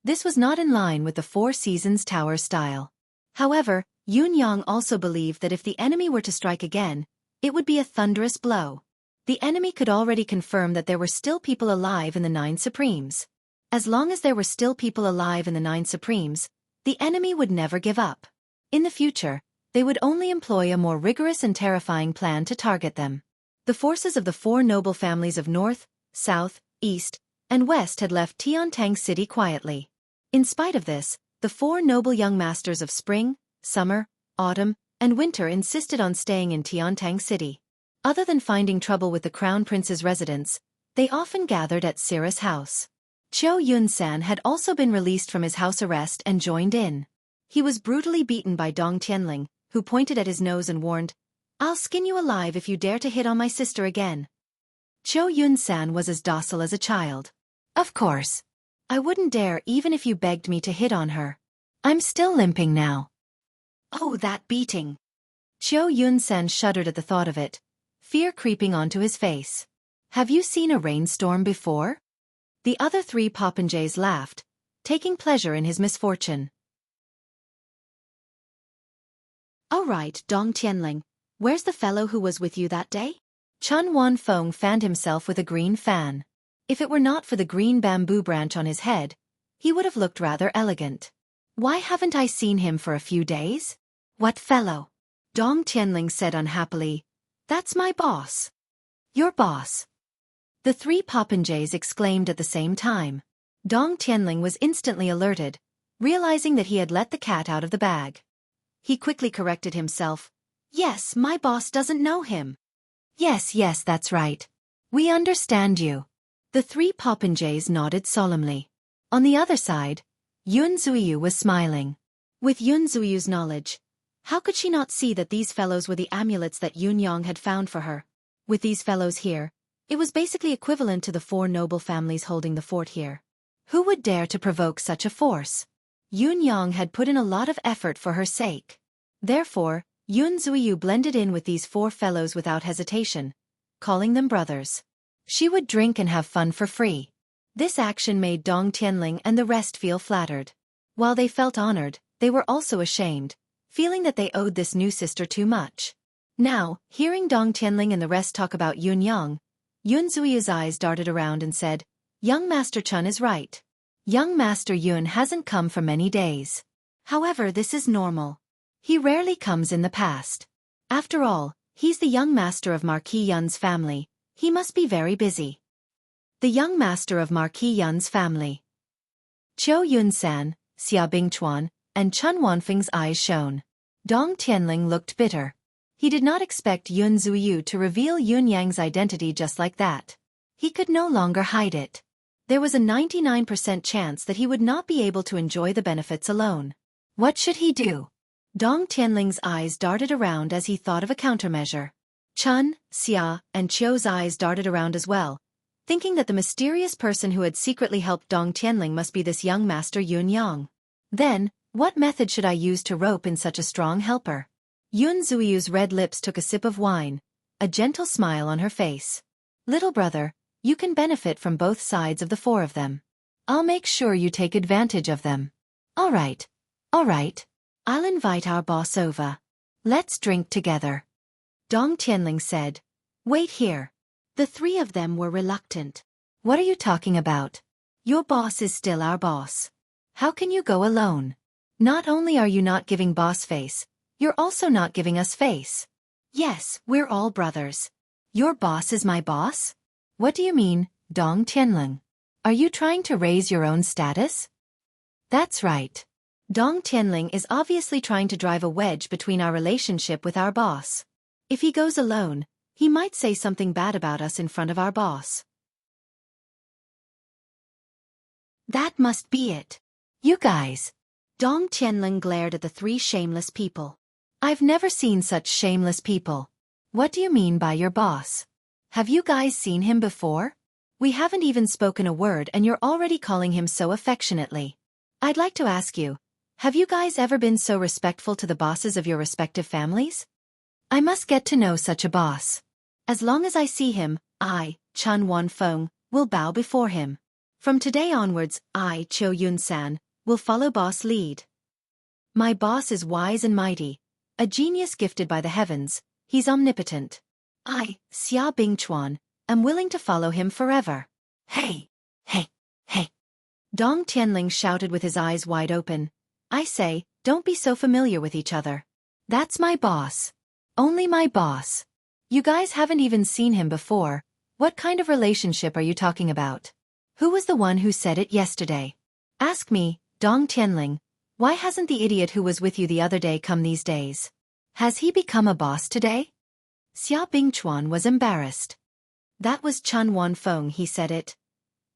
This was not in line with the Four Seasons Tower style. However, Yunyang also believed that if the enemy were to strike again, it would be a thunderous blow. The enemy could already confirm that there were still people alive in the Nine Supremes. As long as there were still people alive in the Nine Supremes, the enemy would never give up. In the future, they would only employ a more rigorous and terrifying plan to target them. The forces of the four noble families of North, South, East, and West had left Tiantang City quietly. In spite of this, the four noble young masters of spring, summer, autumn, and winter insisted on staying in Tiantang City. Other than finding trouble with the Crown Prince's residence, they often gathered at Sira's house. Qiu Yunsan had also been released from his house arrest and joined in. He was brutally beaten by Dong Tianling, who pointed at his nose and warned, "I'll skin you alive if you dare to hit on my sister again." Qiu Yunsan was as docile as a child. "Of course. I wouldn't dare even if you begged me to hit on her. I'm still limping now." "Oh, that beating." Qiu Yunsan shuddered at the thought of it, fear creeping onto his face. "Have you seen a rainstorm before?" The other three popinjays laughed, taking pleasure in his misfortune. "All right, Dong Tianling, where's the fellow who was with you that day?" Chun Wanfeng fanned himself with a green fan. If it were not for the green bamboo branch on his head, he would have looked rather elegant. "Why haven't I seen him for a few days?" "What fellow?" Dong Tianling said unhappily. "That's my boss." "Your boss?" The three popinjays exclaimed at the same time. Dong Tianling was instantly alerted, realizing that he had let the cat out of the bag. He quickly corrected himself. "Yes, my boss doesn't know him." Yes, that's right. We understand you." The three popinjays nodded solemnly. On the other side, Yun Zuiyu was smiling. With Yun Zuiyu's knowledge, how could she not see that these fellows were the amulets that Yunyang had found for her? With these fellows here, it was basically equivalent to the four noble families holding the fort here. Who would dare to provoke such a force? Yunyang had put in a lot of effort for her sake. Therefore, Yun Zuiyu blended in with these four fellows without hesitation, calling them brothers. She would drink and have fun for free. This action made Dong Tianling and the rest feel flattered. While they felt honored, they were also ashamed, feeling that they owed this new sister too much. Now, hearing Dong Tianling and the rest talk about Yunyang, Yun Zuiyu's eyes darted around and said, "Young Master Chun is right. Young Master Yun hasn't come for many days. However, this is normal. He rarely comes in the past. After all, he's the young master of Marquis Yun's family. He must be very busy." The young master of Marquis Yun's family. Qiu Yunsan, Xia Bingchuan, and Chun Wanfeng's eyes shone. Dong Tianling looked bitter. He did not expect Yun Zuiyu to reveal Yunyang's identity just like that. He could no longer hide it. There was a 99% chance that he would not be able to enjoy the benefits alone. What should he do? Dong Tianling's eyes darted around as he thought of a countermeasure. Chun, Xia, and Qiu's eyes darted around as well, thinking that the mysterious person who had secretly helped Dong Tianling must be this young master Yunyang. Then, what method should I use to rope in such a strong helper? Yun Zuiyu's red lips took a sip of wine, a gentle smile on her face. "Little brother, you can benefit from both sides of the four of them. I'll make sure you take advantage of them." All right. I'll invite our boss over. Let's drink together." Dong Tianling said. "Wait here." The three of them were reluctant. "What are you talking about? Your boss is still our boss. How can you go alone? Not only are you not giving boss face, you're also not giving us face." "Yes, we're all brothers. Your boss is my boss?" "What do you mean, Dong Tianling? Are you trying to raise your own status?" "That's right. Dong Tianling is obviously trying to drive a wedge between our relationship with our boss. If he goes alone, he might say something bad about us in front of our boss." "That must be it. You guys." Dong Tianling glared at the three shameless people. "I've never seen such shameless people. What do you mean by your boss? Have you guys seen him before? We haven't even spoken a word and you're already calling him so affectionately. I'd like to ask you, have you guys ever been so respectful to the bosses of your respective families? I must get to know such a boss. As long as I see him, I, Chun Wanfeng, will bow before him." From today onwards, I, Cho Yun-san, will follow boss lead. My boss is wise and mighty, a genius gifted by the heavens, he's omnipotent. I, Xia Bingchuan, am willing to follow him forever. Hey! Hey! Hey! Dong Tianling shouted with his eyes wide open. I say, don't be so familiar with each other. That's my boss. Only my boss. You guys haven't even seen him before. What kind of relationship are you talking about? Who was the one who said it yesterday? Ask me, Dong Tianling. Why hasn't the idiot who was with you the other day come these days? Has he become a boss today? Xia Bingchuan was embarrassed. That was Chun Wanfeng, he said it.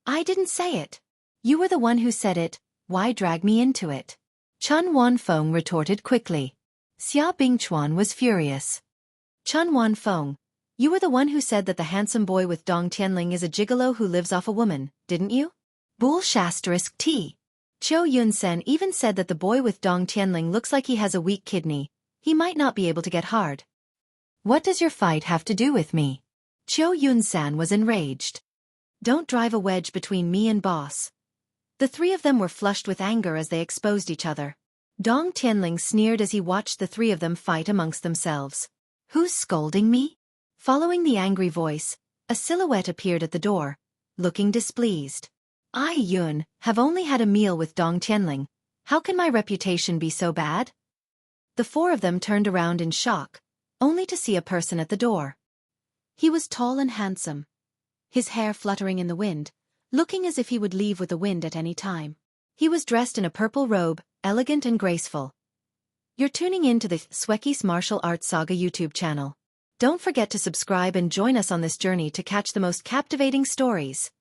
I didn't say it. You were the one who said it, why drag me into it? Chun Wanfeng retorted quickly. Xia Bingchuan was furious. Chun Wanfeng, you were the one who said that the handsome boy with Dong Tianling is a gigolo who lives off a woman, didn't you? Bull **T. Cho Yun-sen even said that the boy with Dong Tianling looks like he has a weak kidney. He might not be able to get hard. What does your fight have to do with me? Cho Yun-san was enraged. Don't drive a wedge between me and boss. The three of them were flushed with anger as they exposed each other. Dong Tianling sneered as he watched the three of them fight amongst themselves. Who's scolding me? Following the angry voice, a silhouette appeared at the door, looking displeased. I, Yun, have only had a meal with Dong Tianling. How can my reputation be so bad? The four of them turned around in shock, only to see a person at the door. He was tall and handsome, his hair fluttering in the wind, looking as if he would leave with the wind at any time. He was dressed in a purple robe, elegant and graceful. You're tuning in to the Xueqi's Martial Arts Saga YouTube channel. Don't forget to subscribe and join us on this journey to catch the most captivating stories.